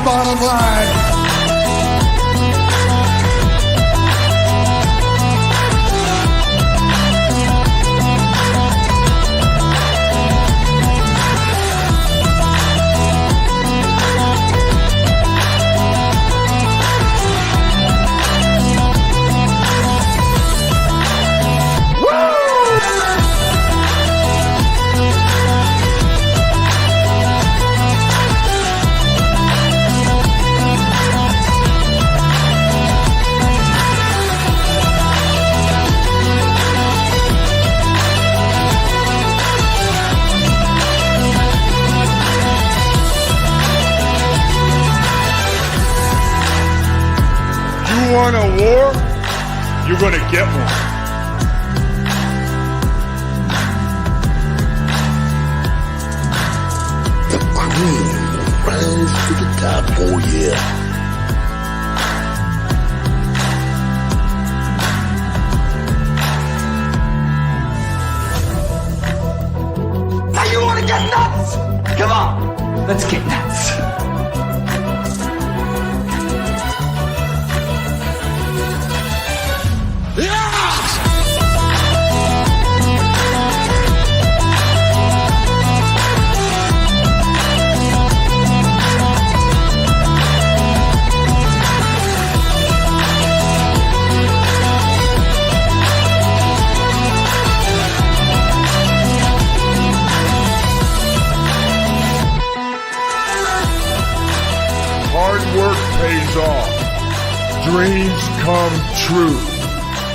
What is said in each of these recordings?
the bottom line. You want a war? You're going to get one. The cream rise to the top, oh yeah. Now you want to get nuts? Come on, let's get nuts. Hard work pays off. Dreams come true.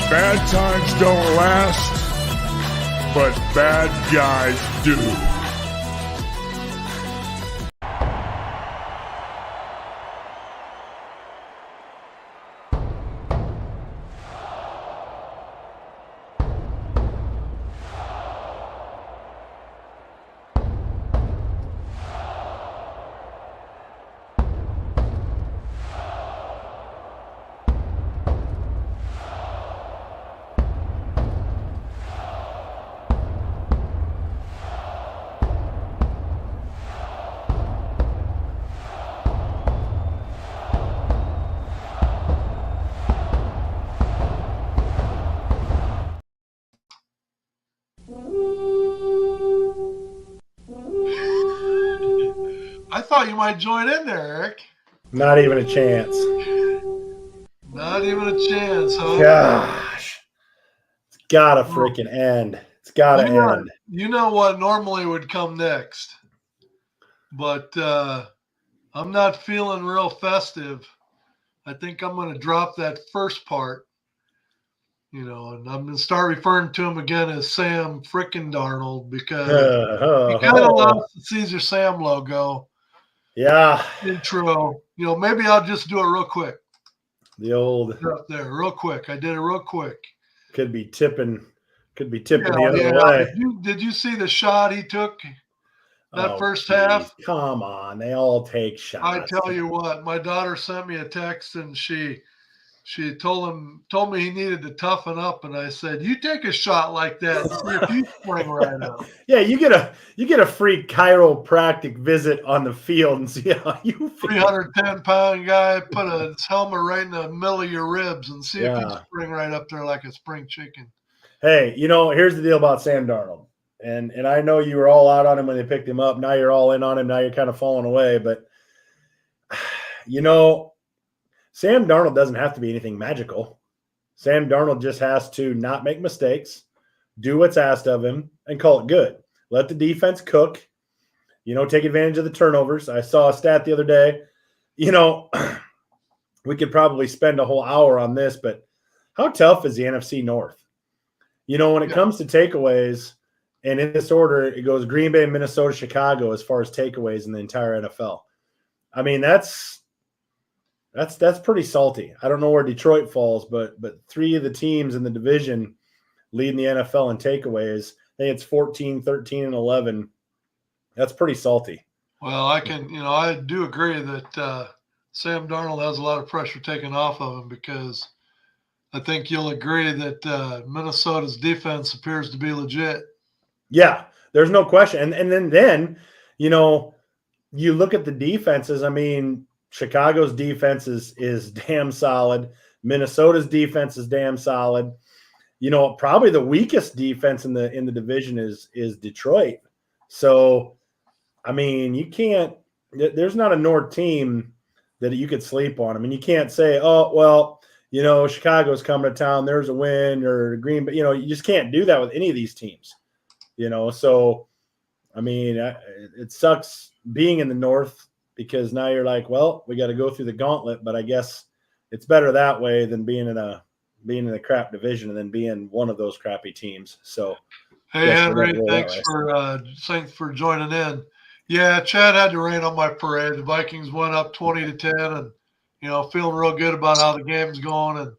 Bad times don't last, but bad guys do. I thought you might join in there, Eric. Not even a chance. Not even a chance, huh? Gosh. It's gotta freaking end. It's gotta end. You know what normally would come next. But I'm not feeling real festive. I think I'm going to drop that first part. You know, and I'm going to start referring to him again as Sam frickin' Darnold because he kind of lost the Caesar Sam logo. Yeah. Intro. You know, maybe I'll just do it real quick. The old Up there, real quick. I did it real quick. could be tipping the other way. Did you see the shot he took that first half? Come on, they all take shots. I tell you what, my daughter sent me a text and she told me he needed to toughen up, and I said, "You take a shot like that and see if you spring right up." Yeah, you get a free chiropractic visit on the field and see how you feel. 310-pound guy put his helmet right in the middle of your ribs and see if you spring right up there like a spring chicken. Hey, you know, here's the deal about Sam Darnold. And I know you were all out on him when they picked him up. Now you're all in on him. Now you're kind of falling away. But, you know, Sam Darnold doesn't have to be anything magical. Sam Darnold just has to not make mistakes, do what's asked of him, and call it good. Let the defense cook, you know, take advantage of the turnovers. I saw a stat the other day. You know, we could probably spend a whole hour on this, but how tough is the NFC North? You know, when it comes to takeaways, and in this order, it goes Green Bay, Minnesota, Chicago as far as takeaways in the entire NFL. I mean, that's pretty salty. I don't know where Detroit falls, but three of the teams in the division leading the NFL in takeaways. I think it's 14, 13, and 11. That's pretty salty. Well, I do agree that Sam Darnold has a lot of pressure taken off of him because I think you'll agree that Minnesota's defense appears to be legit. Yeah, there's no question. And then, you know, you look at the defenses. I mean, Chicago's defense is damn solid. Minnesota's defense is damn solid. Probably the weakest defense in the division is Detroit. So, I mean, you can't. There's not a North team that you could sleep on. I mean, you can't say, oh well, Chicago's coming to town. There's a win or Green, but you just can't do that with any of these teams. So I mean, it sucks being in the North because now you're like, well, we got to go through the gauntlet. But I guess it's better that way than being in a crap division and then being one of those crappy teams. So, hey Henry, thanks for joining in. Yeah, Chad had to rain on my parade. The Vikings went up 20-10, and feeling real good about how the game's going. And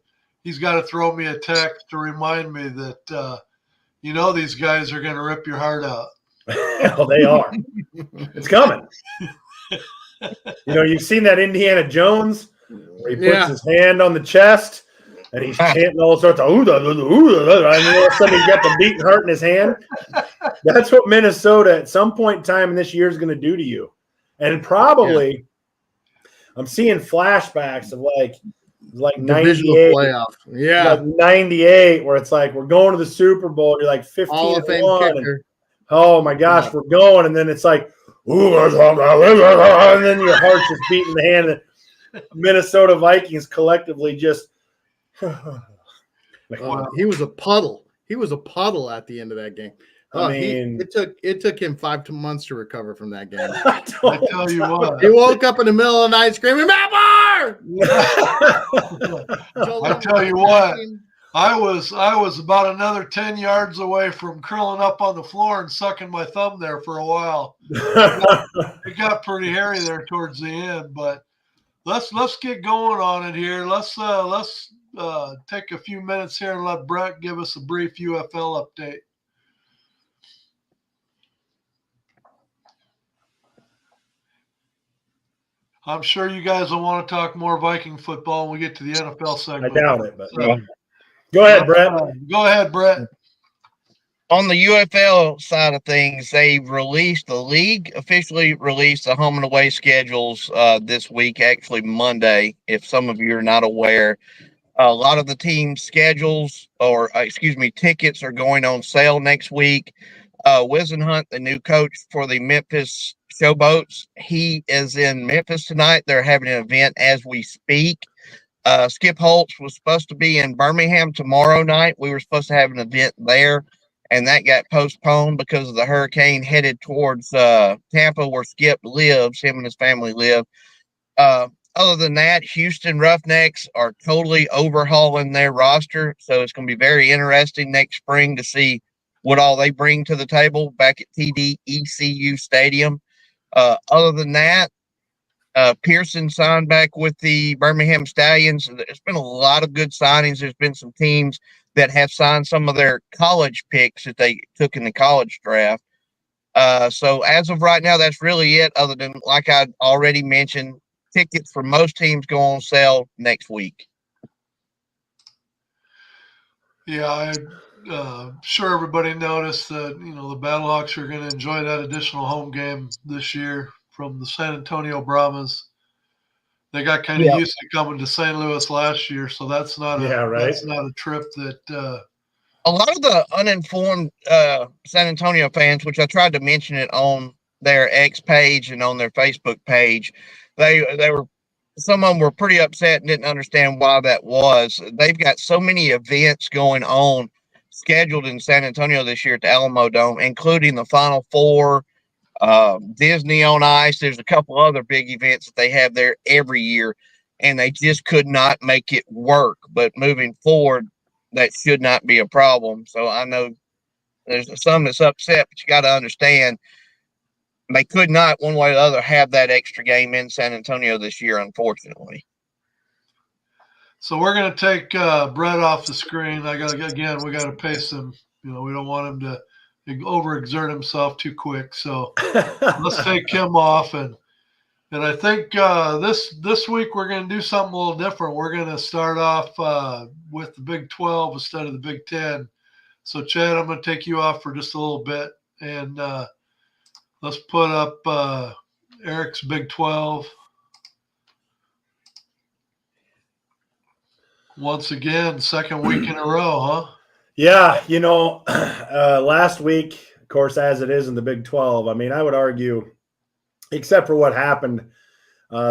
he's got to throw me a text to remind me that these guys are going to rip your heart out. Well, they are. It's coming. You've seen that Indiana Jones where he puts his hand on the chest and he's chanting all sorts of and then all of a sudden he's got the beating heart in his hand. That's what Minnesota at some point in time in this year is going to do to you. And probably I'm seeing flashbacks of like 98 playoff. Yeah. Like 98 where it's like we're going to the Super Bowl, you're like 15-1. Oh my gosh, we're going, and then it's like, and then your heart's just beating the hand. And Minnesota Vikings collectively just. He was a puddle. He was a puddle at the end of that game. I mean, it took him 5 months to recover from that game. I tell you what, he woke up in the middle of the night screaming, "Mapper!" I tell you what. I was about another 10 yards away from curling up on the floor and sucking my thumb there for a while. It got pretty hairy there towards the end, but let's get going on it here. Let's take a few minutes here and let Brett give us a brief UFL update. I'm sure you guys will want to talk more Viking football when we get to the NFL segment. I doubt it, but go ahead, Brett. Go ahead, Brett. On the UFL side of things, the league officially released the home and away schedules this week, actually Monday, if some of you are not aware. A lot of the team's tickets are going on sale next week. Wisenhunt, the new coach for the Memphis Showboats, he is in Memphis tonight. They're having an event as we speak. Skip Holtz was supposed to be in Birmingham tomorrow night. We were supposed to have an event there, and that got postponed because of the hurricane headed towards Tampa, where Skip lives. Him and his family live. Other than that, Houston Roughnecks are totally overhauling their roster, so it's going to be very interesting next spring to see what all they bring to the table back at TDECU Stadium. Other than that, Pearson signed back with the Birmingham Stallions. There's been a lot of good signings. There's been some teams that have signed some of their college picks that they took in the college draft. So as of right now, that's really it, other than, like I already mentioned, tickets for most teams go on sale next week. Yeah, I'm sure everybody noticed that, the Battlehawks are going to enjoy that additional home game this year from the San Antonio Brahmas. They got kind of used to coming to St. Louis last year, so that's not a trip that a lot of the uninformed San Antonio fans, which I tried to mention it on their X page and on their Facebook page, they were, some of them were pretty upset and didn't understand why that was. They've got so many events going on scheduled in San Antonio this year at the Alamo Dome, including the Final Four, Disney on Ice. There's a couple other big events that they have there every year, and they just could not make it work. But moving forward, that should not be a problem. So I know there's some that's upset, but you got to understand they could not, one way or the other, have that extra game in San Antonio this year, unfortunately. So we're going to take Brett off the screen. We got to pace him. We don't want him to overexert himself too quick. So let's take him off. And I think this week we're going to do something a little different. We're going to start off with the Big 12 instead of the Big 10. So Chad, I'm going to take you off for just a little bit, and let's put up Eric's Big 12. Once again, second week in a row, huh? Yeah, last week, of course, as it is in the Big 12, I mean, I would argue, except for what happened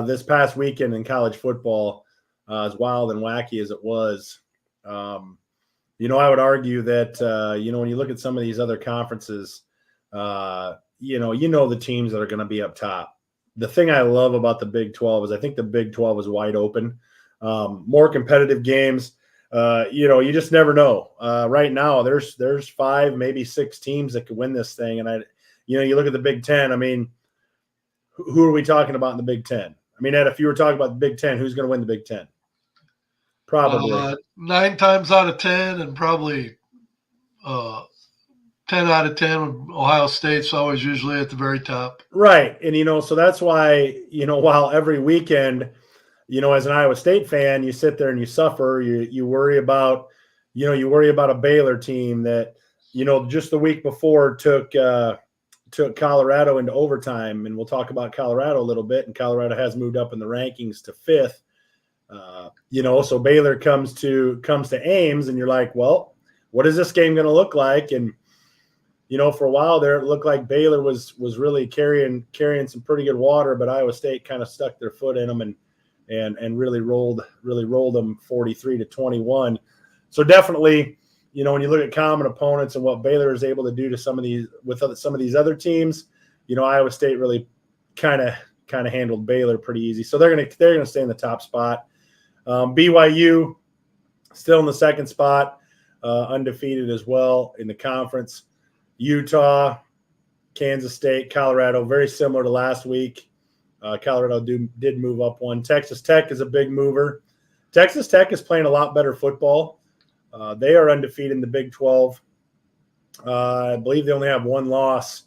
this past weekend in college football, as wild and wacky as it was, I would argue that, when you look at some of these other conferences, the teams that are going to be up top. The thing I love about the Big 12 is I think the Big 12 is wide open, more competitive games. You just never know. Right now, there's 5, maybe 6 teams that could win this thing, and you look at the Big 10. I mean, who are we talking about in the Big 10? I mean, Ed, if you were talking about the Big 10, who's going to win the Big 10? Probably 9 times out of 10, and probably 10 out of 10. Ohio State's always usually at the very top. Right, and so that's why while every weekend, as an Iowa State fan, you sit there and you suffer. You worry about, a Baylor team that, just the week before took Colorado into overtime, and we'll talk about Colorado a little bit. And Colorado has moved up in the rankings to 5th. So Baylor comes to Ames, and you're like, well, what is this game going to look like? And for a while there, it looked like Baylor was really carrying some pretty good water, but Iowa State kind of stuck their foot in them and really rolled them 43-21. So definitely, when you look at common opponents and what Baylor is able to do to some of these other teams, Iowa State really kind of handled Baylor pretty easy. So they're gonna stay in the top spot. BYU still in the second spot, undefeated as well in the conference. Utah, Kansas State, Colorado, very similar to last week. Colorado did move up one. Texas Tech is a big mover. Texas Tech is playing a lot better football. They are undefeated in the Big 12. I believe they only have 1 loss.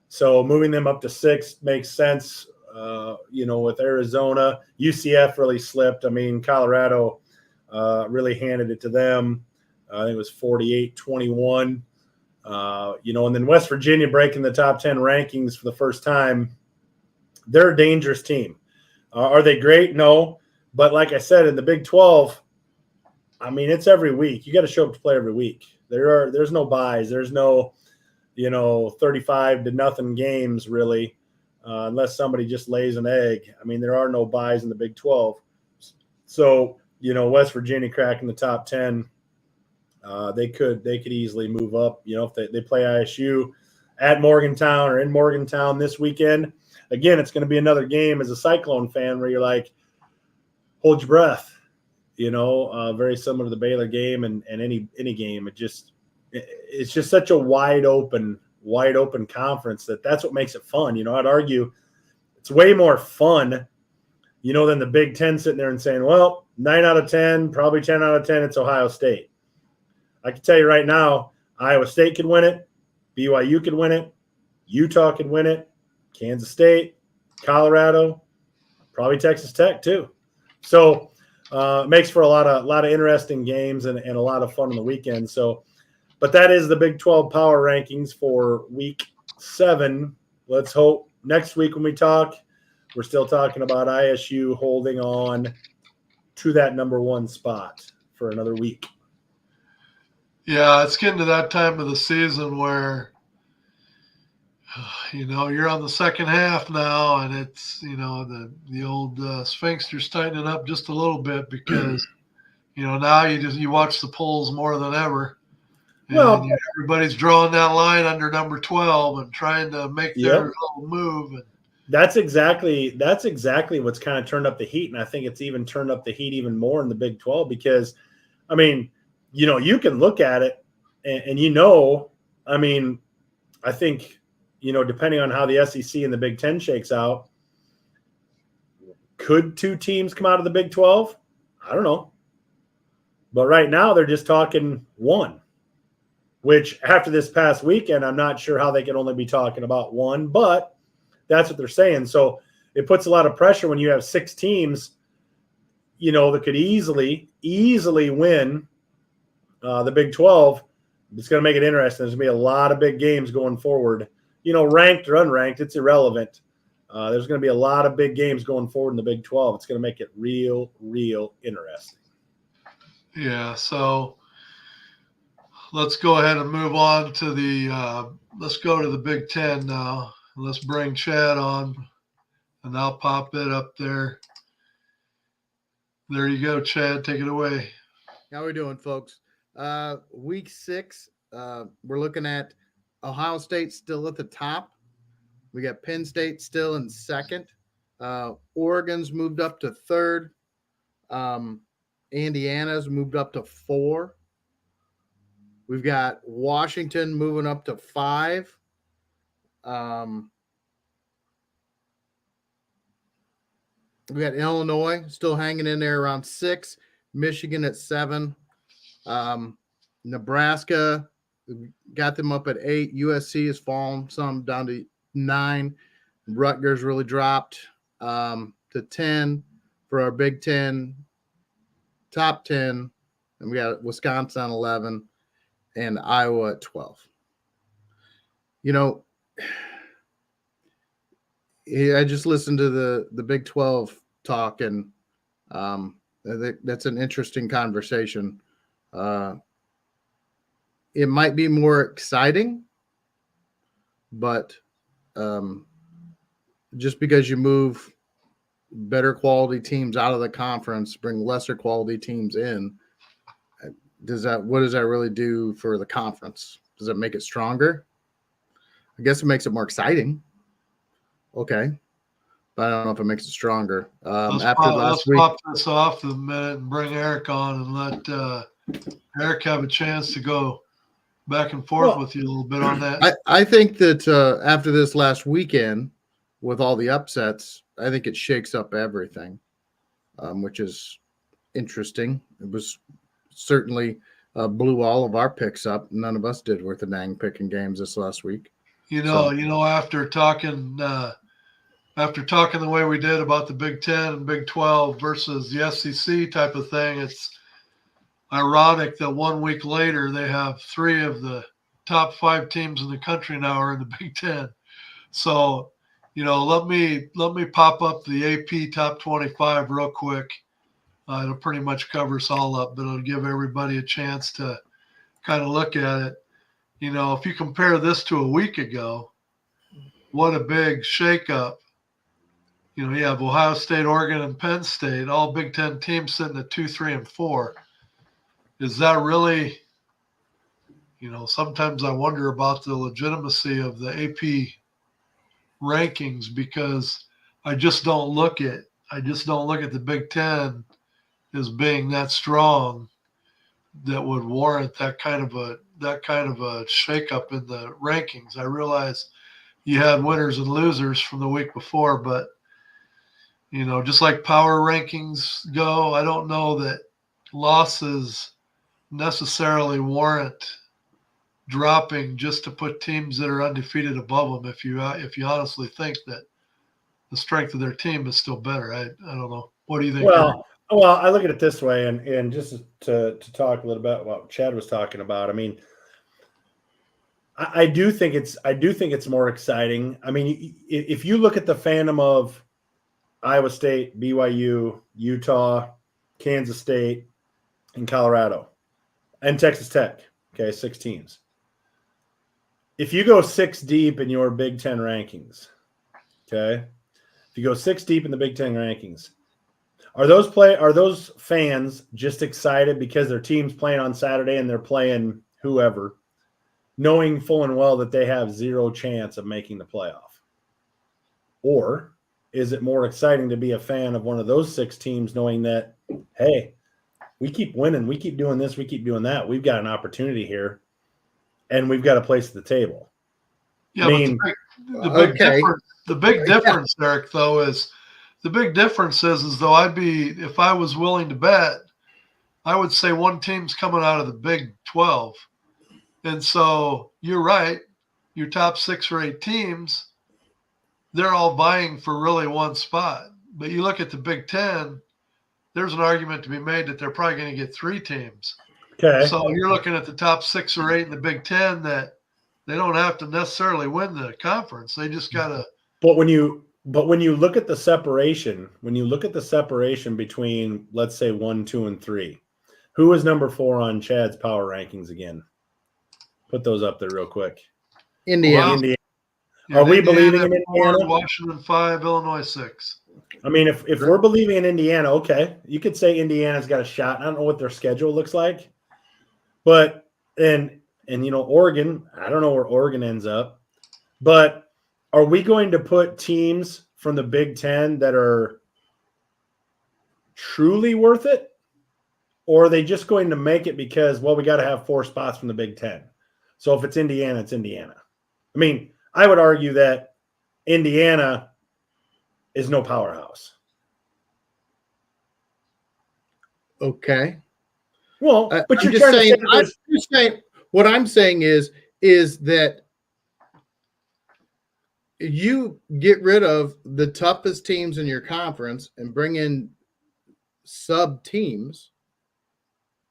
So moving them up to 6 makes sense. With Arizona, UCF really slipped. I mean, Colorado really handed it to them. I think it was 48-21. And then West Virginia breaking the top 10 rankings for the first time. They're a dangerous team. Are they great? No. But like I said, in the Big 12, I mean, it's every week. You got to show up to play every week. There's no buys. There's no, 35-0 games really, unless somebody just lays an egg. I mean, there are no buys in the Big 12. So, West Virginia cracking the top 10. They could easily move up. If they play ISU at Morgantown or in Morgantown this weekend, again, it's going to be another game as a Cyclone fan where you're like, hold your breath. Very similar to the Baylor game and any game. It's just such a wide open conference that's what makes it fun. I'd argue it's way more fun, than the Big 10 sitting there and saying, well, 9 out of 10, probably 10 out of 10, it's Ohio State. I can tell you right now, Iowa State could win it. BYU could win it. Utah could win it. Kansas State, Colorado, probably Texas Tech too. So it makes for a lot of interesting games and a lot of fun on the weekend. So, but that is the Big 12 power rankings for week 7. Let's hope next week when we talk, we're still talking about ISU holding on to that number 1 spot for another week. Yeah, it's getting to that time of the season where, you're on the second half now, and it's, the old sphincter's tightening up just a little bit because, now you watch the polls more than ever. And Well, everybody's drawing that line under number 12 and trying to make their little move. And that's exactly what's kind of turned up the heat, and I think it's even turned up the heat even more in the Big 12 because, I mean, you can look at it and I mean, I think, depending on how the SEC and the Big 10 shakes out, could 2 teams come out of the Big 12? I don't know. But right now they're just talking 1, which after this past weekend, I'm not sure how they can only be talking about 1, but that's what they're saying. So it puts a lot of pressure when you have 6 teams, that could easily win the Big 12. It's going to make it interesting. There's going to be a lot of big games going forward. Ranked or unranked, it's irrelevant. There's going to be a lot of big games going forward in the Big 12. It's going to make it real interesting. Yeah, so let's go ahead and move on to let's go to the Big Ten now. Let's bring Chad on, and I'll pop it up there. There you go, Chad. Take it away. How we doing, folks? Week 6, we're looking at Ohio State still at the top. We got Penn State still in second. Oregon's moved up to third. Indiana's moved up to 4. We've got Washington moving up to 5. We got Illinois still hanging in there around 6. Michigan at 7. Nebraska got them up at 8. USC has fallen some down to 9. Rutgers really dropped to 10 for our Big Ten top 10. And we got Wisconsin on 11 and Iowa at 12. You know, I just listened to the Big 12 talk, and I think that's an interesting conversation. It might be more exciting, but just because you move better quality teams out of the conference, bring lesser quality teams in, what does that really do for the conference? Does it make it stronger? I guess it makes it more exciting. Okay. But I don't know if it makes it stronger. Let's pop this off a minute and bring Eric on and let Eric have a chance to go back and forth with you a little bit on that. I think that after this last weekend, with all the upsets, I think it shakes up everything, which is interesting. It was certainly blew all of our picks up. None of us did worth a dang picking games this last week. After talking the way we did about the Big Ten and Big 12 versus the SEC type of thing, it's ironic that 1 week later they have 3 of the top 5 teams in the country now are in the Big Ten. So, let me pop up the AP top 25 real quick. It'll pretty much cover us all up, but it'll give everybody a chance to kind of look at it. If you compare this to a week ago, what a big shakeup. You have Ohio State, Oregon, and Penn State, all Big Ten teams sitting at 2, 3, and 4. Is that really, sometimes I wonder about the legitimacy of the AP rankings, because I just don't look at the Big Ten as being that strong that would warrant that kind of a shakeup in the rankings. I realize you had winners and losers from the week before, but just like power rankings go, I don't know that losses necessarily warrant dropping just to put teams that are undefeated above them. If you honestly think that the strength of their team is still better, I don't know. What do you think? Well, I look at it this way, and just to talk a little bit about what Chad was talking about. I mean, I do think it's more exciting. I mean, if you look at the fandom of Iowa State, BYU, Utah, Kansas State, and Colorado, and Texas Tech, okay, 6 teams. If you go 6 deep in your Big Ten rankings, okay, if you go 6 deep in the Big Ten rankings, are those fans just excited because their team's playing on Saturday and they're playing whoever, knowing full and well that they have 0 chance of making the playoff? Or is it more exciting to be a fan of one of those 6 teams knowing that, hey, we keep winning, we keep doing this, we keep doing that, we've got an opportunity here, and we've got a place at the table? Yeah, the big difference, Eric, though, is if I was willing to bet, I would say one team's coming out of the Big 12. And so you're right, your top 6 or 8 teams, they're all vying for really one spot. But you look at the Big Ten, there's an argument to be made that they're probably going to get 3 teams. Okay. So you're looking at the top 6 or 8 in the Big Ten that they don't have to necessarily win the conference. They just got to. But when you look at the separation, between, let's say, 1, 2, and 3, Who is number 4 on Chad's power rankings again? Put those up there real quick. Indiana. Wow. Indiana. Yeah, Are we Indiana believing in 4, Indiana? Washington 5, Illinois 6. I mean, if we're believing in Indiana, okay, you could say Indiana's got a shot. I don't know what their schedule looks like, but and Oregon, I don't know where Oregon ends up, but are we going to put teams from the Big Ten that are truly worth it, or are they just going to make it because we got to have 4 spots from the Big Ten? So if it's Indiana, it's Indiana. I mean, I would argue that Indiana is no powerhouse. Okay. Well, but I'm you're just trying saying, to say what I'm saying is that you get rid of the toughest teams in your conference and bring in sub teams.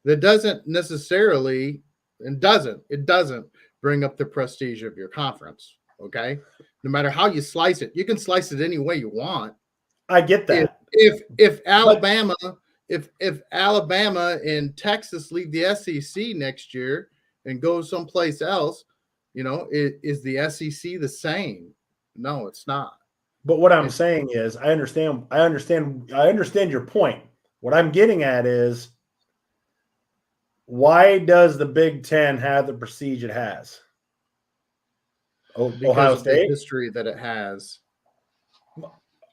That doesn't necessarily it doesn't bring up the prestige of your conference. Okay. No matter how you slice it, you can slice it any way you want. I get that. If Alabama, if Alabama and Texas leave the SEC next year and go someplace else, is the SEC the same? No, it's not. But what I'm saying is, I understand your point. What I'm getting at is, why does the Big Ten have the prestige it has? Because Ohio of State the history that it has.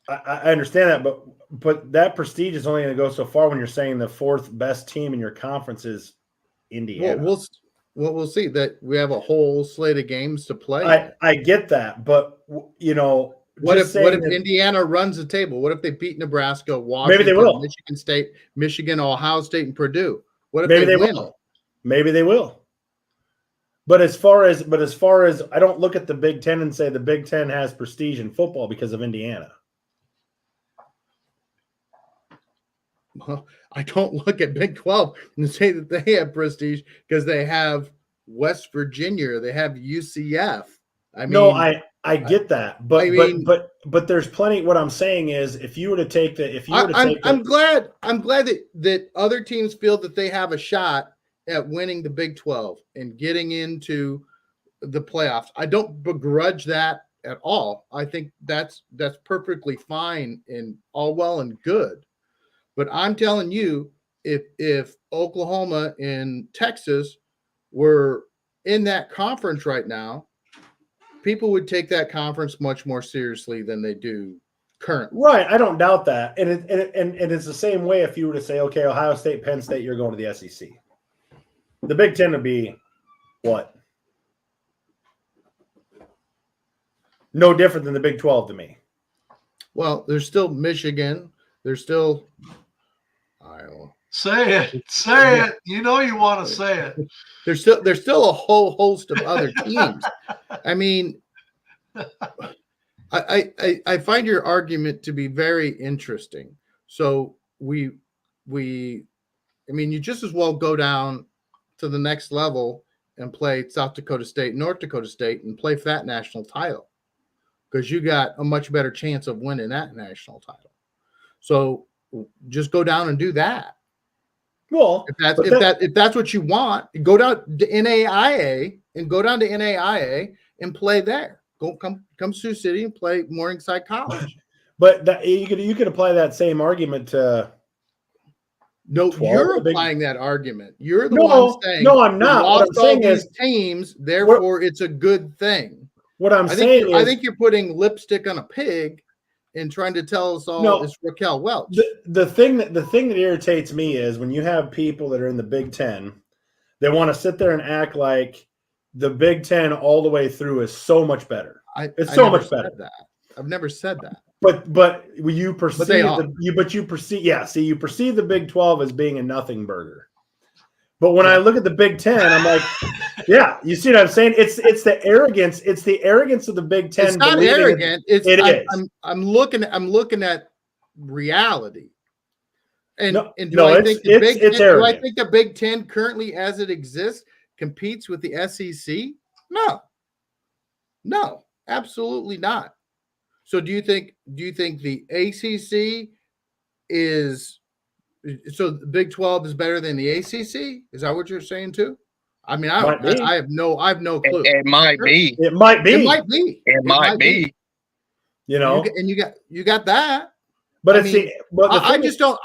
I understand that, but that prestige is only going to go so far when you're saying the 4th best team in your conference is Indiana. We'll see that we have a whole slate of games to play. I get that, but what if Indiana runs the table? What if they beat Nebraska, Washington, maybe they will. Michigan State, Michigan, Ohio State, and Purdue? What if maybe they win? will? Maybe they will. But as far as I don't look at the Big Ten and say the Big Ten has prestige in football because of Indiana. Well, I don't look at Big 12 and say that they have prestige because they have West Virginia, they have UCF. I get that, but there's plenty. What I'm saying is, I'm glad that other teams feel that they have a shot at winning the Big 12 and getting into the playoffs. I don't begrudge that at all. I think that's perfectly fine and all well and good. But I'm telling you, if Oklahoma and Texas were in that conference right now, people would take that conference much more seriously than they do currently. Right, I don't doubt that, and it's the same way if you were to say, okay, Ohio State, Penn State, you're going to the SEC. The Big Ten would be what? No different than the Big 12 to me. Well, there's still Michigan. There's still Iowa. Say it. You want to say it. There's still a whole host of other teams. I mean, I find your argument to be very interesting. So you just as well go down to the next level and play South Dakota State, North Dakota State, and play for that national title, because you got a much better chance of winning that national title. So just go down and do that. Well, if that's what you want, go down to NAIA and play there. Come Sioux City and play Morningside College. But you could apply that same argument to. No, you're applying that argument. You're the one saying, no, I'm not. What I'm saying is teams, therefore it's a good thing. What I'm saying is, I think you're putting lipstick on a pig and trying to tell us all it's Raquel Welch. The thing that irritates me is when you have people that are in the Big Ten, they want to sit there and act like the Big Ten all the way through is so much better. It's so much better. I've never said that. But you perceive you perceive the Big 12 as being a nothing burger. But when I look at the Big Ten, I'm like, yeah, you see what I'm saying? It's the arrogance. It's the arrogance of the Big Ten. It's not arrogant. It is. I'm looking at reality. And I think the Big Ten currently as it exists competes with the SEC? No, absolutely not. So do you think the ACC is So the Big 12 is better than the ACC? Is that what you're saying too? I mean, Might be. I have no clue. It might be. It might be. It might be. It might be. You know, you got that. but I it's mean,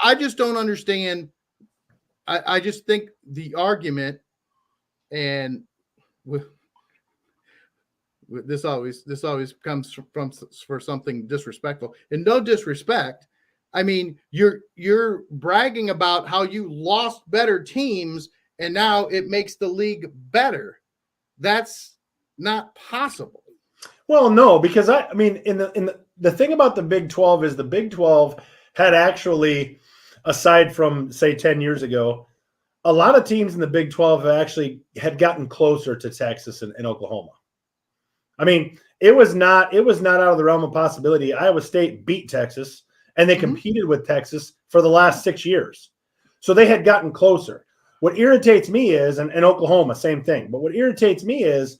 I just don't understand. I just think the argument, and this always comes from for something disrespectful, and no disrespect. I mean, you're bragging about how you lost better teams and now it makes the league better. That's not possible. Well, no, because I mean, in the thing about the Big 12 is the Big 12 had actually, aside from say 10 years ago, a lot of teams in the Big 12 had gotten closer to Texas and Oklahoma. I mean, it was not out of the realm of possibility. Iowa State beat Texas, and they competed with Texas for the last 6 years. So they had gotten closer. What irritates me is, and Oklahoma, same thing, but what irritates me is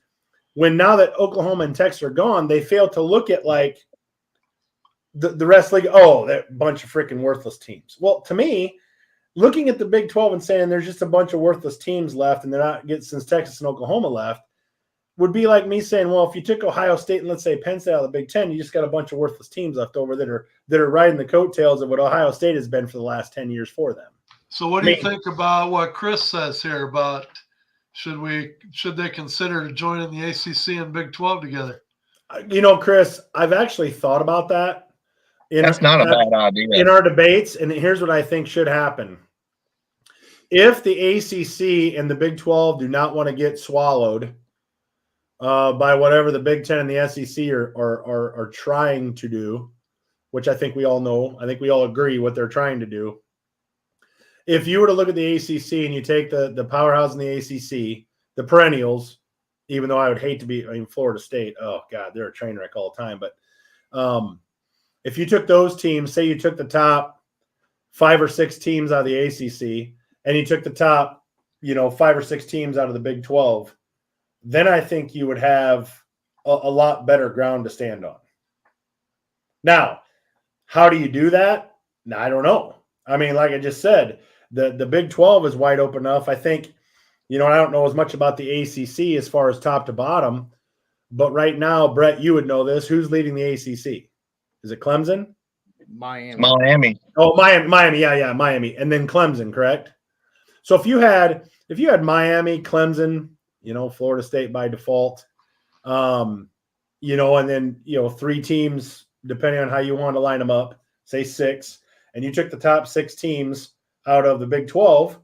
when now that Oklahoma and Texas are gone, they fail to look at like the rest of the league. Oh, they're a bunch of freaking worthless teams. Well, to me, looking at the Big 12 and saying there's just a bunch of worthless teams left and they're not getting since Texas and Oklahoma left would be like me saying, well, if you took Ohio State and let's say Penn State out of the Big 10, you just got a bunch of worthless teams left over that are riding the coattails of what Ohio State has been for the last 10 years for them. So what do you think about what Chris says here about should they consider joining the ACC and Big 12 together? You know, Chris, I've actually thought about that. That's not a bad idea. In our debates, and here's what I think should happen. If the ACC and the Big 12 do not want to get swallowed by whatever the Big 10 and the SEC are trying to do, which I think we all know, I think we all agree what they're trying to do. If you were to look at the ACC and you take the powerhouse in the ACC, the perennials, even though I would hate to be, I mean, Florida State, oh God, they're a train wreck all the time. But if you took those teams, say you took the top 5 or 6 teams out of the ACC and you took the top, 5 or 6 teams out of the Big 12, then I think you would have a lot better ground to stand on. Now, how do you do that? I don't know. I mean, like I just said, the Big 12 is wide open enough. I think, I don't know as much about the ACC as far as top to bottom, but right now, Brett, you would know this. Who's leading the ACC? Is it Clemson? Miami. Oh, Miami. Yeah, Miami. And then Clemson, correct? So if you had Miami, Clemson, Florida State by default, and then, 3 teams, depending on how you want to line them up, say 6, and you took the top 6 teams out of the Big 12,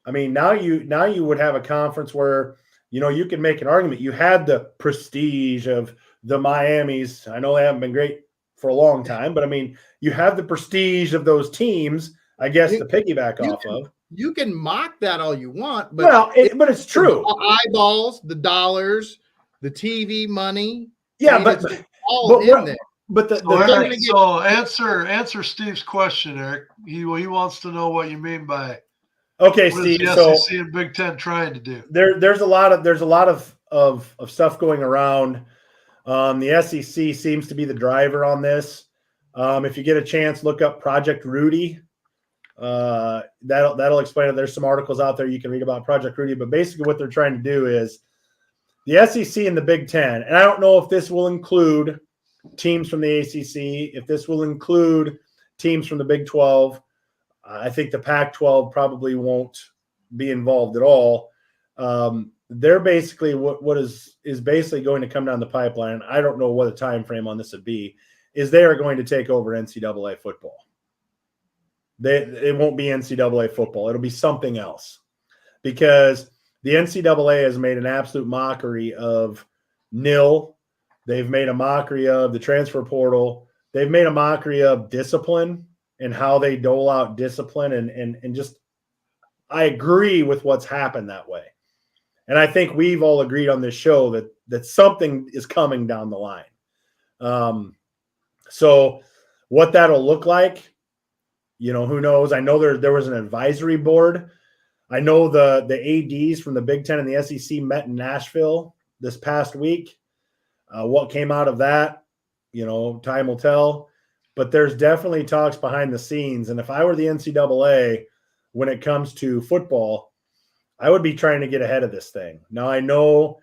I mean, now you would have a conference where, you can make an argument. You had the prestige of the Miamis. I know they haven't been great for a long time, but I mean, you have the prestige of those teams, I guess, to piggyback off of. You can mock that all you want, but but it's true. The eyeballs, the dollars, the TV money. Yeah, but all in there. But so answer Steve's question, Eric. He wants to know what you mean by Steve. The SEC and Big 10 trying to do. There's a lot of stuff going around. The SEC seems to be the driver on this. If you get a chance, look up Project Rudy. That'll explain it. There's some articles out there you can read about Project Rudy, but basically what they're trying to do is the SEC and the Big 10. And I don't know if this will include teams from the ACC, if this will include teams from the Big 12. I think the Pac-12 probably won't be involved at all. They're basically what is basically going to come down the pipeline. I don't know what the time frame on this would be. Is they are going to take over NCAA football. It won't be NCAA football. It'll be something else, because the NCAA has made an absolute mockery of NIL. They've made a mockery of the transfer portal. They've made a mockery of discipline and how they dole out discipline. And just, I agree with what's happened that way. And I think we've all agreed on this show that something is coming down the line. So what that'll look like, who knows? I know there was an advisory board. I know the ADs from the Big 10 and the SEC met in Nashville this past week. What came out of that, time will tell. but there's definitely talks behind the scenes. And if I were the NCAA, when it comes to football, I would be trying to get ahead of this thing. Now I know,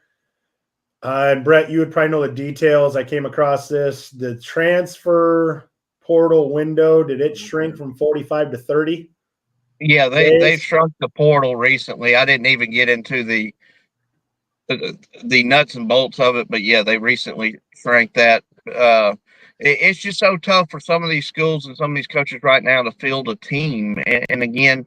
and Brett, you would probably know the details. I came across this. The transfer portal window, did it shrink from 45 to 30? Yeah, they've shrunk the portal recently. I didn't even get into the nuts and bolts of it, but yeah, they recently shrank that. It's just so tough for some of these schools and some of these coaches right now to field a team. And again,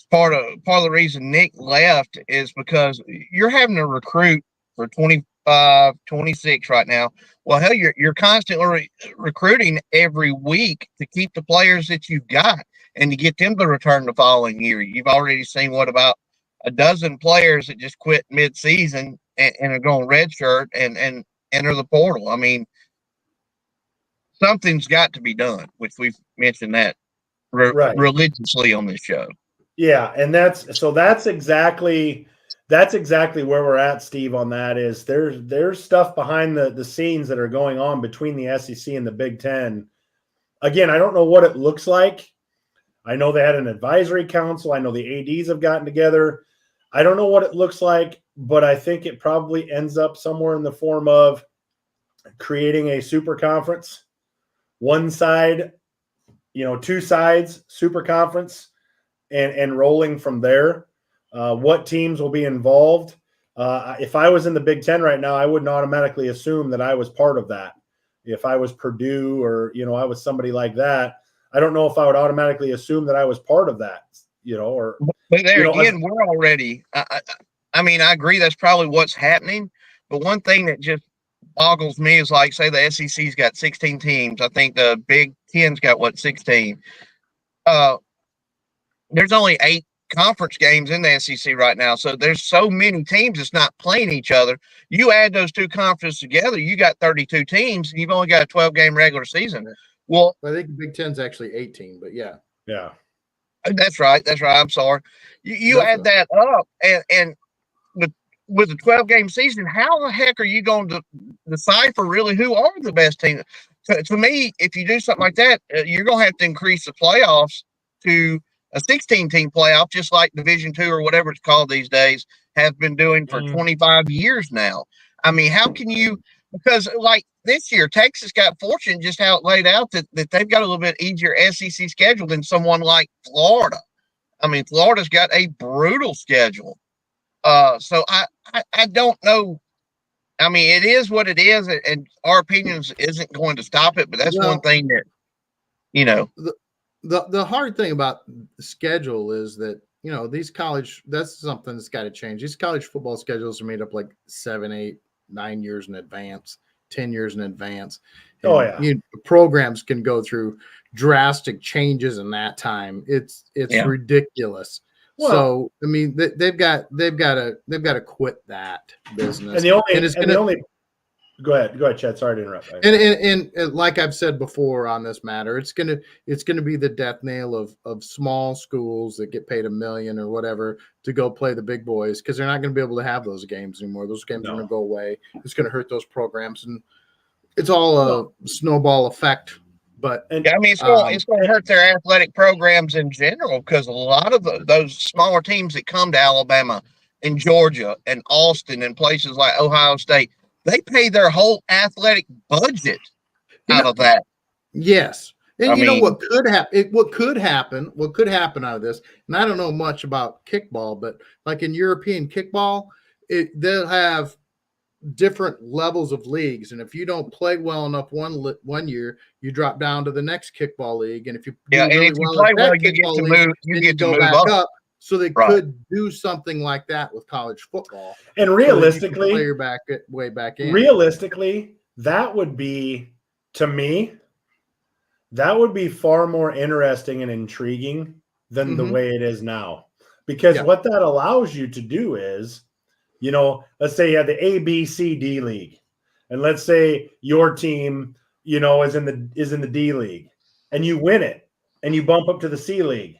part of the reason Nick left is because you're having to recruit for 25, 26 right now. Well, hell, you're constantly recruiting every week to keep the players that you've got and to get them to return the following year. You've already seen what about a dozen players that just quit mid-season and are going redshirt and enter the portal. I mean, something's got to be done, which we've mentioned that religiously on this show. Yeah, and that's exactly where we're at, Steve, on that. Is there's stuff behind the scenes that are going on between the SEC and the Big Ten. Again, I don't know what it looks like. I know they had an advisory council. I know the ADs have gotten together. I don't know what it looks like, but I think it probably ends up somewhere in the form of creating a super conference. One side, two sides, super conference, and rolling from there. What teams will be involved? If I was in the Big Ten right now, I wouldn't automatically assume that I was part of that. If I was Purdue or, I was somebody like that, I don't know if I would automatically assume that I was part of that, or. But there again, we're already, I mean, I agree that's probably what's happening. But one thing that just boggles me is like, say the SEC's got 16 teams. I think the Big Ten's got 16. There's only 8 conference games in the SEC right now. So there's so many teams that's not playing each other. You add those two conferences together, you got 32 teams, and you've only got a 12-game regular season. Well, I think the Big Ten's actually 18, but yeah. Yeah. That's right. I'm sorry. You add that up, and with a 12-game season, how the heck are you going to decipher really who are the best teams? To me, if you do something like that, you're going to have to increase the playoffs to a 16-team playoff, just like Division II or whatever it's called these days have been doing for 25 years now. I mean, how can you – because like this year, Texas got fortunate just how it laid out that they've got a little bit easier SEC schedule than someone like Florida. I mean, Florida's got a brutal schedule. So I don't know. I mean, it is what it is, and our opinions isn't going to stop it. But that's one thing that, the hard thing about the schedule is that, these college, that's something that's got to change. These college football schedules are made up like 7, 8, 9 years in advance, 10 years in advance. And, programs can go through drastic changes in that time. It's ridiculous. Well, so I mean, they've got to quit that business. Go ahead, Chad. Sorry to interrupt. And like I've said before on this matter, it's gonna be the death nail of small schools that get paid $1 million or whatever to go play the big boys, because they're not going to be able to have those games anymore. Those games are going to go away. It's going to hurt those programs, and it's all a snowball effect. But I mean, it's going to hurt their athletic programs in general, because a lot of those smaller teams that come to Alabama and Georgia and Austin and places like Ohio State, they pay their whole athletic budget out of that. Yes. And what could happen? What could happen out of this? And I don't know much about kickball, but like in European kickball, they'll have different levels of leagues, and if you don't play well enough one year, you drop down to the next kickball league, and if you play well, you get to move back up. So they could do something like that with college football. And realistically, so way back in. Realistically, that would be, to me, that would be far more interesting and intriguing than the way it is now, because what that allows you to do is, let's say you have the A, B, C, D league, and let's say your team, is in the D league, and you win it, and you bump up to the C league,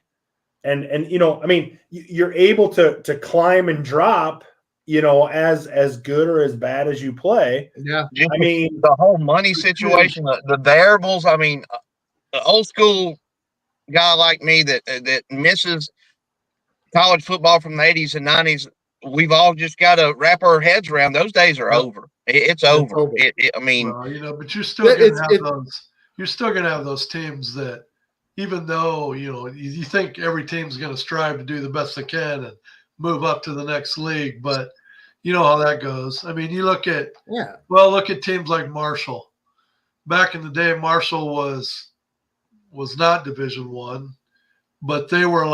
and I mean, you're able to climb and drop, as good or as bad as you play. Yeah, I mean, the whole money situation, the variables. I mean, an old school guy like me that misses college football from the 80s and 90s, we've all just got to wrap our heads around. Those days are over. It's over. over. I mean, Well, but you're still going It's- to have it's- those. You're still going to have those teams that, even though you think every team's going to strive to do the best they can and move up to the next league, but you know how that goes. I mean, you look at teams like Marshall. Back in the day, Marshall was not Division One, but they were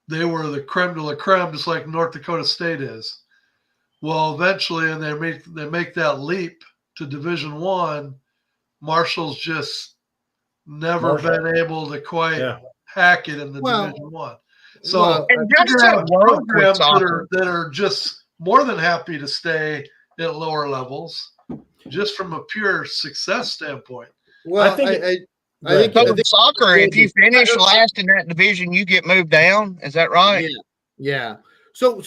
the creme de la creme, just like North Dakota State is. Well, eventually, and they make that leap to Division One. Marshall's just never been able to quite hack it in the Division One. So and you're just gonna have work with programs soccer. that are just more than happy to stay at lower levels, just from a pure success standpoint. Well, I think soccer, if you finish last in that division, you get moved down. Is that right? Yeah. So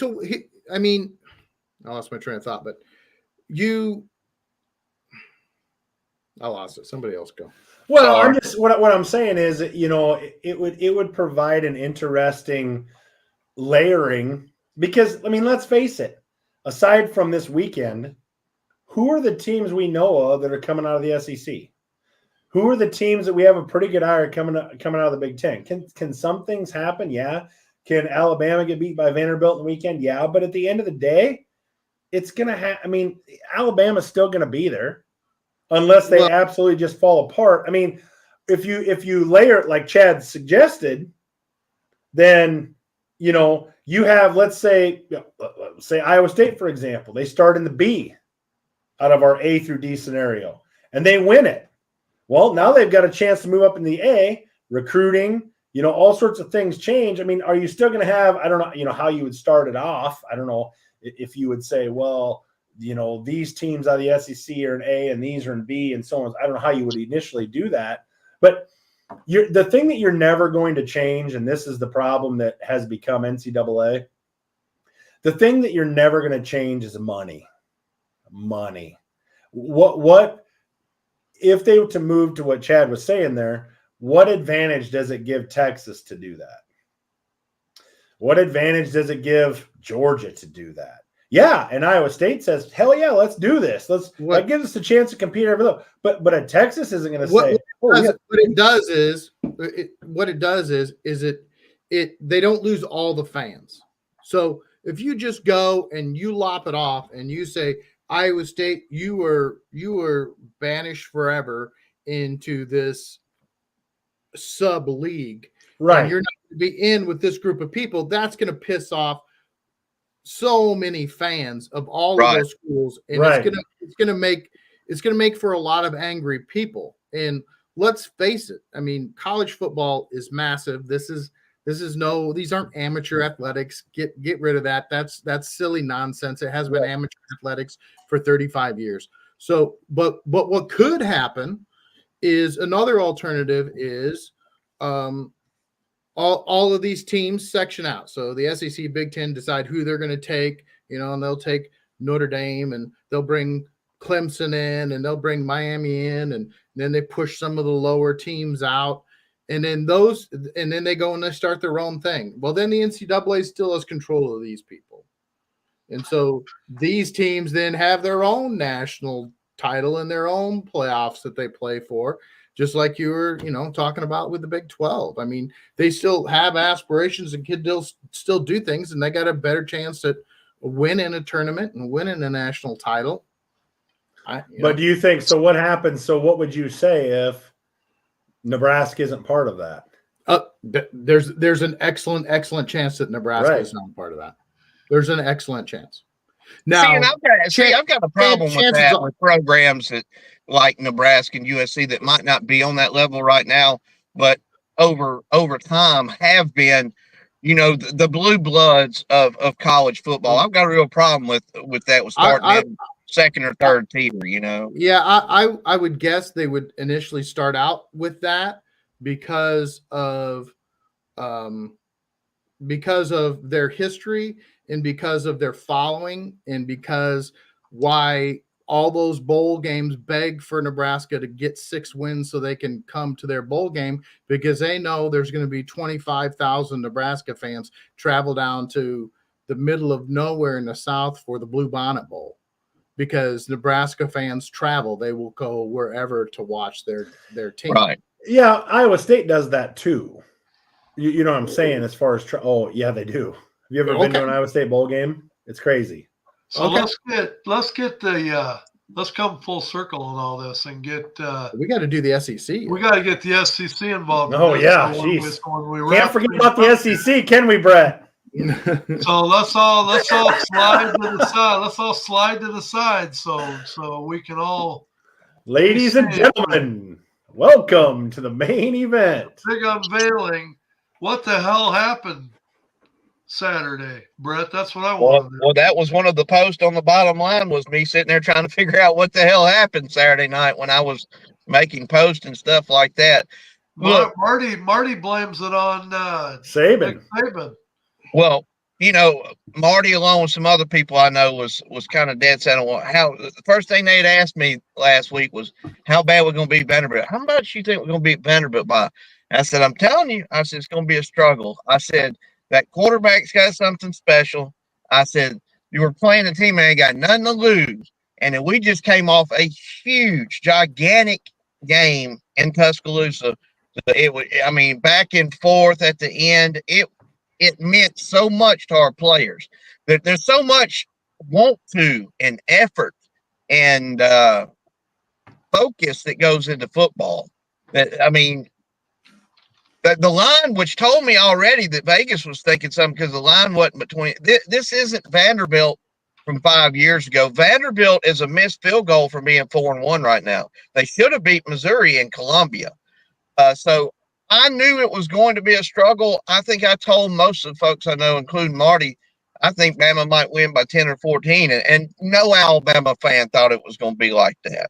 I mean, I lost my train of thought, but I lost it. Somebody else go. Well, I'm just what I'm saying is, it would provide an interesting layering, because I mean, let's face it, aside from this weekend, who are the teams we know of that are coming out of the SEC? Who are the teams that we have a pretty good eye coming out of the Big Ten? Can some things happen? Yeah. Can Alabama get beat by Vanderbilt in the weekend? Yeah. But at the end of the day, it's gonna have. I mean, Alabama's still gonna be there, unless they absolutely just fall apart. I mean, if you layer it like Chad suggested, then you have, let's say Iowa State, for example. They start in the B out of our A through D scenario, and they win it. Well, now they've got a chance to move up in the A. Recruiting, all sorts of things change. I mean, are you still going to have, I don't know, how you would start it off. I don't know if you would say, well, these teams out of the SEC are in A and these are in B and so on. I don't know how you would initially do that. But the thing that you're never going to change, and this is the problem that has become NCAA, the thing that you're never going to change is money. Money. What if they were to move to what Chad was saying there, what advantage does it give Texas to do that? What advantage does it give Georgia to do that? Yeah, and Iowa State says, hell yeah, let's do this. That gives us a chance to compete every level. But a Texas isn't going to say. What it does is they don't lose all the fans. So if you just go and you lop it off and you say, Iowa State, you were banished forever into this sub league, right? And you're not going to be in with this group of people. That's going to piss off so many fans of all of those schools, and it's going to make for a lot of angry people. And let's face it, I mean, college football is massive. These aren't amateur athletics. Get rid of that. That's silly nonsense. It has been amateur athletics for 35 years. So, but what could happen is another alternative is all of these teams section out. So the SEC, Big Ten decide who they're going to take, and they'll take Notre Dame, and they'll bring Clemson in, and they'll bring Miami in, and then they push some of the lower teams out. And then they go and they start their own thing. Well, then the NCAA still has control of these people. And so these teams then have their own national title and their own playoffs that they play for, just like you were, talking about with the Big 12. I mean, they still have aspirations and can still do things, and they got a better chance at winning a tournament and winning a national title. But do you think, so what happens? So what would you say if Nebraska isn't part of that? There's an excellent chance that Nebraska is not part of that. There's an excellent chance. Now, I've got a problem with that with programs that like Nebraska and USC that might not be on that level right now, but over time have been, the blue bloods of college football. I've got a real problem with that. With starting in second or third tier, Yeah, I would guess they would initially start out with that because of their history and because of their following and because why all those bowl games beg for Nebraska to get 6 wins so they can come to their bowl game, because they know there's going to be 25,000 Nebraska fans travel down to the middle of nowhere in the South for the Blue Bonnet Bowl. Because Nebraska fans travel, they will go wherever to watch their team. Right. Yeah, Iowa State does that too. You know what I'm saying as far as oh yeah, they do. Have you ever been to an Iowa State bowl game? It's crazy. So let's get the let's come full circle on all this and get we got to do the SEC. We got to get the SEC involved. Oh yeah, jeez. Can't forget about the SEC, can we, Brett? So let's all slide to the side. Let's all slide to the side so we can all. Ladies and gentlemen, welcome to the main event. Big unveiling. What the hell happened Saturday, Brett? That's what I wanted. Well, that was one of the posts on the bottom line, was me sitting there trying to figure out what the hell happened Saturday night when I was making posts and stuff like that. Look, Marty blames it on Saban. Well, you know, Marty, along with some other people I know, was kind of dead set on how the first thing they'd asked me last week was how bad we're going to beat Vanderbilt. How much you think we're going to beat Vanderbilt by? And I said, I'm telling you, I said, it's going to be a struggle. I said, that quarterback's got something special. I said, you were playing a team and ain't got nothing to lose. And then we just came off a huge, gigantic game in Tuscaloosa. It was, I mean, back and forth at the end. It meant so much to our players. There's so much want to and effort and focus that goes into football. That, I mean, the line, which told me already that Vegas was thinking something because the line wasn't between. This isn't Vanderbilt from 5 years ago. Vanderbilt is a missed field goal from being 4-1 right now. They should have beat Missouri and Columbia. So I knew it was going to be a struggle. I think I told most of the folks I know, including Marty, I think Bama might win by 10 or 14. And no Alabama fan thought it was going to be like that.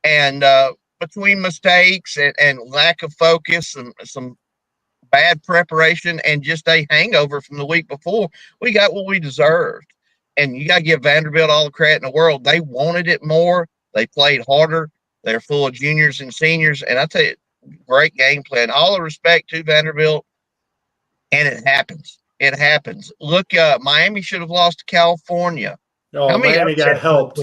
And between mistakes and lack of focus and some bad preparation and just a hangover from the week before, we got what we deserved. And you got to give Vanderbilt all the credit in the world. They wanted it more. They played harder. They're full of juniors and seniors. And I tell you, great game plan. All the respect to Vanderbilt. And it happens. It happens. Look, Miami should have lost to California. Oh, Miami got helped.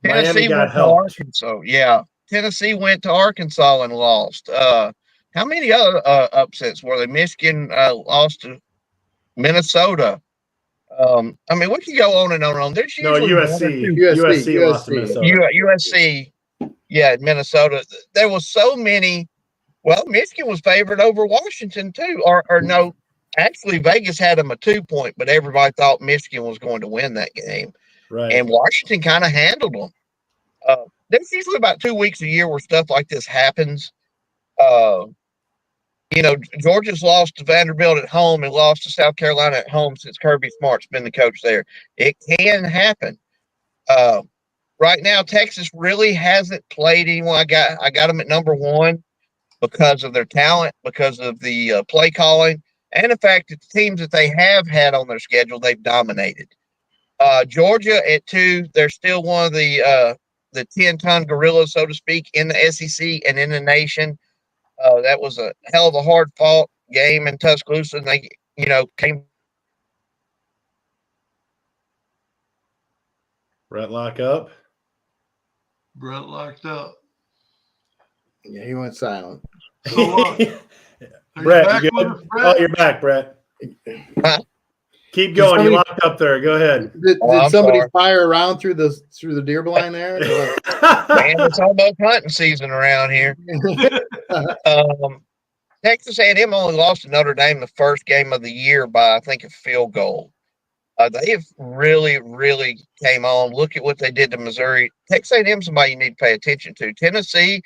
Tennessee went to Arkansas. Yeah. Tennessee went to Arkansas and lost. How many other upsets were there? Michigan lost to Minnesota. I mean, we can go on and on and on. There's usually USC lost to Minnesota. USC, yeah, Minnesota. There was so many. Well, Michigan was favored over Washington too, or no. Actually, Vegas had them a 2-point, but everybody thought Michigan was going to win that game. Right. And Washington kind of handled them. There's usually about 2 weeks a year where stuff like this happens. You know, Georgia's lost to Vanderbilt at home and lost to South Carolina at home since Kirby Smart's been the coach there. It can happen. Right now, Texas really hasn't played anyone. I got them at number 1 because of their talent, because of the play calling, and the fact that the teams that they have had on their schedule, they've dominated. Georgia at 2, they're still one of the 10-ton gorillas, so to speak, in the SEC and in the nation. That was a hell of a hard-fought game in Tuscaloosa, and they, you know, came. Brett lock up. Brett locked up. Yeah, he went silent. So, Brett, you good? Oh, you're back, Brett. Keep going. You locked up there. Go ahead. Did somebody fire around through the deer blind there? Man, it's almost hunting season around here. Texas A&M only lost to Notre Dame the first game of the year by, I think, a field goal. They have really, really came on. Look at what they did to Missouri. Texas A&M, somebody you need to pay attention to. Tennessee,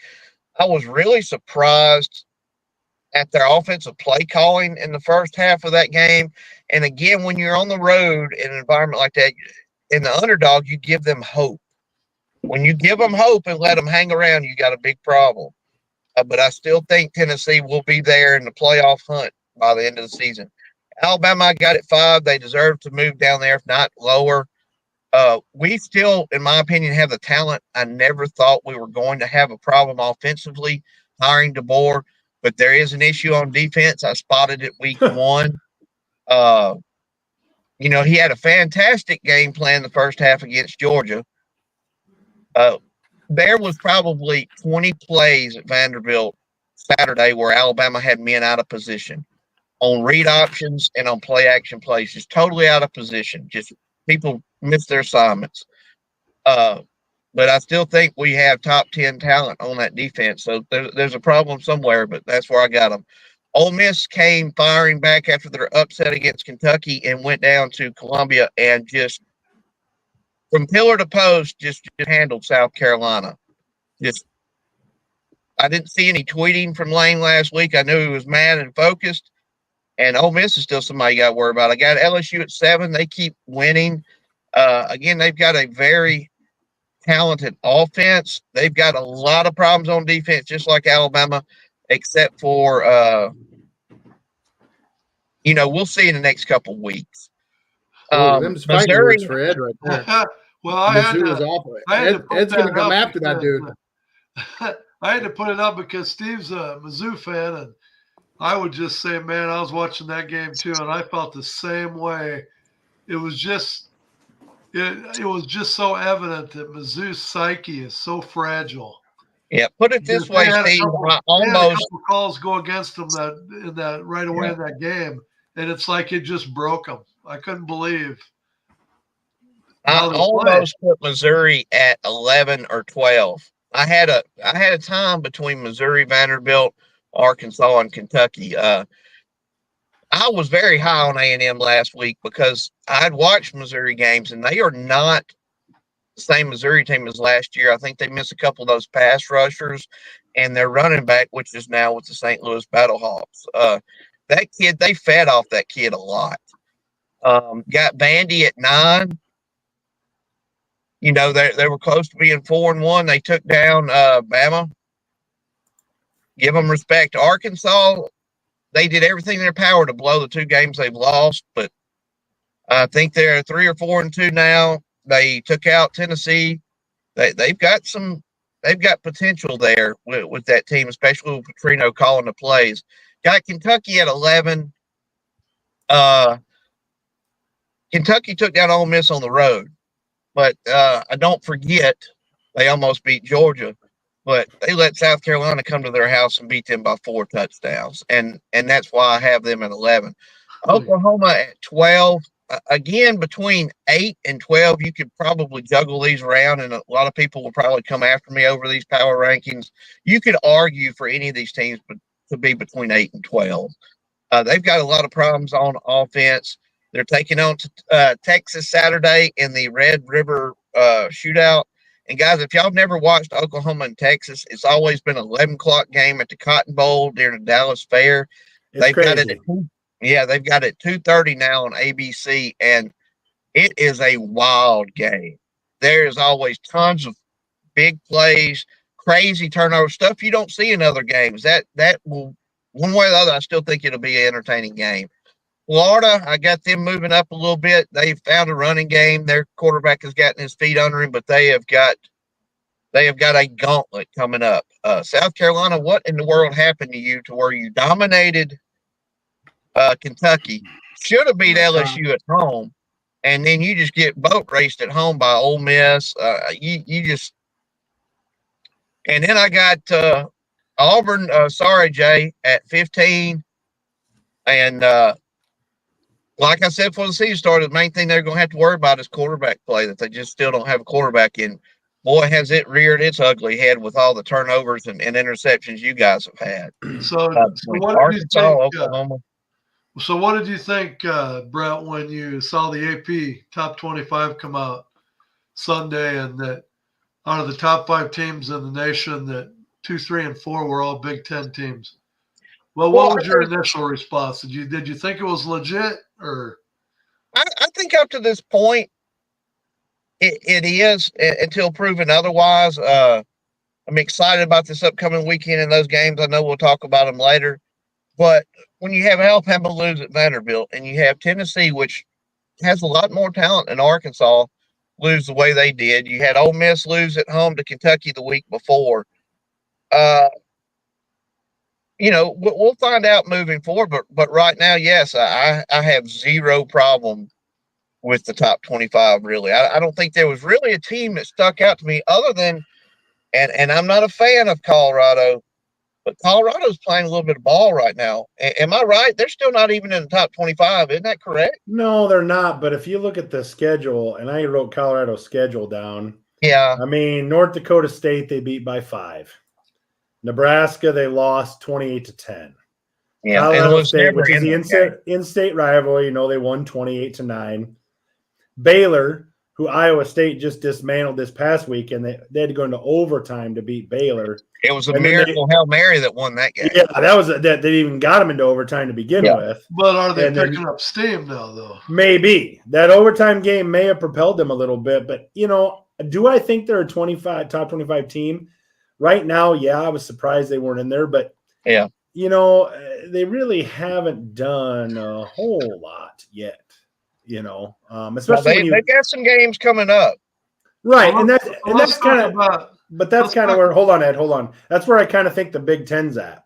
I was really surprised at their offensive play calling in the first half of that game. And again, when you're on the road in an environment like that, in the underdog, you give them hope. When you give them hope and let them hang around, you got a big problem. But I still think Tennessee will be there in the playoff hunt by the end of the season. Alabama, I got at 5. They deserve to move down there, if not lower. We still, in my opinion, have the talent. I never thought we were going to have a problem offensively hiring DeBoer, but there is an issue on defense. I spotted it week one. He had a fantastic game plan the first half against Georgia. There was probably 20 plays at Vanderbilt Saturday where Alabama had men out of position on read options and on play action plays, just totally out of position. Just people missed their assignments. But I still think we have top 10 talent on that defense. So there's a problem somewhere, but that's where I got them. Ole Miss came firing back after their upset against Kentucky and went down to Columbia and just from pillar to post just handled South Carolina. I didn't see any tweeting from Lane last week. I knew he was mad and focused. And Ole Miss is still somebody you got to worry about. I got LSU at 7. They keep winning. Again, they've got a very talented offense. They've got a lot of problems on defense, just like Alabama, except for, we'll see in the next couple weeds. Them's fighting Missouri, words for Ed right there. Well, I had Mizzou is to, awful. I had to put Ed's going to that come up after that dude. I had to put it up because Steve's a Mizzou fan, and I would just say, man, I was watching that game too, and I felt the same way. It was just so evident that Mizzou's psyche is so fragile. Yeah, put it this way, Steve. They had a couple calls go against them that right away in that game, and it's like it just broke them. I couldn't believe. I almost put Missouri at 11 or 12. I had a time between Missouri, Vanderbilt, Arkansas, and Kentucky. I was very high on A&M last week because I'd watched Missouri games, and they are not the same Missouri team as last year. I think they missed a couple of those pass rushers, and their running back, which is now with the St. Louis Battlehawks. That kid, they fed off that kid a lot. Got Vandy at 9. They were close to being 4-1. They took down Bama. Give them respect. Arkansas, they did everything in their power to blow the 2 games they've lost, but I think they're 3 or 4-2 now. They took out Tennessee. They've got potential there with that team, especially with Petrino calling the plays. Got Kentucky at 11. Kentucky took down Ole Miss on the road. But I don't forget they almost beat Georgia, but they let South Carolina come to their house and beat them by 4 touchdowns, and that's why I have them at 11. Oklahoma at 12. Again, between 8 and 12, you could probably juggle these around, and a lot of people will probably come after me over these power rankings. You could argue for any of these teams to be between 8 and 12. They've got a lot of problems on offense. They're taking on Texas Saturday in the Red River shootout. And, guys, if y'all have never watched Oklahoma and Texas, it's always been an 11 o'clock game at the Cotton Bowl during the Dallas Fair. They've got it at 2:30 now on ABC, and it is a wild game. There is always tons of big plays, crazy turnovers, stuff you don't see in other games. That will, one way or the other, I still think it'll be an entertaining game. Florida, I got them moving up a little bit. They've found a running game. Their quarterback has gotten his feet under him, but they have got a gauntlet coming up. South Carolina, what in the world happened to you to where you dominated Kentucky? Should have beat LSU at home, and then you just get boat raced at home by Ole Miss. And then I got Auburn. Sorry, Jay, at 15, and. Like I said before the season started, the main thing they're going to have to worry about is quarterback play, that they just still don't have a quarterback in. Boy, has it reared its ugly head with all the turnovers and interceptions you guys have had. So what Arkansas, Oklahoma. So what did you think, Brett, when you saw the AP top 25 come out Sunday, and that out of the top 5 teams in the nation, that 2, 3, and 4 were all Big Ten teams? Well, what was your initial response? Did you think it was legit, or? I think up to this point, it is, until proven otherwise. I'm excited about this upcoming weekend and those games. I know we'll talk about them later, but when you have Alabama lose at Vanderbilt, and you have Tennessee, which has a lot more talent than Arkansas, lose the way they did. You had Ole Miss lose at home to Kentucky the week before. We'll find out moving forward. But right now, yes, I have zero problem with the top 25. Really, I don't think there was really a team that stuck out to me other than, and I'm not a fan of Colorado, but Colorado's playing a little bit of ball right now. Am I right? They're still not even in the top 25. Isn't that correct? No, they're not. But if you look at the schedule, and I wrote Colorado's schedule down. Yeah. I mean, North Dakota State, they beat by 5. Nebraska, they lost 28-10. Yeah. Colorado State, which is the in-state rivalry, they won 28-9. Baylor, who Iowa State just dismantled this past weekend, they had to go into overtime to beat Baylor. It was a miracle Hail Mary that won that game. Yeah, that they even got them into overtime to begin with. But are they picking up steam now, though? Maybe. That overtime game may have propelled them a little bit. But, do I think they're a top 25 team? Right now, yeah, I was surprised they weren't in there. But, yeah, they really haven't done a whole lot yet. Especially they've got some games coming up, right? And that's kind of, but that's kind of where. Hold on, Ed. Hold on. That's where I kind of think the Big Ten's at.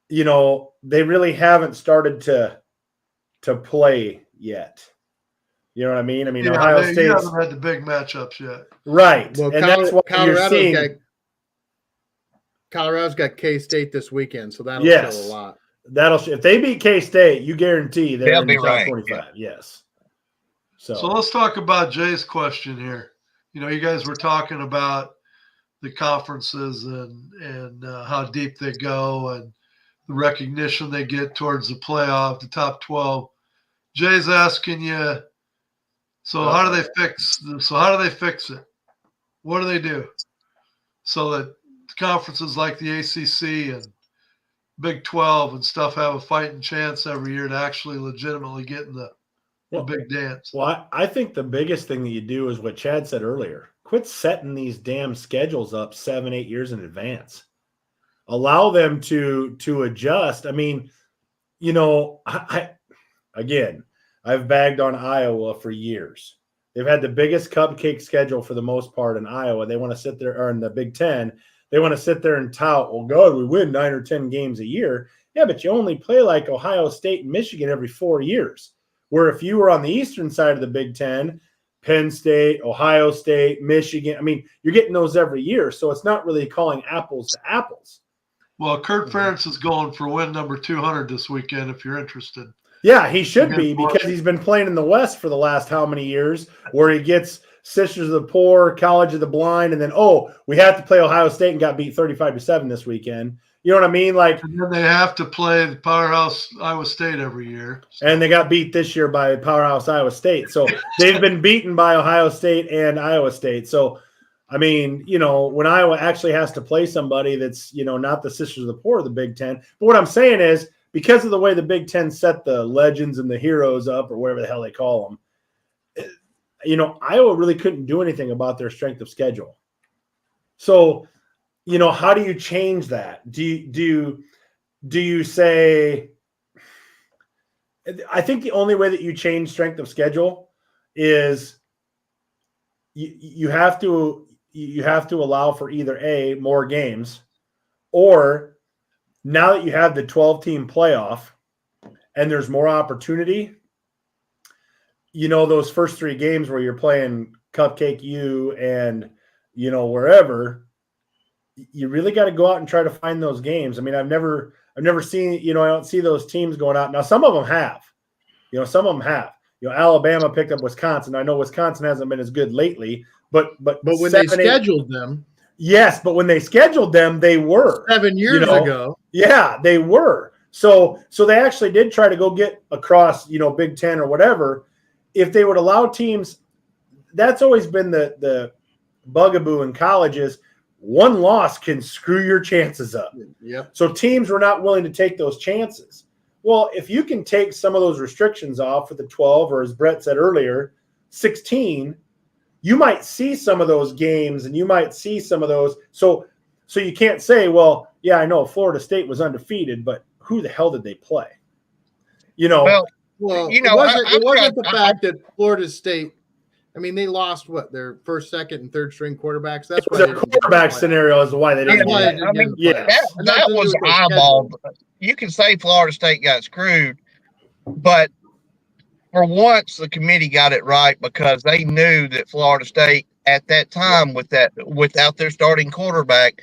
They really haven't started to play yet. You know what I mean? Ohio State haven't had the big matchups yet, right? Well, and that's what you're seeing. Colorado's got K-State this weekend, so that'll show a lot. If they beat K-State, you guarantee they'll in the top 25. Yeah. Yes. So let's talk about Jay's question here. You guys were talking about the conferences and how deep they go and the recognition they get towards the playoff, the top 12. Jay's asking you, how do they fix it? What do they do so that conferences like the ACC and Big 12 and stuff have a fighting chance every year to actually legitimately get in the big dance? Well, I think the biggest thing that you do is what Chad said earlier. Quit setting these damn schedules up 7-8 years in advance. Allow them to adjust. I've bagged on Iowa for years. They've had the biggest cupcake schedule for the most part in Iowa. They want to sit there, or in the Big Ten. They want to sit there and tout, well, God, we win 9 or 10 games a year. Yeah, but you only play like Ohio State and Michigan every 4 years. Where if you were on the eastern side of the Big Ten, Penn State, Ohio State, Michigan, you're getting those every year. So it's not really calling apples to apples. Well, Kurt Ferentz is going for win number 200 this weekend if you're interested. Yeah, he should be because he's been playing in the West for the last how many years where he gets Sisters of the Poor, College of the Blind, and then, we have to play Ohio State and got beat 35-7 this weekend. You know what I mean? And then they have to play the powerhouse Iowa State every year. And they got beat this year by powerhouse Iowa State. So they've been beaten by Ohio State and Iowa State. So, when Iowa actually has to play somebody that's, not the Sisters of the Poor of the Big Ten. But what I'm saying is, because of the way the Big Ten set the legends and the heroes up, or whatever the hell they call them, Iowa really couldn't do anything about their strength of schedule. So, how do you change that? Do you say? I think the only way that you change strength of schedule is you have to allow for either more games, or now that you have the 12-team playoff and there's more opportunity. Those first 3 games where you're playing Cupcake U and, wherever, you really got to go out and try to find those games. I've never seen, I don't see those teams going out. Now, some of them have. Alabama picked up Wisconsin. I know Wisconsin hasn't been as good lately, but when they scheduled them. Yes, but when they scheduled them, they were. 7 years ago. Yeah, they were. So they actually did try to go get across, Big Ten or whatever. If they would allow teams, that's always been the bugaboo in colleges. One loss can screw your chances up. Yep. So teams were not willing to take those chances. Well, if you can take some of those restrictions off for the 12, or as Brett said earlier, 16, you might see some of those games and you might see some of those. So you can't say, well, yeah, I know Florida State was undefeated, but who the hell did they play? Well, it wasn't the fact that Florida State I mean, they lost their first, second, and third string quarterbacks. That's It was why a they didn't get in the quarterback playoffs. scenario is why they That's didn't. why do they that. didn't get in the Yeah. playoffs. And that nothing to was do with their eyeball. schedule. You can say Florida State got screwed, but for once the committee got it right because they knew that Florida State at that time without their starting quarterback,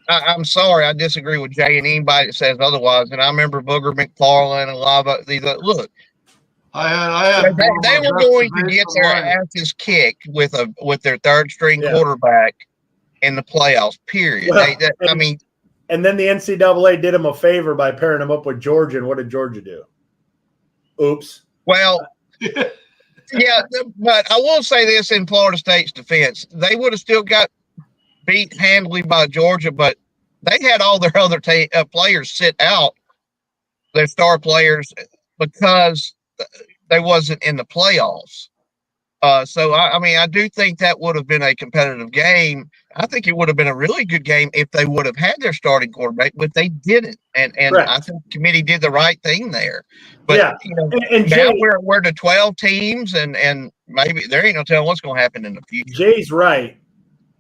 I'm sorry, I disagree with Jay and anybody that says otherwise. And I remember Booger McFarland and a lot of these. Look, I had one of they my were best going to debates get their online. asses kicked with their third string Yeah. quarterback in the playoffs. Period. Well, and then the NCAA did him a favor by pairing him up with Georgia. And what did Georgia do? Oops. Well, yeah, but I will say this in Florida State's defense: they would have still got beat handily by Georgia, but they had all their other players sit out, their star players, because they wasn't in the playoffs. So I mean, I do think that would have been a competitive game. I think it would have been a really good game if they would have had their starting quarterback, but they didn't. And Right. I think the committee did the right thing there. But Yeah. And now Jay, we're to 12 teams, and maybe there ain't no telling what's going to happen in the future. Jay's right.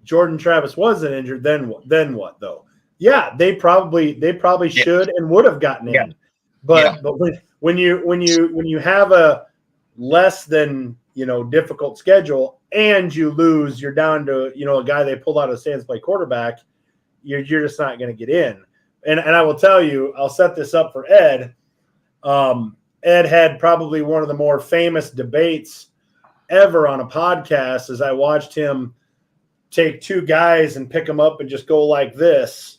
Jordan Travis wasn't injured. Then what though? Yeah, they probably should and would have gotten in. But when you have a less than difficult schedule and you lose, you're down to a guy they pulled out of the stands to play quarterback. You're just not going to get in. And I will tell you, I'll set this up for Ed. Ed had probably one of the more famous debates ever on a podcast as I watched him take two guys and pick them up and just go like this.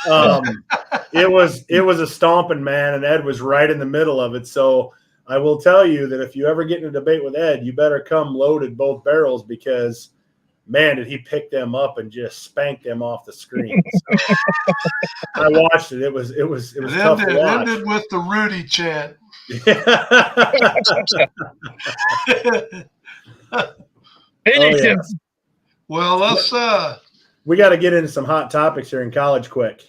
It was a stomping, man, and Ed was right in the middle of it. So I will tell you that if you ever get in a debate with Ed, you better come loaded both barrels because, man, did he pick them up and just spank them off the screen. So I watched it. It was tough to watch. Ended with the Rudy chant. Yeah. Well, let's we got to get into some hot topics here in college quick.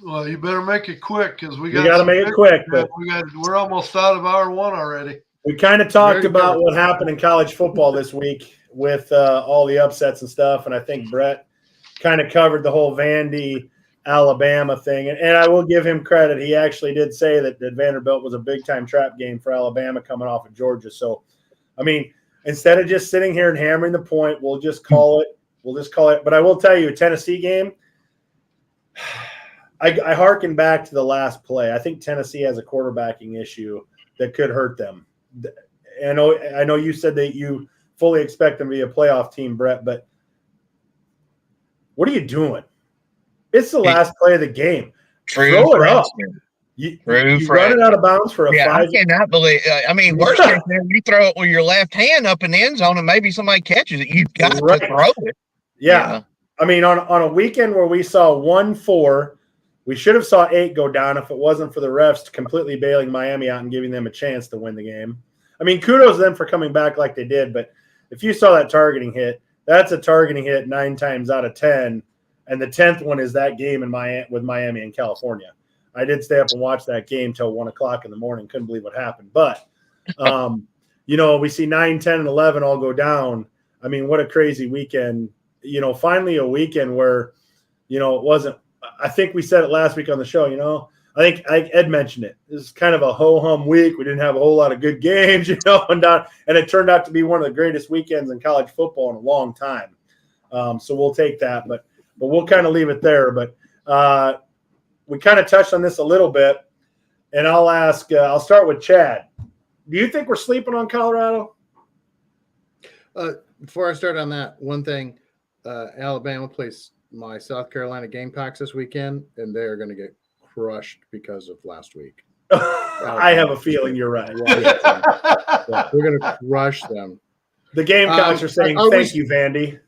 Well, you better make it quick because we got to make it quick. But we're almost out of hour one already. We kind of talked about what happened in college football this week with all the upsets and stuff, and I think Brett kind of covered the whole Vandy Alabama thing. And I will give him credit. He actually did say that Vanderbilt was a big-time trap game for Alabama coming off of Georgia. So, I mean, instead of just sitting here and hammering the point, we'll just call it. But I will tell you, a Tennessee game, I hearken back to the last play. I think Tennessee has a quarterbacking issue that could hurt them. I know you said that you fully expect them to be a playoff team, Brett, but what are you doing? It's the last play of the game. Throw it up. You run it out of bounds for a 5. I cannot believe. I mean, worst case, you throw it with your left hand up in the end zone, and maybe somebody catches it. You've got to throw it. Yeah. I mean, on a weekend where we saw 1-4, we should have saw 8 go down if it wasn't for the refs completely bailing Miami out and giving them a chance to win the game. I mean, kudos to them for coming back like they did, but if you saw that targeting hit, that's a targeting hit 9 times out of 10, and the 10th one is that game with Miami and California. I did stay up and watch that game till 1 o'clock in the morning. Couldn't believe what happened. But, we see 9, 10, and 11 all go down. I mean, what a crazy weekend. Finally a weekend where, it wasn't – I think we said it last week on the show, I think Ed mentioned it. This is kind of a ho-hum week. We didn't have a whole lot of good games, and it turned out to be one of the greatest weekends in college football in a long time. So we'll take that, but we'll kind of leave it there. But we kind of touched on this a little bit, and I'll start with Chad. Do you think we're sleeping on Colorado? Before I start on that, one thing, Alabama plays my South Carolina Gamecocks this weekend, and they're going to get crushed because of last week. I have a feeling you're right. We're going to crush them. The Gamecocks are saying thank you, Vandy.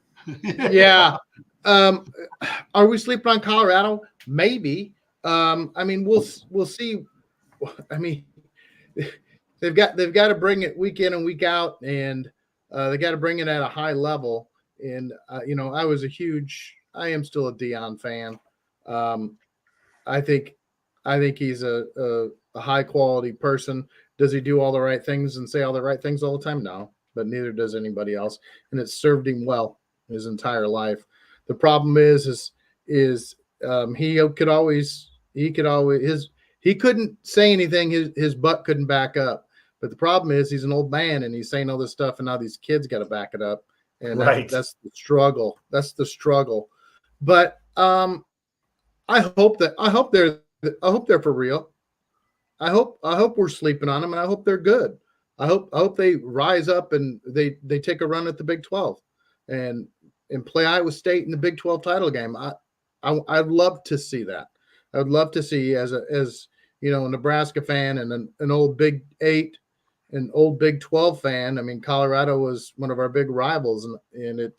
Yeah. Are we sleeping on Colorado? Maybe. I mean, we'll see. I mean, they've got to bring it week in and week out, and they got to bring it at a high level. And I am still a Deion fan. I think he's a high quality person. Does he do all the right things and say all the right things all the time? No. but neither does anybody else, and it served him well his entire life. The problem is he couldn't say anything. His butt couldn't back up. But the problem is he's an old man and he's saying all this stuff, and now these kids got to back it up, and Right. that's the struggle. That's the struggle. But I hope they're for real. I hope we're sleeping on them, and I hope they're good. I hope they rise up and they take a run at the Big 12 and play Iowa State in the Big 12 title game. I'd love to see that. I would love to see as a Nebraska fan and an old Big 8 and old Big 12 fan. I mean, Colorado was one of our big rivals, and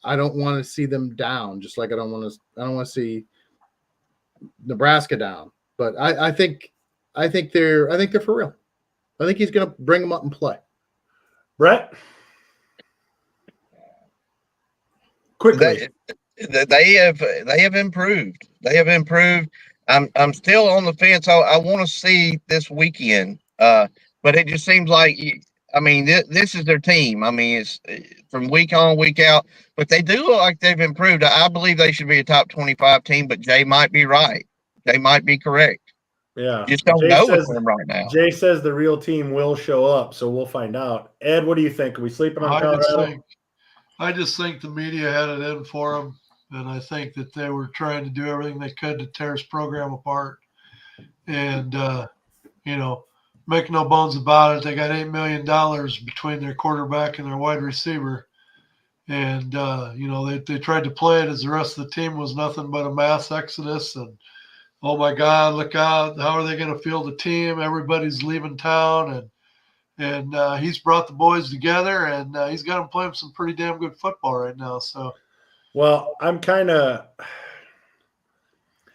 I don't want to see them down, just like I don't want to see Nebraska down. But I think they're for real. I think he's going to bring them up and play. Brett, quickly. They have improved. They have improved. I'm still on the fence. I want to see this weekend, but it just seems like this is their team. I mean, it's from week on, week out, but they do look like they've improved. I believe they should be a top 25 team, but Jay might be right. They might be correct. Yeah. Just don't know with them right now. Jay says the real team will show up, so we'll find out. Ed, what do you think? Are we sleeping on Colorado? I just think the media had it in for them, and I think that they were trying to do everything they could to tear his program apart. And, make no bones about it, they got $8 million between their quarterback and their wide receiver. And, they tried to play it as the rest of the team was nothing but a mass exodus. And, oh, my God, look out. How are they going to field the team? Everybody's leaving town. And he's brought the boys together, and he's got them playing some pretty damn good football right now. So, well, I'm kind of.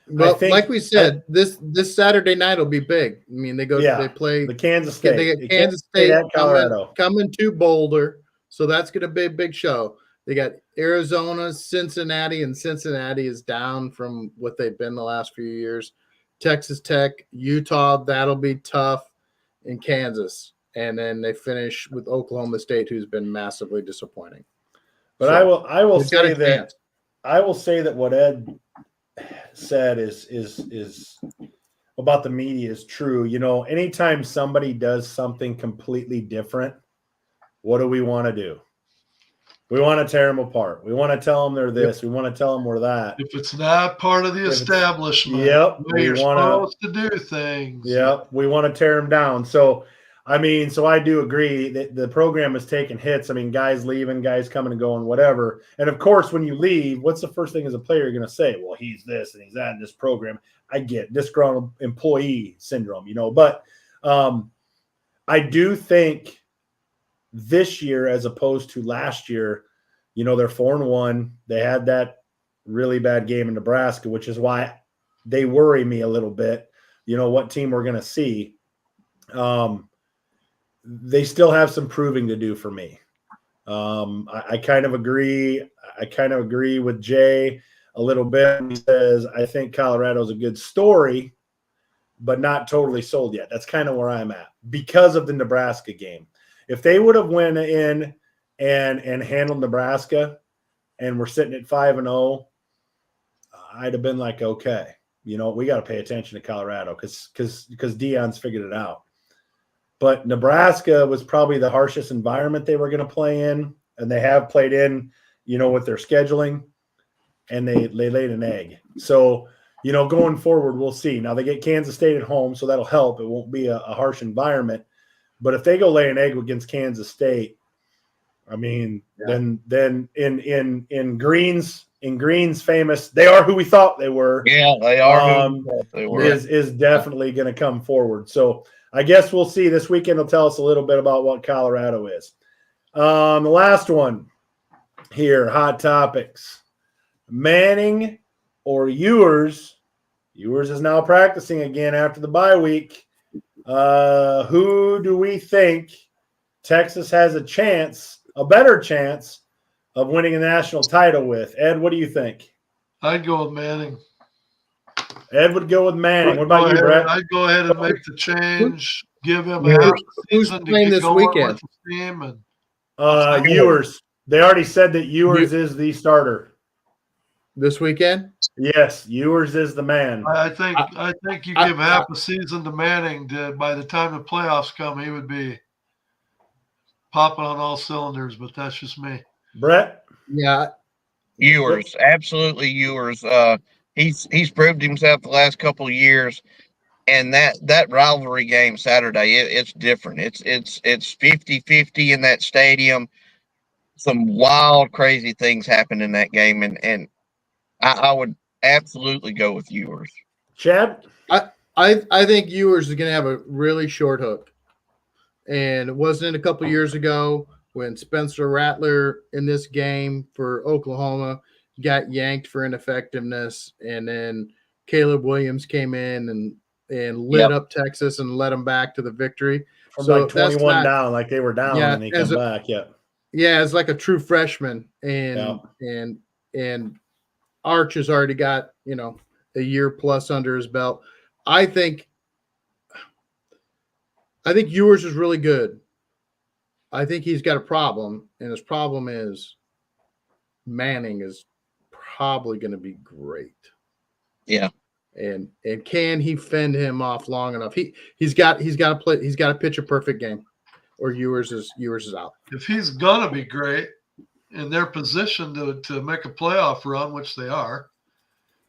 Well, like we said, this Saturday night will be big. I mean, they play the Kansas State. They get Kansas State at Colorado coming to Boulder, so that's going to be a big show. They got Arizona, Cincinnati, and Cincinnati is down from what they've been the last few years. Texas Tech, Utah, that'll be tough, and Kansas. And then they finish with Oklahoma State, who's been massively disappointing. But so I will say that what Ed said is about the media is true. Anytime somebody does something completely different, what do we want to do? We want to tear them apart. We want to tell them they're this. We want to tell them we're that. If it's not part of the establishment, you're supposed to do things. Yep, we want to tear them down. So I do agree that the program is taking hits. I mean, guys leaving, guys coming and going, whatever. And of course, when you leave, what's the first thing as a player you're going to say? Well, he's this and he's that in this program. I get disgruntled employee syndrome, but I do think this year, as opposed to last year, they're 4-1. They had that really bad game in Nebraska, which is why they worry me a little bit, what team we're going to see. They still have some proving to do for me. I kind of agree. I kind of agree with Jay a little bit. He says, I think Colorado's a good story, but not totally sold yet. That's kind of where I'm at because of the Nebraska game. If they would have went in and handled Nebraska and we're sitting at 5-0, I'd have been like, okay, we got to pay attention to Colorado because Deion's figured it out. But Nebraska was probably the harshest environment they were going to play in, and they have played in, with their scheduling, and they laid an egg. So, going forward, we'll see. Now they get Kansas State at home, so that'll help. It won't be a harsh environment. But if they go lay an egg against Kansas State, then in Green's famous, they are who we thought they were. Yeah, they are who they were. Is definitely going to come forward. So I guess we'll see. This weekend will tell us a little bit about what Colorado is. The last one here, hot topics. Manning or Ewers? Ewers is now practicing again after the bye week. Who do we think Texas has a better chance of winning a national title with? Ed, what do you think? I'd go with Manning. Ed would go with Manning. What about you, Brett? I'd go ahead and make the change give him Yeah. a half Who's season to playing get this going weekend? with the team. And Ewers. They already said that Ewers is the starter. This weekend? Yes, Ewers is the man. I think you give half a season to Manning. By the time the playoffs come, he would be popping on all cylinders. But that's just me. Brett? Yeah. Ewers, absolutely Ewers. He's proved himself the last couple of years, and that rivalry game Saturday, it's different. It's 50-50 in that stadium. Some wild, crazy things happened in that game, and I would absolutely go with Ewers. Chad? I think Ewers is going to have a really short hook. And it wasn't a couple years ago when Spencer Rattler in this game for Oklahoma got yanked for ineffectiveness, and then Caleb Williams came in and lit up Texas and led them back to the victory. From So like 21 that's not, down, like they were down, yeah, and they come back. Yeah. Yeah, as like a true freshman, and and Arch has already got a year plus under his belt. I think Ewers is really good. I think he's got a problem, and his problem is Manning is probably going to be great. Yeah. And can he fend him off long enough? He's got to pitch a perfect game, or Ewers is out. If he's gonna be great in their position to make a playoff run, which they are,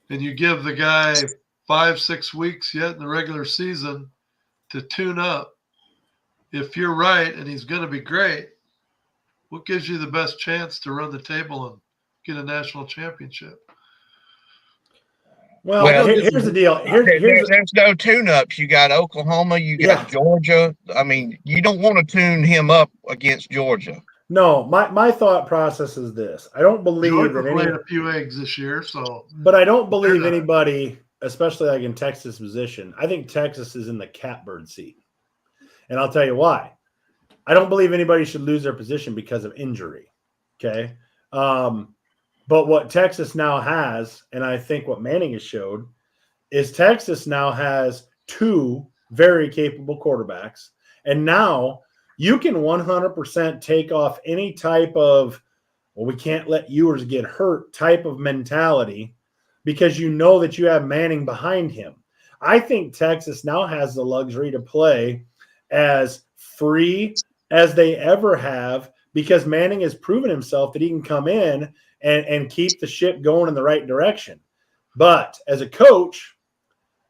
and you give the guy 5-6 weeks yet in the regular season to tune up, if you're right and he's gonna be great, what gives you the best chance to run the table and get a national championship? Well, here's the deal. There's no tune-ups. You got Oklahoma, you got Georgia. I mean, you don't want to tune him up against Georgia. No, my thought process is this. I don't believe Georgia that played a few eggs this year, but I don't believe anybody, especially like in Texas' position. I think Texas is in the catbird seat, and I'll tell you why. I don't believe anybody should lose their position because of injury. Okay. But what Texas now has, and I think what Manning has showed, is Texas now has two very capable quarterbacks. And now you can 100% take off any type of, well, we can't let Ewers get hurt type of mentality because you know that you have Manning behind him. I think Texas now has the luxury to play as free as they ever have because Manning has proven himself that he can come in and keep the ship going in the right direction. But as a coach,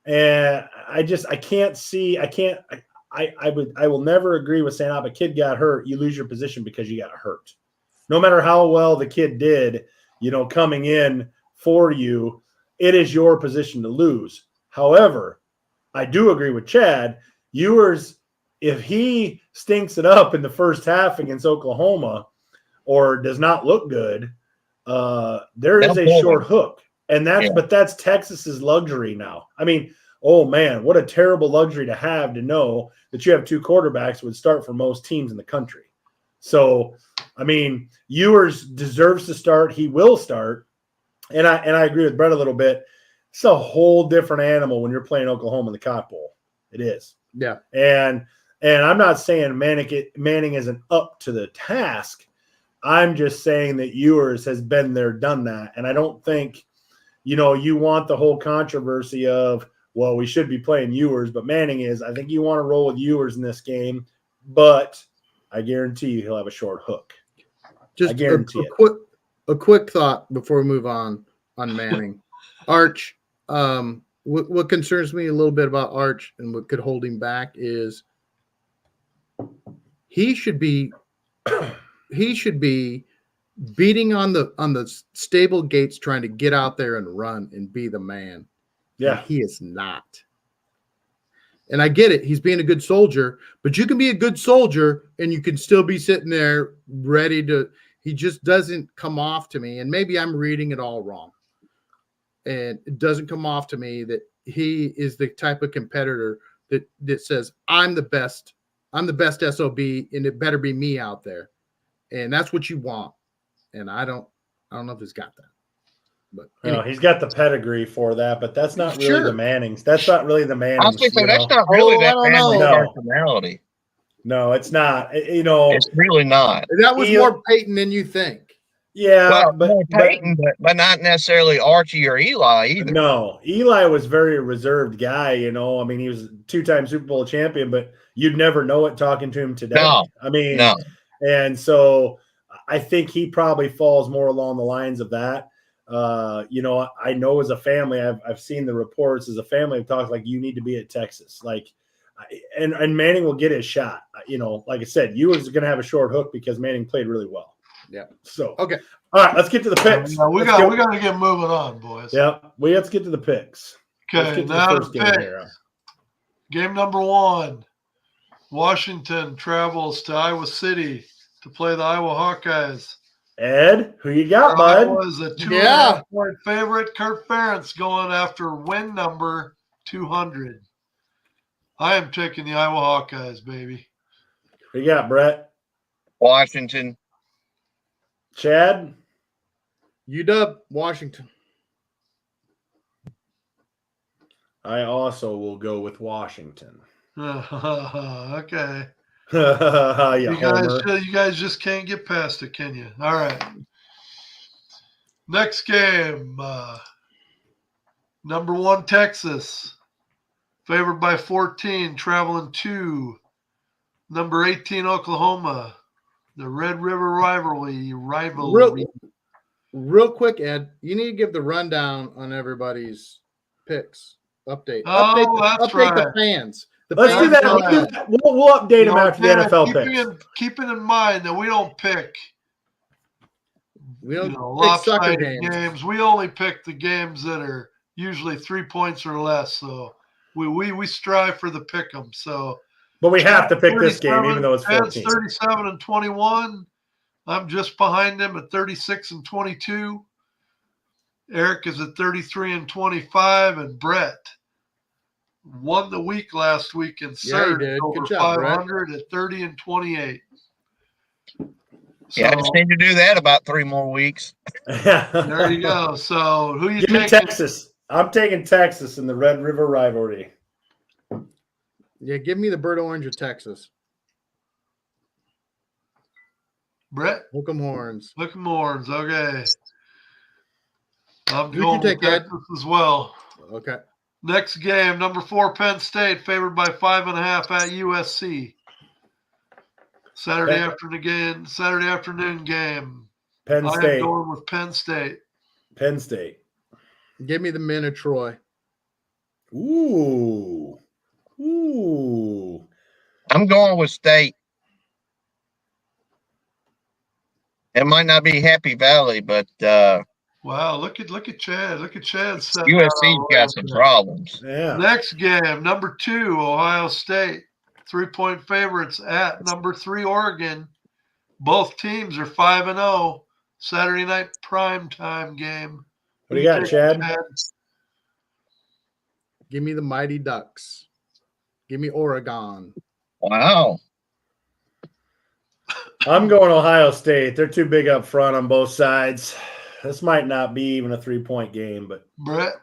I will never agree with saying, if a kid got hurt, you lose your position because you got hurt. No matter how well the kid did, coming in for you, it is your position to lose. However, I do agree with Chad. Ewers, if he stinks it up in the first half against Oklahoma or does not look good, there is a short hook. And that's Texas's luxury now. I mean, oh man, what a terrible luxury to have to know that you have two quarterbacks would start for most teams in the country. So, I mean, Ewers deserves to start. He will start. And I agree with Brett a little bit. It's a whole different animal when you're playing Oklahoma in the Cotton Bowl. It is. Yeah. And I'm not saying Manning isn't up to the task. I'm just saying that Ewers has been there, done that. And I don't think, you want the whole controversy of, well, we should be playing Ewers, but Manning is. I think you want to roll with Ewers in this game, but I guarantee you he'll have a short hook. Just I guarantee a quick thought before we move on Manning. Arch, what concerns me a little bit about Arch and what could hold him back is he should be beating on the stable gates, trying to get out there and run and be the man. Yeah. And he is not. And I get it. He's being a good soldier, but you can be a good soldier and you can still be sitting there ready to. He just doesn't come off to me. And maybe I'm reading it all wrong. And it doesn't come off to me that he is the type of competitor that says, I'm the best SOB, and it better be me out there. And that's what you want. And I don't know if he's got that. But No, he's got the pedigree for that, but that's not really Sure. the Mannings. That's not really the I was Mannings. going to say, You that's know? not really Oh, I that don't family know. No. personality. No, it's not. You know, It's really not. that was more Peyton than you think. yeah, Well, but more Peyton, but not necessarily Archie or Eli either. no, Eli was very reserved guy. You know, I mean, he was a 2-time Super Bowl champion, but you'd never know it talking to him today. No, I mean, no. and so I think he probably falls more along the lines of that. You know, I know as a family, I've seen the reports as a family have talked like you need to be at Texas, like, and Manning will get his shot. You know, like I said, you was going to have a short hook because Manning played really well. Yeah. So Okay. all right, let's get to the picks. We got to get moving on, boys. Yeah, let's get to the picks. Let's Okay, get to now the first the game picks. here. Game number 1. Washington travels to Iowa City to play the Iowa Hawkeyes. Ed, who you got, bud? Iowa is a 2.5 point favorite. Kurt Ferentz going after win number 200. I am taking the Iowa Hawkeyes, baby. Who you got, Brett? Washington. Chad? UW, Washington. I also will go with Washington. Okay. you guys just can't get past it, can you? All right. Next game. Number 1, Texas. Favored by 14, traveling to number 18, Oklahoma. The Red River rivalry. Real quick, Ed, you need to give the rundown on everybody's picks. Update. That's update right. the fans. Let's do that. We'll update them after the NFL picks. Keeping in mind that we don't pick soccer lopsided games. We only pick the games that are usually 3 points or less. So we strive for the pick 'em. So, but we have to pick this game, even though it's 14. 37 and 21. I'm just behind him at 36 and 22. Eric is at 33 and 25, and Brett won the week last week and surged over 500 at 30 and 28. Yeah, I just need to do that about 3 more weeks. There you go. So who you taking? Give me Texas. I'm taking Texas in the Red River rivalry. Yeah, give me the Bird Orange of Texas. Brett? Hook 'em horns. Hook 'em horns. Okay. I'm Who'd going you take, with Texas as well. Okay. Next game, number 4, Penn State, favored by 5.5 at USC. Saturday afternoon game. Penn State. I'm going with Penn State. Penn State. Give me the men of Troy. Ooh. I'm going with State. It might not be Happy Valley, but wow, look at Chad. Look at Chad. USC's got some problems. Yeah. Next game, number 2, Ohio State. 3-point favorites at number 3, Oregon. Both teams are 5-0. Saturday night primetime game. What do you got, Chad? Give me the Mighty Ducks. Give me Oregon. Wow. I'm going Ohio State. They're too big up front on both sides. This might not be even a 3-point game, but Brett?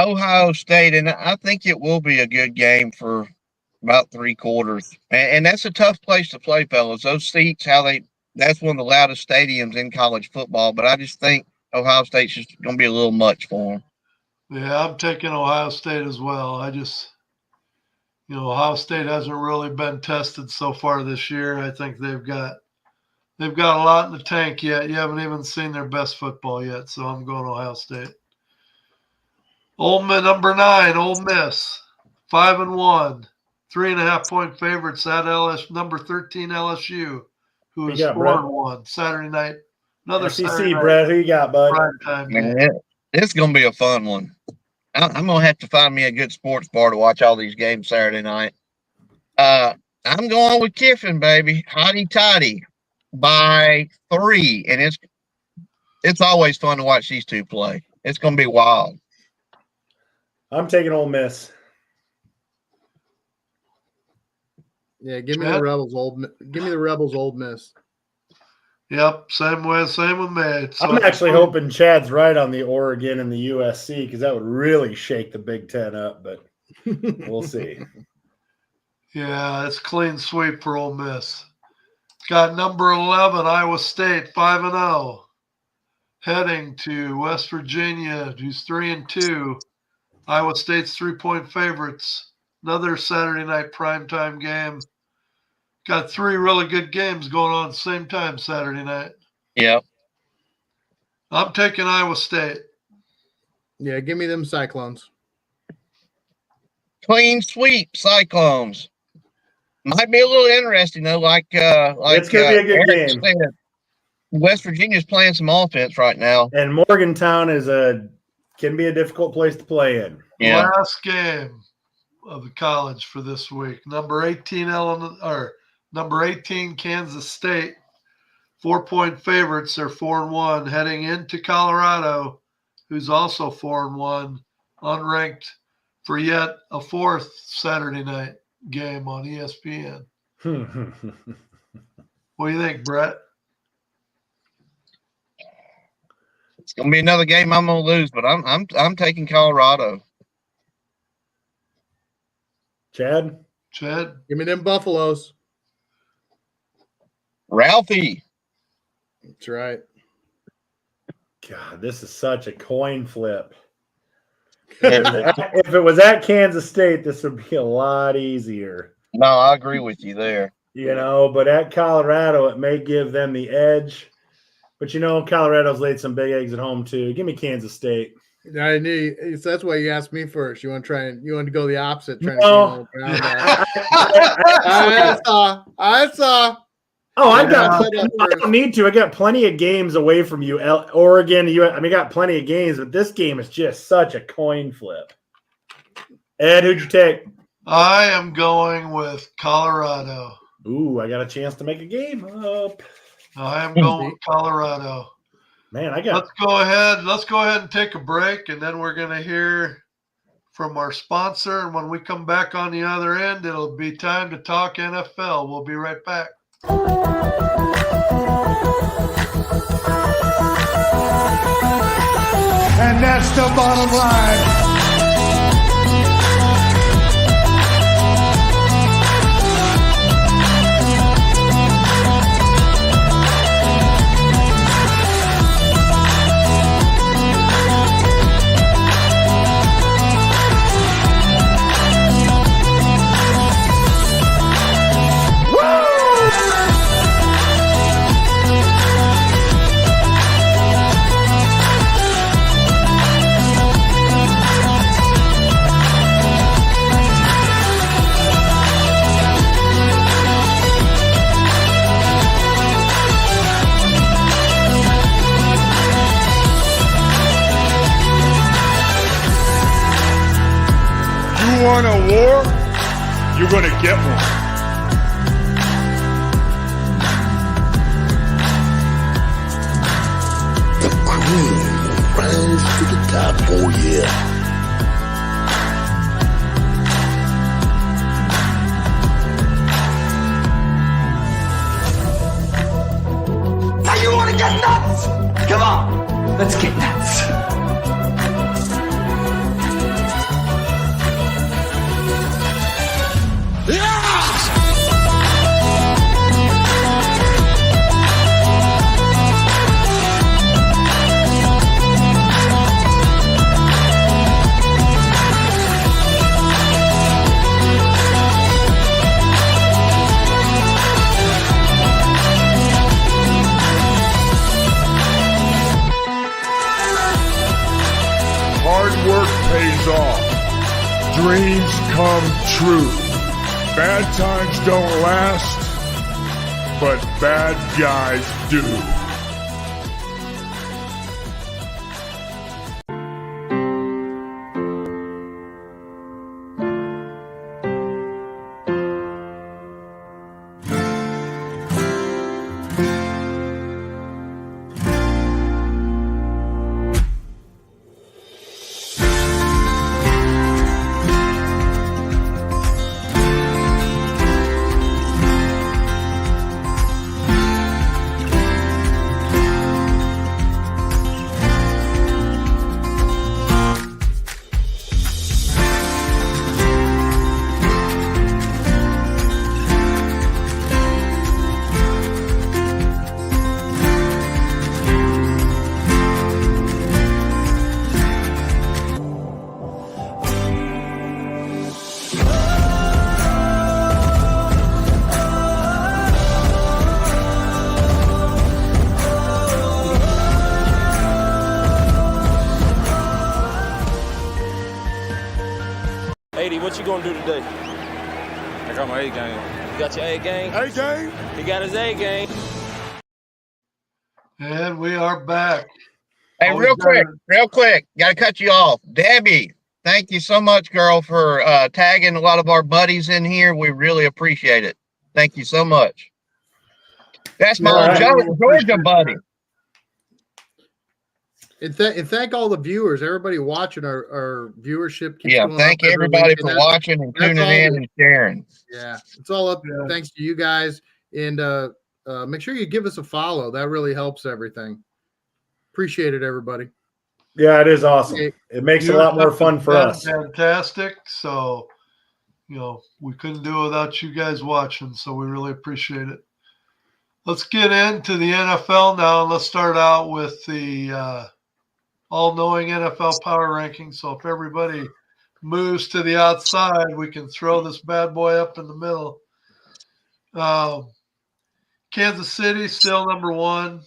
Ohio State, and I think it will be a good game for about 3 quarters. And that's a tough place to play, fellas. Those seats, that's one of the loudest stadiums in college football, but I just think Ohio State's just going to be a little much for them. Yeah, I'm taking Ohio State as well. Ohio State hasn't really been tested so far this year. I think they've got a lot in the tank yet. You haven't even seen their best football yet, so I'm going Ohio State. Ole Miss, number 9, Ole Miss, 5-1, 3.5-point favorites at number 13 LSU, who is 4-1. Saturday night, another SEC, Saturday night. Brett, who you got, bud? Primetime game. Man, it's going to be a fun one. I'm going to have to find me a good sports bar to watch all these games Saturday night. I'm going with Kiffin, baby. Hotty toddy by 3. And it's always fun to watch these two play. It's going to be wild. I'm taking Ole Miss. Yeah, give me the Rebels. Old Miss. Yep, same with me. So I'm actually hoping Chad's right on the Oregon and the USC because that would really shake the Big Ten up, but we'll see. Yeah, it's clean sweep for Ole Miss. Got number 11, Iowa State, 5-0. Heading to West Virginia, who's 3-2. Iowa State's 3-point favorites. Another Saturday night primetime game. Got 3 really good games going on at the same time Saturday night. Yep. I'm taking Iowa State. Yeah, give me them Cyclones. Clean sweep, Cyclones. Might be a little interesting though. It's gonna be a good Eric game. said, West Virginia's playing some offense right now. And Morgantown can be a difficult place to play in. Yeah. Last game of the college for this week. Number 18 Kansas State. 4-point favorites. They're 4-1 heading into Colorado, who's also 4-1, unranked for yet a 4th Saturday night game on ESPN. What do you think, Brett? It's gonna be another game I'm gonna lose, but I'm taking Colorado. Chad? Give me them Buffaloes. Ralphie. That's right. God, this is such a coin flip. If it was at Kansas State, this would be a lot easier. No, I agree with you there. But at Colorado, it may give them the edge. But Colorado's laid some big eggs at home too. Give me Kansas State. I knew that's why you asked me first. You want to go the opposite. Trying No. to I saw. Oh, I don't need to. I got plenty of games away from you. Oregon, I got plenty of games, but this game is just such a coin flip. Ed, who'd you take? I am going with Colorado. Ooh, I got a chance to make a game up. I am going with Colorado. Man, Let's go ahead and take a break, and then we're going to hear from our sponsor. And when we come back on the other end, it'll be time to talk NFL. We'll be right back. And that's the bottom line. You want a war? You're going to get one. The cream will rise to the top, oh yeah. Now you want to get nuts? Come on, let's get nuts. Hard work pays off. Dreams come true. Bad times don't last, but bad guys do. what you gonna do today? I got my A game. You got your A game? A game? He got his A game. And we are back. Hey, Always real quick, gotta cut you off. Debbie, thank you so much, girl, for tagging a lot of our buddies in here. We really appreciate it. Thank you so much. That's my Yeah, I really Georgia appreciate buddy. that. And thank all the viewers, everybody watching. Our viewership keeps Yeah, going thank up every everybody week, for and that's- watching and that's tuning all in the- and sharing. Yeah, it's all up. Yeah. Thanks to you guys, and make sure you give us a follow. That really helps everything. Appreciate it, everybody. Yeah, it is awesome. It makes it a lot more fun for us. Fantastic. So, we couldn't do it without you guys watching. So we really appreciate it. Let's get into the NFL now. Let's start out with the all-knowing NFL power ranking. So if everybody moves to the outside, we can throw this bad boy up in the middle. Kansas City still number one.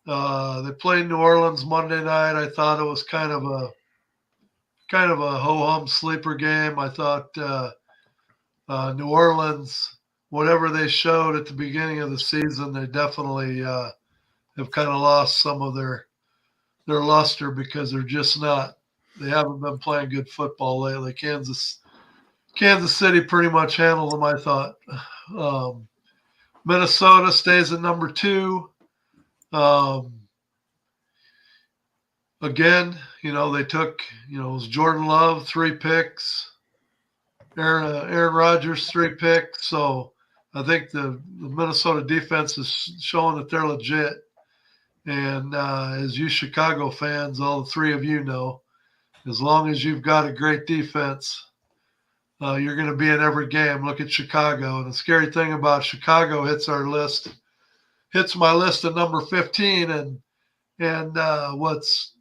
They played New Orleans Monday night. I thought it was kind of a ho-hum sleeper game. I thought New Orleans, whatever they showed at the beginning of the season, they definitely have kind of lost some of their luster because they're just not. They haven't been playing good football lately. Kansas City pretty much handled them, I thought. Minnesota stays at number 2. Again, they took, it was Jordan Love, 3 picks, Aaron Rodgers, 3 picks. So I think the Minnesota defense is showing that they're legit. And as you Chicago fans, all the 3 of you know, as long as you've got a great defense, you're going to be in every game. Look at Chicago. And the scary thing about Chicago hits my list at number 15. And what's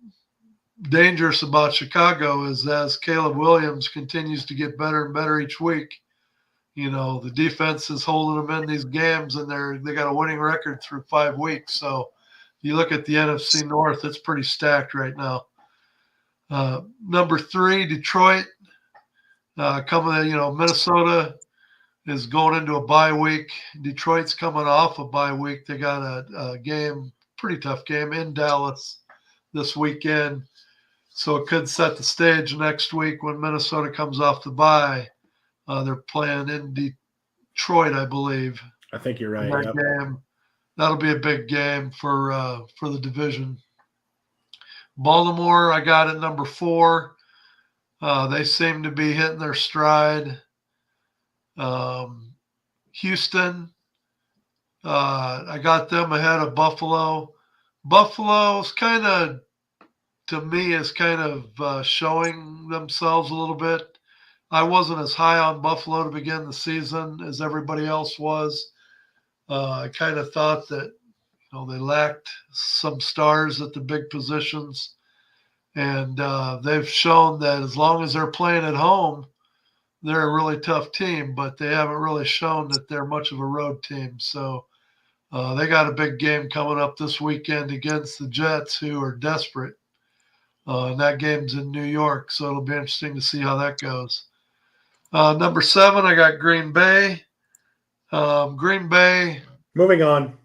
dangerous about Chicago is as Caleb Williams continues to get better and better each week, the defense is holding them in these games, and they got a winning record through 5 weeks. So you look at the NFC North, it's pretty stacked right now. Number 3, Detroit. Minnesota is going into a bye week. Detroit's coming off a bye week. They got a game, pretty tough game in Dallas this weekend. So it could set the stage next week when Minnesota comes off the bye. They're playing in Detroit, I believe. I think you're right. That game, that'll be a big game for the division. Baltimore, I got at number 4. They seem to be hitting their stride. Houston, I got them ahead of Buffalo. Buffalo's to me, is showing themselves a little bit. I wasn't as high on Buffalo to begin the season as everybody else was. I kind of thought that they lacked some stars at the big positions. And they've shown that as long as they're playing at home, they're a really tough team, but they haven't really shown that they're much of a road team. So they got a big game coming up this weekend against the Jets, who are desperate. And that game's in New York, so it'll be interesting to see how that goes. Number 7, I got Green Bay. Green Bay. Moving on.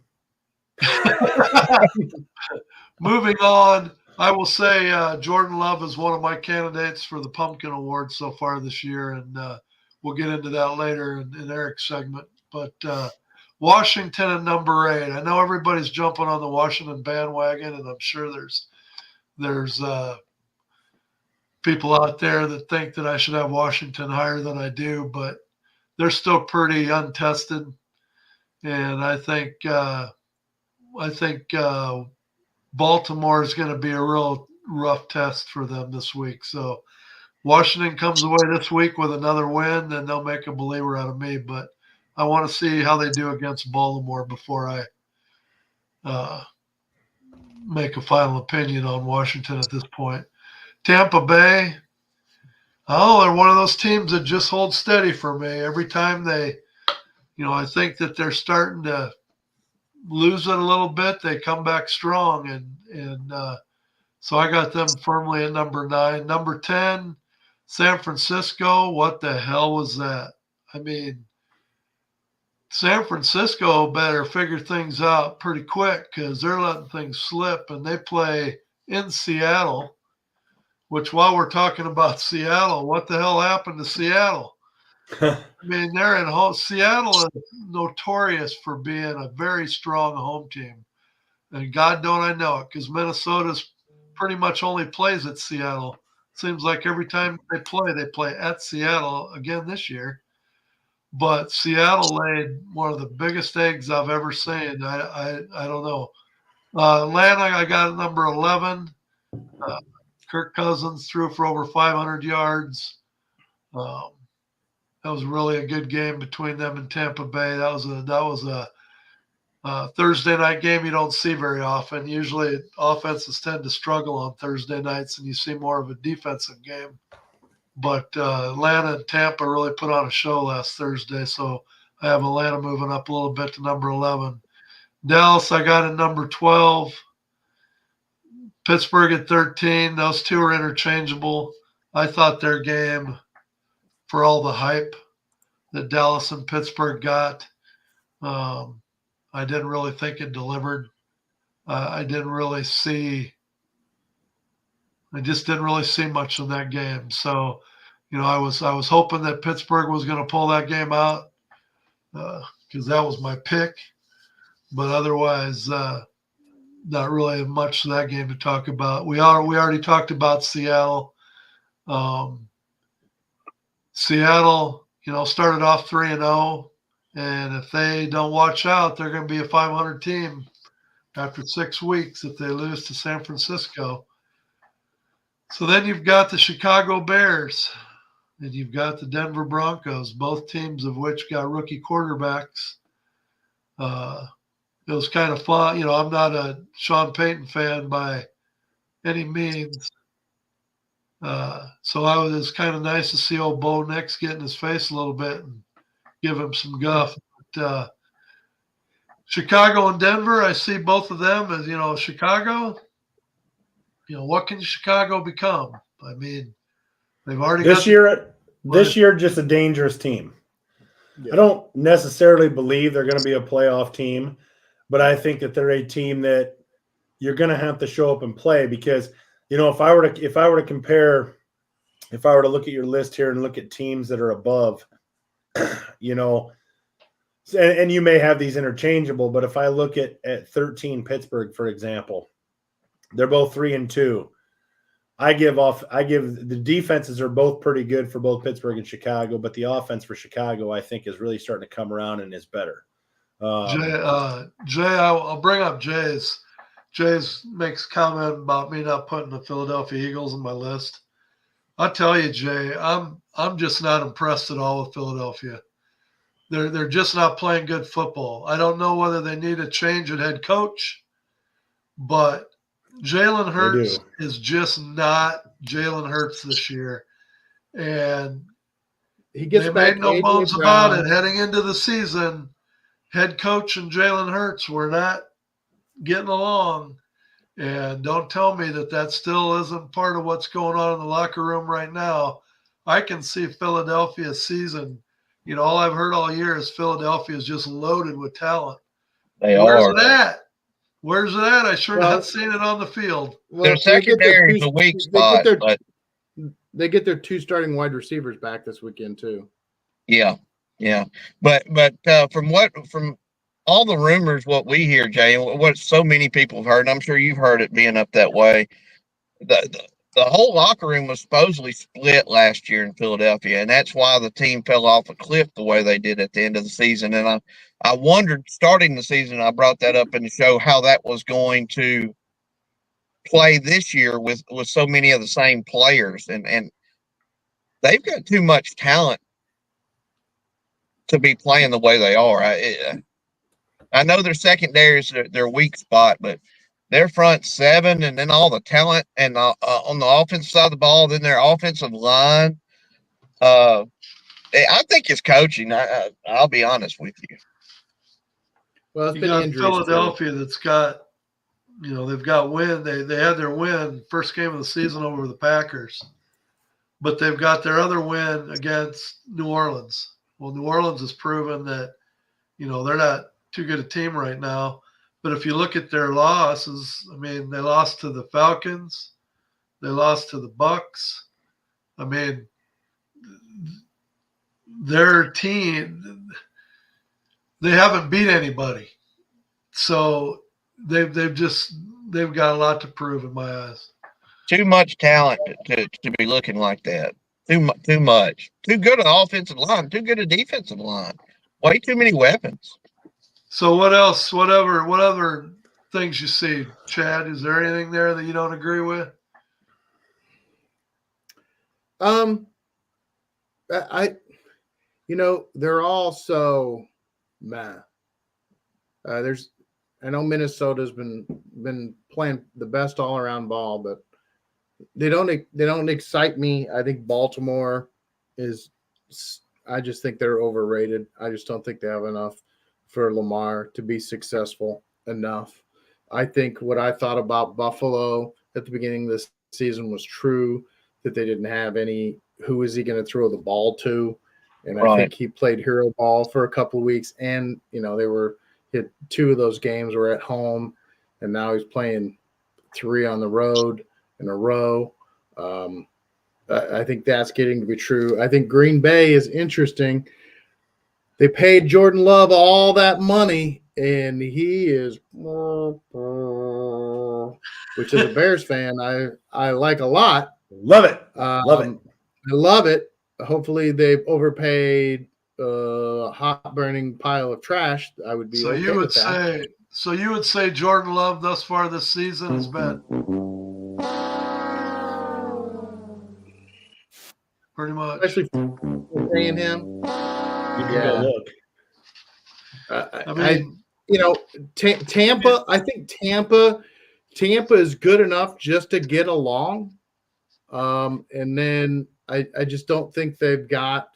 Moving on. I will say Jordan Love is one of my candidates for the Pumpkin Award so far this year, and we'll get into that later in Eric's segment. But Washington at number 8. I know everybody's jumping on the Washington bandwagon, and I'm sure there's people out there that think that I should have Washington higher than I do, but they're still pretty untested, and I think Baltimore is going to be a real rough test for them this week. So Washington comes away this week with another win, then they'll make a believer out of me. But I want to see how they do against Baltimore before I make a final opinion on Washington at this point. Tampa Bay, they're one of those teams that just hold steady for me. Every time they, I think that they're starting to lose it a little bit, they come back strong. And so I got them firmly at number 9. Number 10, San Francisco, what the hell was that? I mean, San Francisco better figure things out pretty quick because they're letting things slip, and they play in Seattle. Which, while we're talking about Seattle, what the hell happened to Seattle? I mean, they're in home. Seattle is notorious for being a very strong home team, and God don't I know it, because Minnesota's pretty much only plays at Seattle. Seems like every time they play at Seattle again this year. But Seattle laid one of the biggest eggs I've ever seen. I don't know. Atlanta, I got at number 11. Kirk Cousins threw for over 500 yards. Um, that was really a good game between them and Tampa Bay. That was a Thursday night game you don't see very often. Usually, offenses tend to struggle on Thursday nights, and you see more of a defensive game. But Atlanta and Tampa really put on a show last Thursday, so I have Atlanta moving up a little bit to number 11. Dallas, I got at number 12. Pittsburgh at 13. Those two are interchangeable. I thought their game, for all the hype that Dallas and Pittsburgh got, I didn't really think it delivered. I just didn't really see much in that game. So, I was hoping that Pittsburgh was going to pull that game out because that was my pick. But otherwise, not really much of that game to talk about. We already talked about Seattle. Seattle, started off 3-0, and if they don't watch out, they're going to be a 500 team after 6 weeks if they lose to San Francisco. So then you've got the Chicago Bears, and you've got the Denver Broncos, both teams of which got rookie quarterbacks. It was kind of fun. I'm not a Sean Payton fan by any means. So it was kind of nice to see old Bo Nix get in his face a little bit and give him some guff. But, Chicago and Denver, I see both of them as, Chicago, what can Chicago become? I mean, they've already this year, just a dangerous team. Yeah. I don't necessarily believe they're going to be a playoff team, but I think that they're a team that you're going to have to show up and play because, if I were to compare, if I were to look at your list here and look at teams that are above, and you may have these interchangeable, but if I look at 13 Pittsburgh, for example, they're both 3-2. I give the defenses are both pretty good for both Pittsburgh and Chicago, but the offense for Chicago, I think, is really starting to come around and is better. Jay, I'll bring up Jay's. Jay's makes comment about me not putting the Philadelphia Eagles on my list. I'll tell you, Jay, I'm just not impressed at all with Philadelphia. They're just not playing good football. I don't know whether they need a change at head coach, but Jalen Hurts is just not Jalen Hurts this year. And he gets back, made no bones about it. Heading into the season, head coach and Jalen Hurts were not getting along. And don't tell me that still isn't part of what's going on in the locker room right now. I can see Philadelphia's season. All I've heard all year is Philadelphia is just loaded with talent. Where's it at? Where's it at? I sure not seen it on the field. Their secondary is a weak spot. They get their 2 starting wide receivers back this weekend too. Yeah. But from all the rumors, what we hear, Jay, and what so many people have heard, and I'm sure you've heard it being up that way, the whole locker room was supposedly split last year in Philadelphia, and that's why the team fell off a cliff the way they did at the end of the season. And I wondered, starting the season, I brought that up in the show, how that was going to play this year with so many of the same players. And they've got too much talent to be playing the way they are. I know their secondary is their weak spot, but their front 7 and then all the talent and on the offensive side of the ball, then their offensive line. I think it's coaching. I'll be honest with you. Well, it's you been got injuries Philadelphia that's got, they've got win. They had their win first game of the season over the Packers. but they've got their other win against New Orleans. Well, New Orleans has proven that, they're not too good a team right now. But if you look at their losses, I mean, they lost to the Falcons, they lost to the Bucks. I mean, their team, they haven't beat anybody. So they've got a lot to prove in my eyes. Too much talent to be looking like that. Too much. Too good an offensive line. Too good a defensive line. Way too many weapons. So what else? What other things you see, Chad? Is there anything there that you don't agree with? They're all so meh. I know Minnesota's been playing the best all around ball, but they don't excite me. I think Baltimore is. I just think they're overrated. I just don't think they have enough for Lamar to be successful enough. I think what I thought about Buffalo at the beginning of this season was true, that they didn't have any. Who is he going to throw the ball to? And I think he played hero ball for a couple of weeks, and they were hit 2 of those games were at home, and now he's playing 3 on the road in a row. I think that's getting to be true. I think Green Bay is interesting. They paid Jordan Love all that money, and he is, which as a Bears fan, I like a lot. Love it. Love it. I love it. Hopefully they've overpaid a hot burning pile of trash. I would be So okay you would with that. you would say Jordan Love thus far this season has been pretty much, Especially for paying him. Yeah. Look. Tampa. I think Tampa is good enough just to get along, and then I just don't think they've got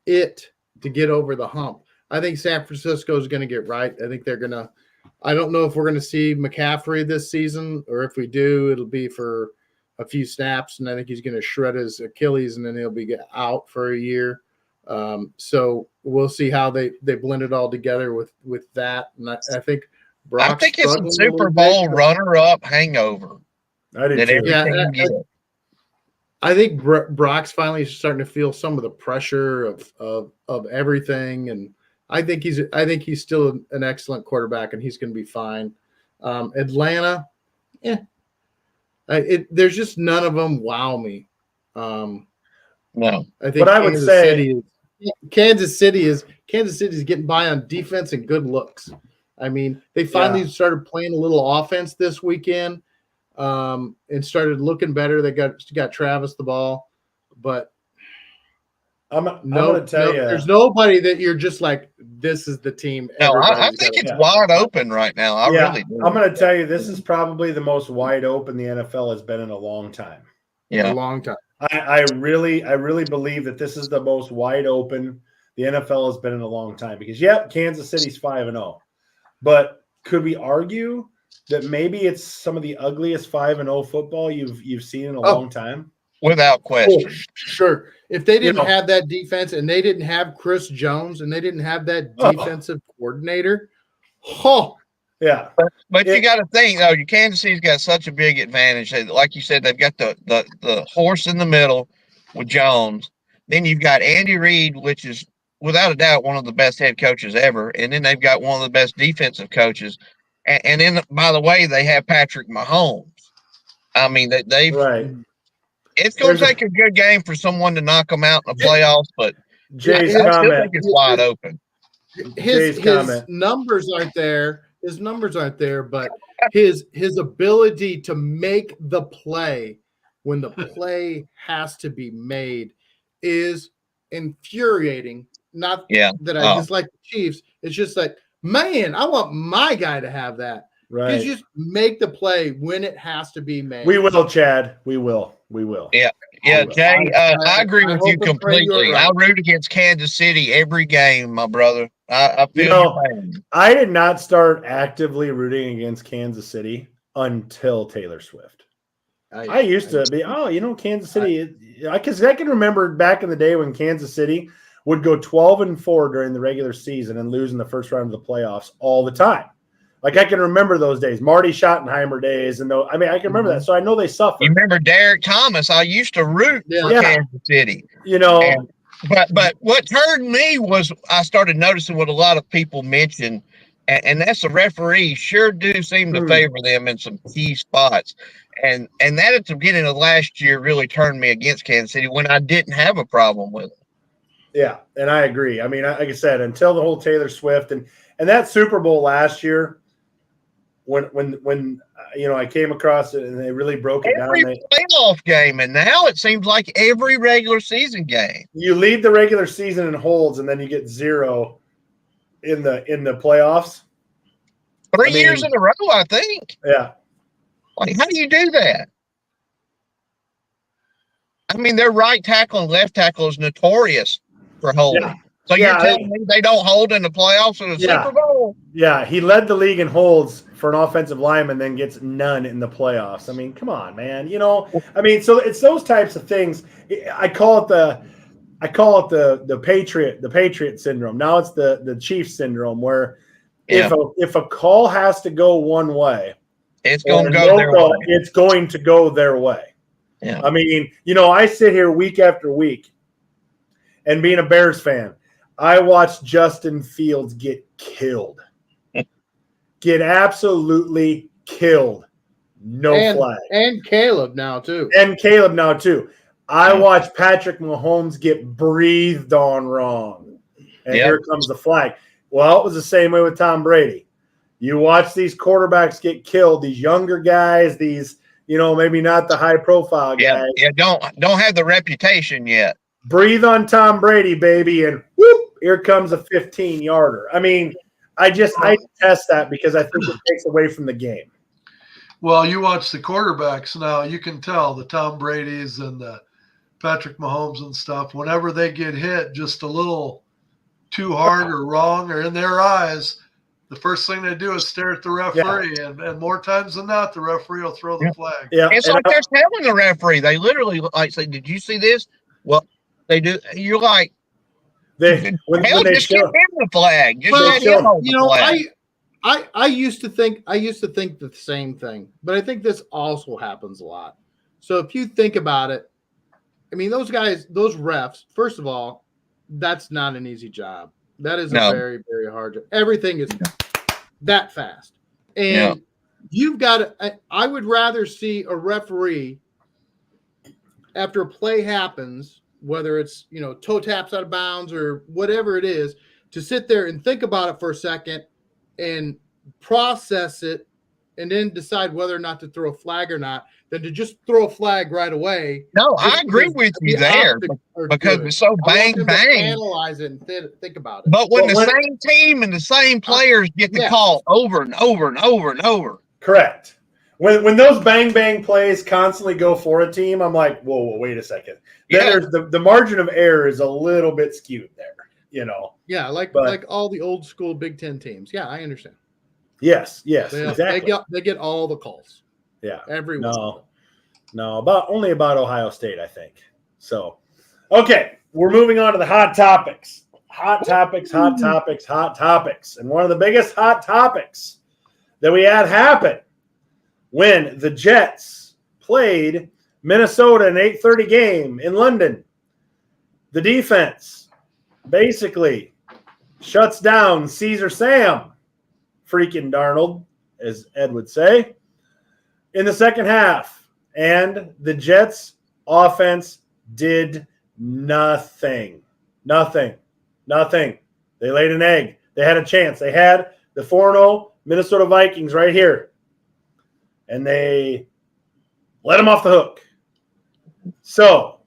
it to get over the hump. I think San Francisco is going to get right. I think they're going to. I don't know if we're going to see McCaffrey this season, or if we do, it'll be for a few snaps, and I think he's going to shred his Achilles, and then he'll be out for a year. So we'll see how they blend it all together with that. And I think Brock's I think it's a Super Bowl runner-up hangover. I did too. Yeah, I think Brock's finally starting to feel some of the pressure of everything, and I think he's still an excellent quarterback, and he's going to be fine. Atlanta, there's just none of them wow me. No, I think. But I would say Kansas City is getting by on defense and good looks. I mean, they finally started playing a little offense this weekend, and started looking better. They got Travis the ball, but I'm going to tell you, there's nobody that you're just like, this is the team. No, I think it's wide open right now. I really do. I'm going to tell you, this is probably the most wide open the NFL has been in a long time. Yeah, a long time. I really believe that this is the most wide open the NFL has been in a long time, because Kansas City's 5-0, but could we argue that maybe it's some of the ugliest 5-0 football you've seen in a long time? Without question. Oh, sure. If they didn't have that defense, and they didn't have Chris Jones, and they didn't have that defensive coordinator, yeah. But you got to think though, Kansas City's got such a big advantage. Like you said, they've got the horse in the middle with Jones. Then you've got Andy Reid, which is without a doubt one of the best head coaches ever, and then they've got one of the best defensive coaches. And then, by the way, they have Patrick Mahomes. I mean, they've right. It's going to take a good game for someone to knock them out in the playoffs, but Jay's I still comment. think it's wide open. His numbers aren't there. His numbers aren't there, but his ability to make the play when the play has to be made is infuriating. Not that I dislike the Chiefs. It's just like, man, I want my guy to have that. Right. Just make the play when it has to be made. We will, Chad. We will. Yeah, Jay, I agree with you completely. I root against Kansas City every game, my brother. I feel your pain. I did not start actively rooting against Kansas City until Taylor Swift. I used to be, Kansas City. Because I can remember back in the day when Kansas City would go 12-4 during the regular season and lose in the first round of the playoffs all the time. Like, I can remember those days, Marty Schottenheimer days. And I can remember that. So I know they suffered. You remember Derek Thomas? I used to root for Kansas City. But what turned me was I started noticing what a lot of people mention, and that's the referees sure do seem to favor them in some key spots. And that at the beginning of last year really turned me against Kansas City when I didn't have a problem with it. Yeah, and I agree. I mean, like I said, until the whole Taylor Swift and that Super Bowl last year, when I came across it and they really broke it every down. Playoff game, and now it seems like every regular season game. You lead the regular season in holds, and then you get 0 in the playoffs. 3 years in a row, I think. Yeah. Like, how do you do that? I mean, their right tackle and left tackle is notorious for holding. Yeah. So you're telling me they don't hold in the playoffs or the Super Bowl? Yeah, he led the league in holds for an offensive lineman, then gets none in the playoffs. I mean, come on, man. So it's those types of things. I call it the Patriot syndrome. Now it's the Chiefs syndrome, where if a call has to go one way, it's going to go their way. It's going to go their way. Yeah. I mean, I sit here week after week, and being a Bears fan, I watched Justin Fields get killed. Get absolutely killed. No flag. And Caleb now, too. I watched Patrick Mahomes get breathed on wrong. And here comes the flag. Well, it was the same way with Tom Brady. You watch these quarterbacks get killed, these younger guys, these, maybe not the high-profile guys. Yeah, don't have the reputation yet. Breathe on Tom Brady, baby, and whoop, here comes a 15-yarder. I mean, I test that because I think it takes away from the game. Well, you watch the quarterbacks now, you can tell the Tom Brady's and the Patrick Mahomes and stuff, whenever they get hit just a little too hard or wrong or in their eyes, the first thing they do is stare at the referee, and more times than not, the referee will throw the flag. Yeah, it's like they're telling the referee. They literally say, "Did you see this?" Well, they do. You're like, when just give him the flag. Just let him hold the flag. I used to think the same thing, but I think this also happens a lot. So if you think about it, I mean, those guys, those refs, first of all, that's not an easy job. That is a very, very hard job. Everything is that fast. And you've got to, I would rather see a referee after a play happens, whether it's, toe taps out of bounds or whatever it is, to sit there and think about it for a second and process it and then decide whether or not to throw a flag or not, than to just throw a flag right away. No, I agree with you there because it's so bang, bang. Analyze it and think about it. But when the same team and the same players get the call over and over and over and over. Correct. When those bang, bang plays constantly go for a team, I'm like, whoa, wait a second. Then there's the margin of error is a little bit skewed there, Yeah, like all the old school Big Ten teams. Yeah, I understand. Yes, exactly. They get all the calls. Yeah. Everyone. No, only about Ohio State, I think. So, okay, we're moving on to the hot topics. Hot topics. And one of the biggest hot topics that we had happen when the Jets played Minnesota in an 8:30 game in London. The defense basically shuts down Caesar Sam, freaking Darnold, as Ed would say, in the second half. And the Jets offense did nothing. They laid an egg. They had a chance. They had the 4-0 Minnesota Vikings right here. And they let them off the hook. So,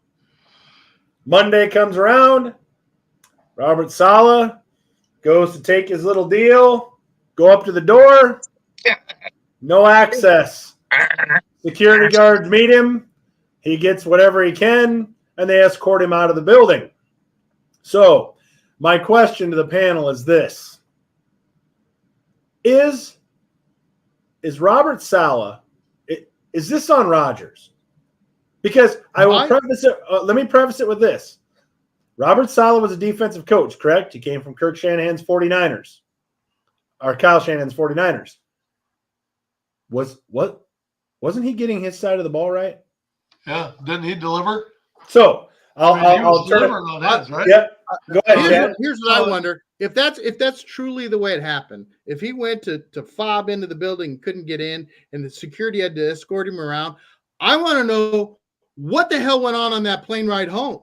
Monday comes around. Robert Saleh goes to take his little deal, go up to the door. No access. Security guards meet him. He gets whatever he can, and they escort him out of the building. So, my question to the panel is this. Is Robert Saleh, Is this on Rodgers? Because I will preface it. Let me preface it with this. Robert Saleh was a defensive coach, correct? He came from Kirk Shanahan's 49ers. Or Kyle Shanahan's 49ers. Wasn't he getting his side of the ball right? Yeah, didn't he deliver? So He was I'll turn it. delivering on his, right? Yeah, go ahead, Chad. Here's what I wonder: if that's truly the way it happened, if he went to fob into the building and couldn't get in, and the security had to escort him around, I want to know what the hell went on that plane ride home,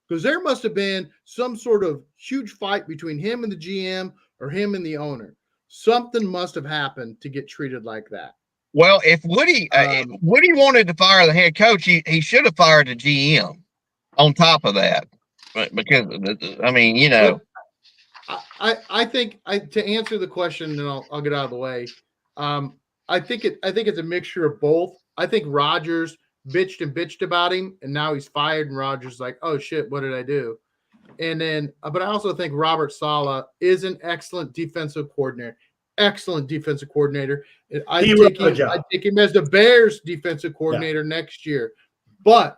because there must have been some sort of huge fight between him and the GM or him and the owner. Something must have happened to get treated like that. Well, if Woody wanted to fire the head coach, he should have fired the GM on top of that. Because I mean, you know, I think to answer the question, and I'll get out of the way. I think it's a mixture of both. I think Rodgers bitched about him, and now he's fired, and Rodgers like, oh shit, what did I do? And then, but I also think Robert Saleh is an excellent defensive coordinator. Excellent defensive coordinator. I take him as the Bears defensive coordinator next year, but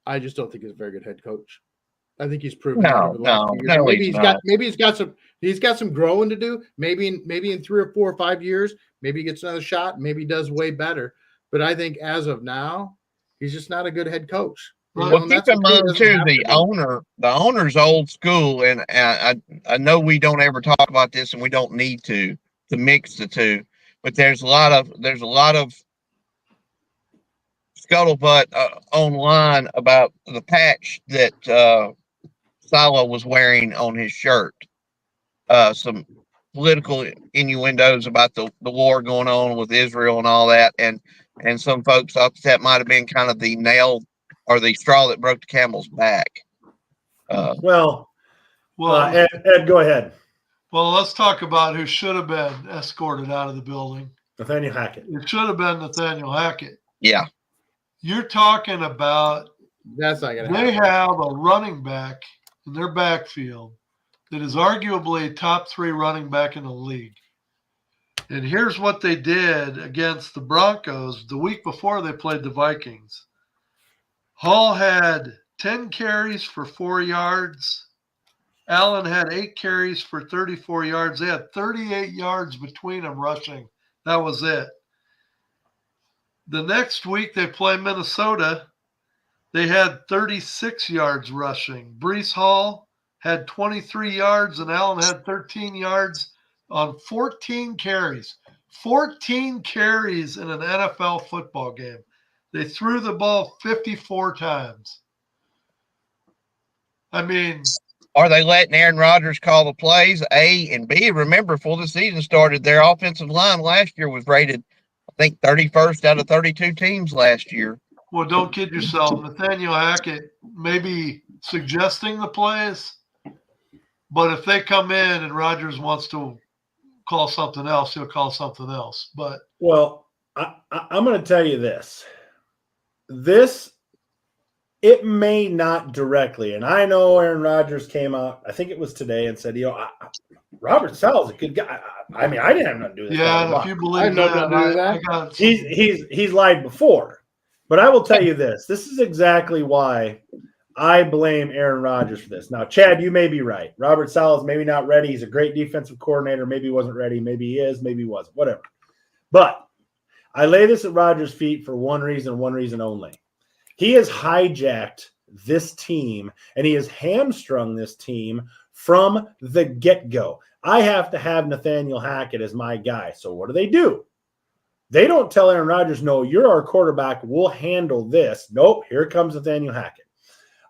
I just don't think he's a very good head coach. I think he's proven maybe he's got some growing to do. Maybe in 3 or 4 or 5 years, maybe he gets another shot. Maybe he does way better. But I think as of now, he's just not a good head coach. Well, keep in mind too, the owner's old school, and I know we don't ever talk about this, and we don't need to mix the two. But there's a lot of scuttlebutt online about the patch that Saleh was wearing on his shirt. Some political innuendos about the war going on with Israel and all that, and some folks thought that might have been kind of the nail or the straw that broke the camel's back. Ed, go ahead. Well, let's talk about who should have been escorted out of the building. Nathaniel Hackett. It should have been Nathaniel Hackett. Yeah. You're talking about that's not going to happen. They have a running back in their backfield that is arguably a top 3 running back in the league. And here's what they did against the Broncos the week before they played the Vikings. Hall had 10 carries for 4 yards. Allen had 8 carries for 34 yards. They had 38 yards between them rushing. That was it. The next week they play Minnesota. They had 36 yards rushing. Breece Hall had 23 yards and Allen had 13 yards on 14 carries. 14 carries in an NFL football game. They threw the ball 54 times. I mean, are they letting Aaron Rodgers call the plays? A, and B, remember, before the season started, their offensive line last year was rated, I think, 31st out of 32 teams last year. Well, don't kid yourself. Nathaniel Hackett may be suggesting the plays, but if they come in and Rodgers wants to call something else, he'll call something else. But I'm going to tell you this. It may not directly, and I know Aaron Rodgers came out, I think it was today, and said, Robert Saleh's a good guy. I mean, I didn't have nothing to do with this. Yeah, if you believe that, he's lied before. But I will tell you this. This is exactly why I blame Aaron Rodgers for this. Now, Chad, you may be right. Robert Saleh's maybe not ready. He's a great defensive coordinator. Maybe he wasn't ready. Maybe he is. Maybe he wasn't. Whatever. But I lay this at Rodgers' feet for one reason only. He has hijacked this team, and he has hamstrung this team from the get-go. I have to have Nathaniel Hackett as my guy. So what do? They don't tell Aaron Rodgers, no, you're our quarterback. We'll handle this. Nope, here comes Nathaniel Hackett.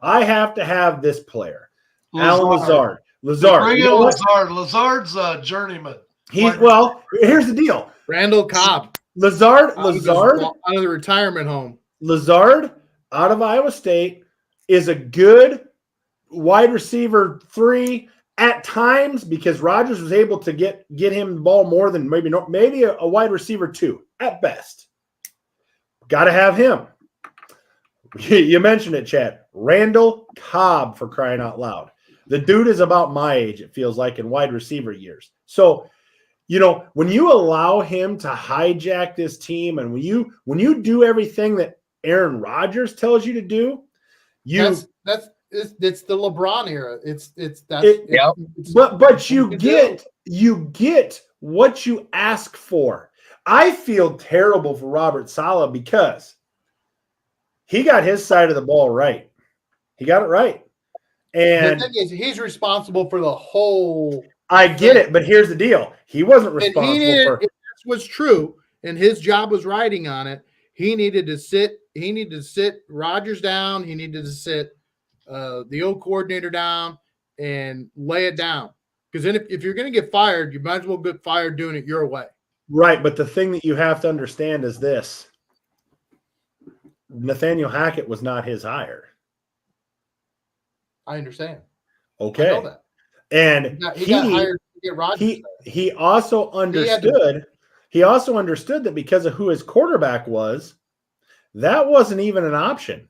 I have to have this player. Alan Lazard. Lazard's a journeyman. Here's the deal. Randall Cobb. Lazard out of the retirement home. Lazard out of Iowa State is a good wide receiver 3 at times because Rodgers was able to get him the ball more than maybe a wide receiver 2 at best. Got to have him. You mentioned it, Chad. Randall Cobb, for crying out loud. The dude is about my age, it feels like, in wide receiver years. So when you allow him to hijack this team, and when you do everything that Aaron Rodgers tells you to do, It's the LeBron era. But you get what you ask for. I feel terrible for Robert Saleh because he got his side of the ball right. He got it right. And the thing is, he's responsible for the whole. I get it, but here's the deal: he wasn't responsible for. If this was true, and his job was riding on it, he needed to sit. He needed to sit Rodgers down. He needed to sit the old coordinator down and lay it down. Because then, if you're going to get fired, you might as well get fired doing it your way. Right, but the thing that you have to understand is this: Nathaniel Hackett was not his hire. I understand. Okay. I know that. And he got hired to get Rodgers. He also understood. He also understood that because of who his quarterback was, that wasn't even an option.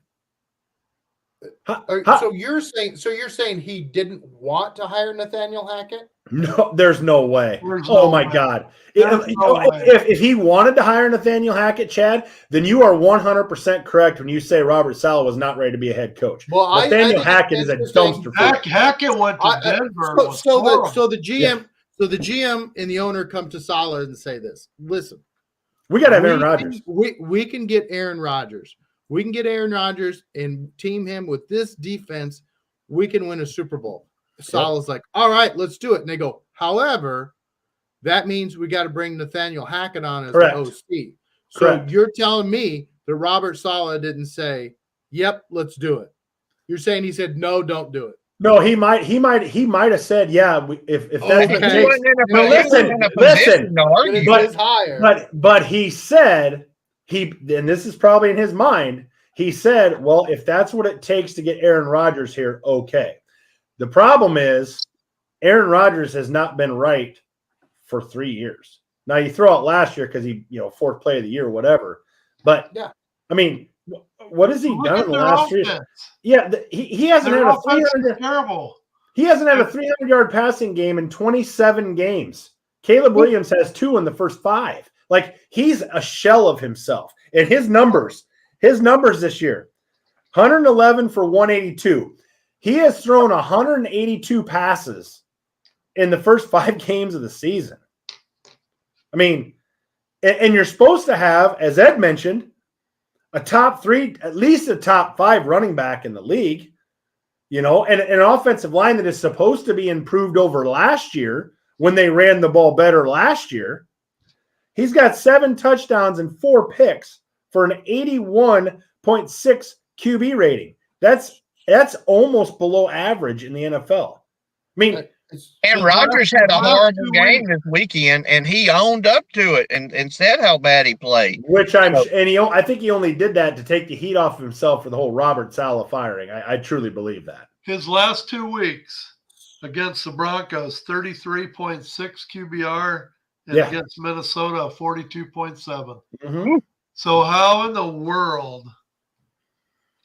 So you're saying he didn't want to hire Nathaniel Hackett? No, there's no way. My God. way. If he wanted to hire Nathaniel Hackett, Chad, then you are 100% correct when you say Robert Saleh was not ready to be a head coach. Well, Nathaniel Hackett is a dumpster fire. Hackett went to Denver. So the GM and the owner come to Saleh and say this. Listen. We got to have Aaron Rodgers. We can get Aaron Rodgers. We can get Aaron Rodgers and team him with this defense. We can win a Super Bowl. Saleh's like, all right, let's do it. And they go, however, that means we got to bring Nathaniel Hackett on as the OC. So you're telling me that Robert Saleh didn't say, yep, let's do it. You're saying he said, no, don't do it. No, he might have said, yeah, if that's Okay. the case. But he said, and this is probably in his mind, he said, well, if that's what it takes to get Aaron Rodgers here, okay. The problem is Aaron Rodgers has not been right for 3 years. Now you throw out last year because he, fourth play of the year or whatever. But I mean, what has he done in the last 3 years? Yeah, he hasn't had a 300. Terrible. He hasn't had a 300-yard passing game in 27 games. Caleb Williams has 2 in the first 5. Like, he's a shell of himself. And his numbers this year, 111 for 182. He has thrown 182 passes in the first 5 games of the season. I mean, and you're supposed to have, as Ed mentioned, a top 3, at least a top 5 running back in the league, and an offensive line that is supposed to be improved over last year when they ran the ball better last year. He's got 7 touchdowns and 4 picks for an 81.6 QB rating. That's almost below average in the NFL. I mean, and Rodgers had a horrible game this weekend, and he owned up to it and said how bad he played. I think he only did that to take the heat off of himself for the whole Robert Saleh firing. I truly believe that. His last 2 weeks against the Broncos, 33.6 QBR, and against Minnesota, 42.7. Mm-hmm. So how in the world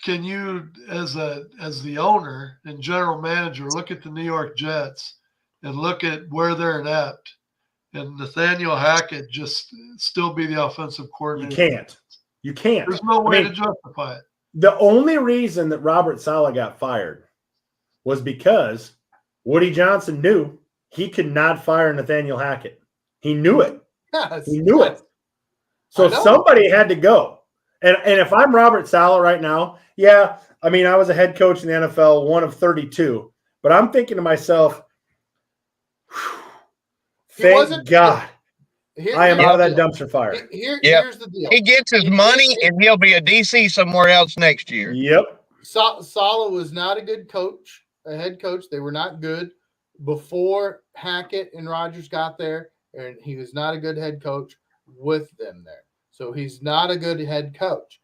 can you, as the owner and general manager, look at the New York Jets and look at where they're inept, and Nathaniel Hackett just still be the offensive coordinator? You can't. There's no way to justify it. The only reason that Robert Saleh got fired was because Woody Johnson knew he could not fire Nathaniel Hackett. He knew it. He knew it. So somebody had to go. And if I'm Robert Saleh right now, I mean, I was a head coach in the NFL, one of 32. But I'm thinking to myself, thank God I am out of that dumpster fire. Here's the deal. He gets his money, and he'll be a DC somewhere else next year. Yep. Saleh was not a good coach, a head coach. They were not good before Hackett and Rodgers got there, and he was not a good head coach with them there. So he's not a good head coach.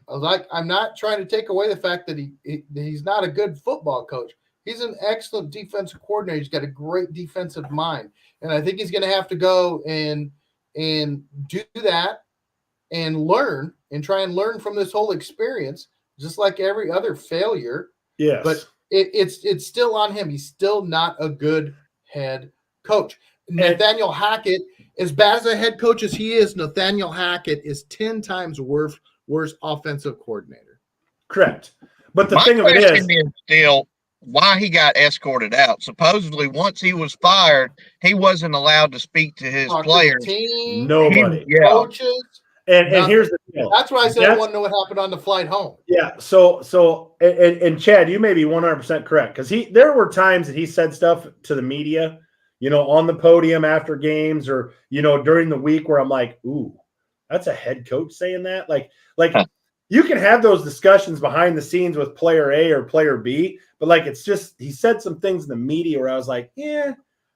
I'm not trying to take away the fact that he's not a good football coach. He's an excellent defensive coordinator. He's got a great defensive mind. And I think he's going to have to go and do that and learn and try and learn from this whole experience, just like every other failure. Yes. But it's still on him. He's still not a good head coach. Nathaniel Hackett as bad as a head coach as he is, Nathaniel Hackett is 10 times worse offensive coordinator. Correct. But the My thing of it question is is still why he got escorted out. Supposedly, once he was fired, he wasn't allowed to speak to his Talk to the players. team, nobody. Yeah. coaches. And nothing. here's the deal. That's why I said I Jets- want to know what happened on the flight home. Yeah. And Chad, you may be 100% correct because there were times that he said stuff to the media, on the podium after games or during the week where I'm like, ooh, that's a head coach saying that. Like you can have those discussions behind the scenes with player A or player B, but like it's just he said some things in the media where I was like, yeah,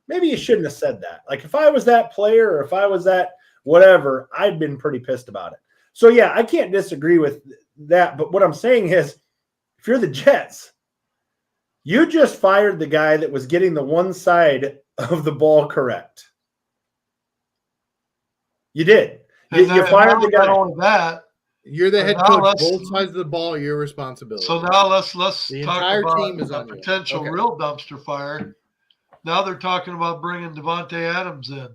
maybe you shouldn't have said that. Like if I was that player or if I was that whatever, I'd been pretty pissed about it. So yeah, I can't disagree with that. But what I'm saying is, if you're the Jets, you just fired the guy that was getting the one side of the ball correct. You did. You fired the guy. Not only that, You're the But head now coach. let's- Both sides of the ball, your responsibility. so now let's The talk entire about team is a on you. potential Okay. real dumpster fire. Now they're talking about bringing Devontae Adams in.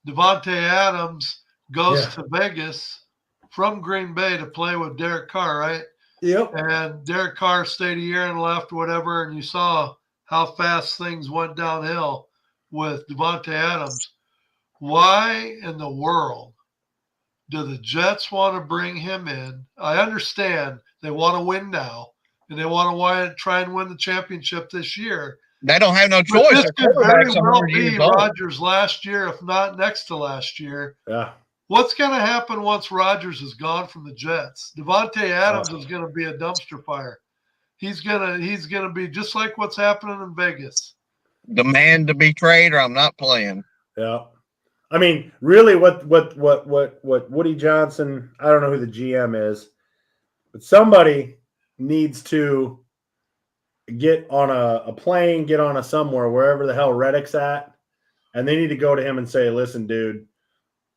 Devontae Adams goes to Vegas from Green Bay to play with Derek Carr, right? Yep. And Derek Carr stayed a year and left, whatever, and you saw how fast things went downhill with Devontae Adams. Why in the world do the Jets want to bring him in? I understand they want to win now, and they want to try and win the championship this year. They don't have no But choice. this Their could very quarterback's well 100 be years old. Rodgers' last year, if not next to last year. Yeah. What's going to happen once Rodgers is gone from the Jets? Devontae Adams is going to be a dumpster fire. He's gonna be just like what's happening in Vegas. Demand to be traded, or I'm not playing. Yeah. I mean, really what Woody Johnson, I don't know who the GM is, but somebody needs to get on a plane, get on a somewhere, wherever the hell Reddick's at, and they need to go to him and say, listen, dude,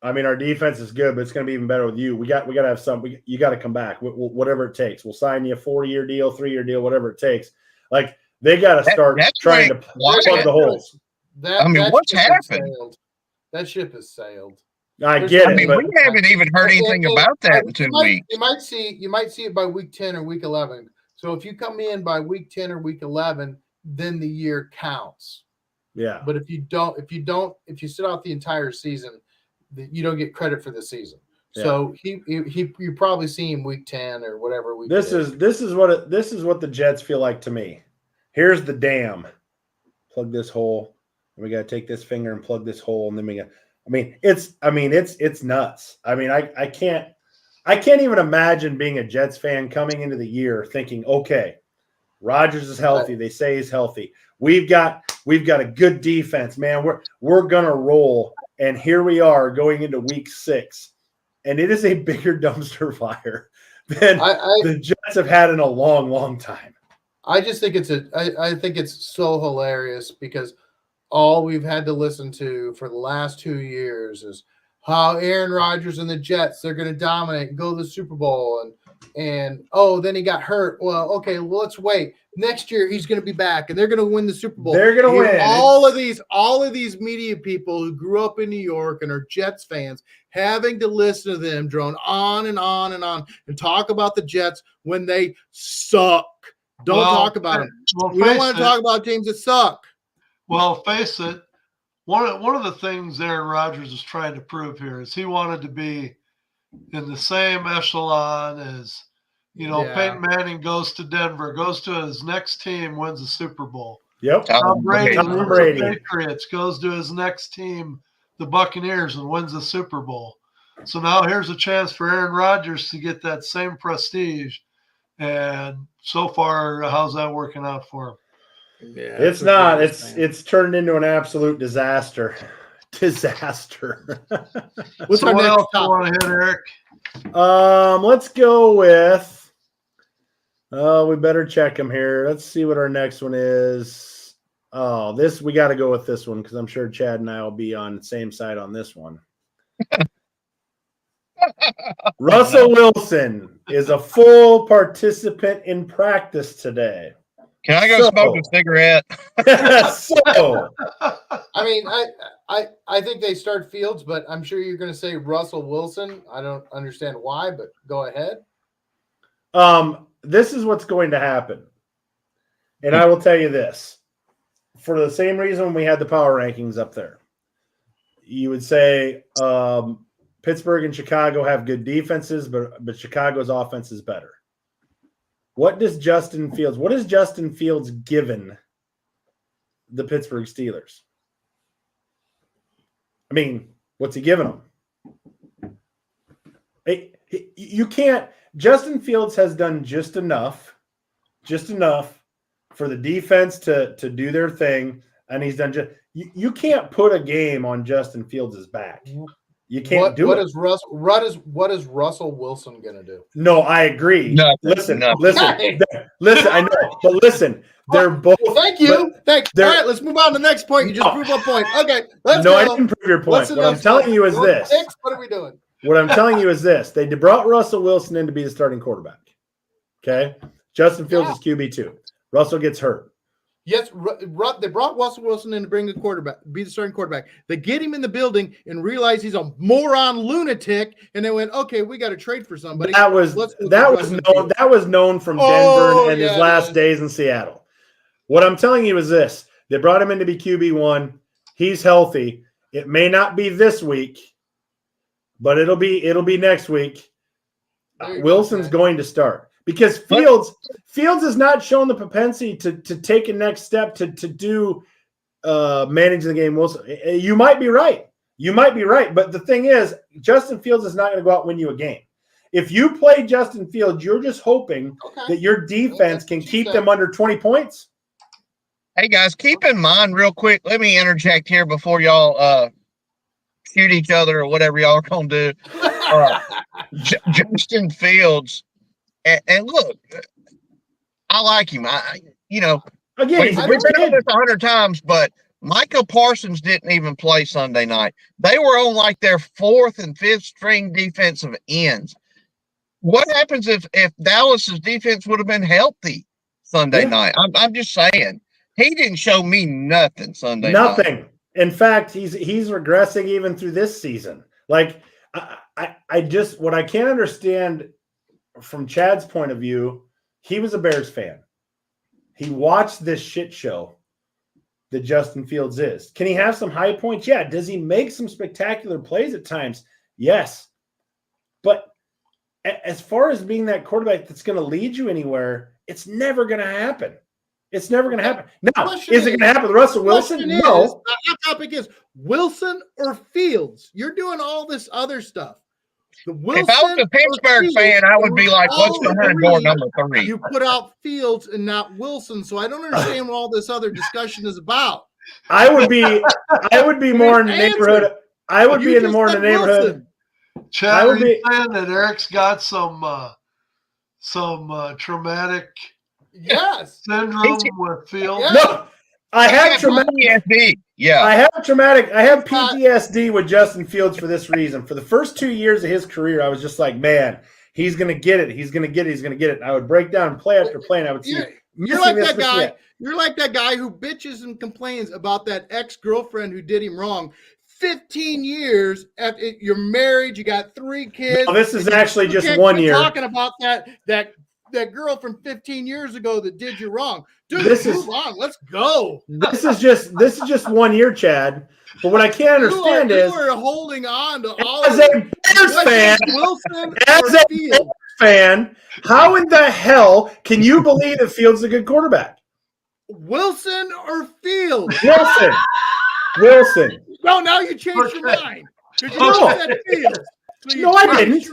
I mean, our defense is good, but it's going to be even better with you. We got to have some. You got to come back, whatever it takes. We'll sign you a 4-year deal, 3-year deal, whatever it takes. Like they got to start trying to plug the holes. What's happened? That ship has sailed. I get it, but we haven't even heard anything about that in 2 weeks. You might see it by week 10 or week 11. So if you come in by week 10 or week 11, then the year counts. Yeah. But if you sit out the entire season, you don't get credit for the season. Yeah. So you probably see him week 10 or whatever week. This is what the Jets feel like to me. Here's the dam. Plug this hole. And we got to take this finger and plug this hole, and then we got. It's nuts. I mean, I can't even imagine being a Jets fan coming into the year thinking, okay, Rodgers is healthy. They say he's healthy. We've got a good defense, man. We're gonna roll. And here we are going into week 6, and it is a bigger dumpster fire than the Jets have had in a long, long time. I just think I think it's so hilarious because all we've had to listen to for the last 2 years is how Aaron Rodgers and the Jets, they're going to dominate and go to the Super Bowl. And then he got hurt. Well, okay, well, let's wait. Next year he's going to be back and they're going to win the Super Bowl. They're going to win. All of these media people who grew up in New York and are Jets fans having to listen to them drone on and on and on and talk about the Jets when they suck. Don't talk about them. We don't want to talk about teams that suck. Well, face it, one of the things Aaron Rodgers is trying to prove here is he wanted to be in the same echelon as, Peyton Manning goes to Denver, goes to his next team, wins the Super Bowl. Yep. Tom Brady, Brady. Patriots, goes to his next team, the Buccaneers, and wins the Super Bowl. So now here's a chance for Aaron Rodgers to get that same prestige. And so far, how's that working out for him? Yeah, it's not. It's turned into an absolute disaster. What's So our what next else do you topic? want to hit, Eric? Let's go with. We better check them here. Let's see what our next one is. We got to go with this one because I'm sure Chad and I will be on the same side on this one. Russell Wilson is a full participant in practice today. Can I go smoke a cigarette? So I mean, I think they start Fields, but I'm sure you're going to say Russell Wilson. I don't understand why, but go ahead. this is what's going to happen. And I will tell you this. For the same reason we had the power rankings up there. You would say Pittsburgh and Chicago have good defenses, but Chicago's offense is better. What is Justin Fields given the Pittsburgh Steelers? I mean, what's he giving them? You can't. Justin Fields has done just enough for the defense to do their thing, and he's done just. You can't put a game on Justin Fields' back. You can't do it. What is Russell Wilson going to do? No, I agree. Listen. I know, but listen, they're both. Thank you. Thanks. All right, let's move on to the next point. You just proved a point. Okay, let's go. I didn't prove your point. What I'm telling you is this. What are we doing? What I'm telling you is this. They brought Russell Wilson in to be the starting quarterback. Okay? Justin Fields is QB2. Russell gets hurt. Yes, they brought Russell Wilson in to bring a quarterback, be the starting quarterback. They get him in the building and realize he's a moron lunatic, and they went, "Okay, we got to trade for somebody." That was known from Denver and his last days in Seattle. What I'm telling you is this: they brought him in to be QB1. He's healthy. It may not be this week, but it'll be next week. Wilson's going to start. Because Fields has not shown the propensity to take a next step to do managing the game. Wilson, you might be right. But the thing is, Justin Fields is not going to go out and win you a game. If you play Justin Fields, you're just hoping that your defense can keep them under 20 points. Hey, guys, keep in mind real quick. Let me interject here before y'all shoot each other or whatever y'all are going to do. Justin Fields. And look, I like him. Again, we've been over this 100 times, but Micah Parsons didn't even play Sunday night. They were on like their fourth and fifth string defensive ends. What happens if Dallas's defense would have been healthy Sunday night? I'm just saying, he didn't show me nothing Sunday night. Nothing. In fact, he's regressing even through this season. Like what I can't understand. From Chad's point of view, he was a Bears fan. He watched this shit show that Justin Fields is. Can he have some high points? Yeah. Does he make some spectacular plays at times? Yes. But as far as being that quarterback that's going to lead you anywhere, it's never going to happen. It's never going to happen. Now, is it going to happen with Russell Wilson? No. The topic is Wilson or Fields. You're doing all this other stuff. If I was a Pittsburgh fan, I would be like, what's behind door number 3? You put out Fields and not Wilson, so I don't understand what all this other discussion is about. I would be more in the neighborhood. I would be in the more in the neighborhood. Chad, are you saying that Eric's got some traumatic syndrome with Fields? Yeah. No, I have traumatic PTSD. Yeah, I have PTSD with Justin Fields for this reason. For the first 2 years of his career, I was just like, man, he's going to get it. He's going to get it. He's going to get it. And I would break down play after play, and I would see. You're like that guy. You're like that guy who bitches and complains about that ex-girlfriend who did him wrong. 15 years after you're married, you got 3 kids. No, this is actually just 1 year. Talking about that girl from 15 years ago that did you wrong. Dude, move on. Let's go. This is just 1 year, Chad. But what I can't understand is you are holding on to all as a Bears fan. Wilson As a Bears fan, how in the hell can you believe that Fields is a good quarterback? Wilson or Fields? Wilson. No, now you changed your mind. You said Fields. So I didn't.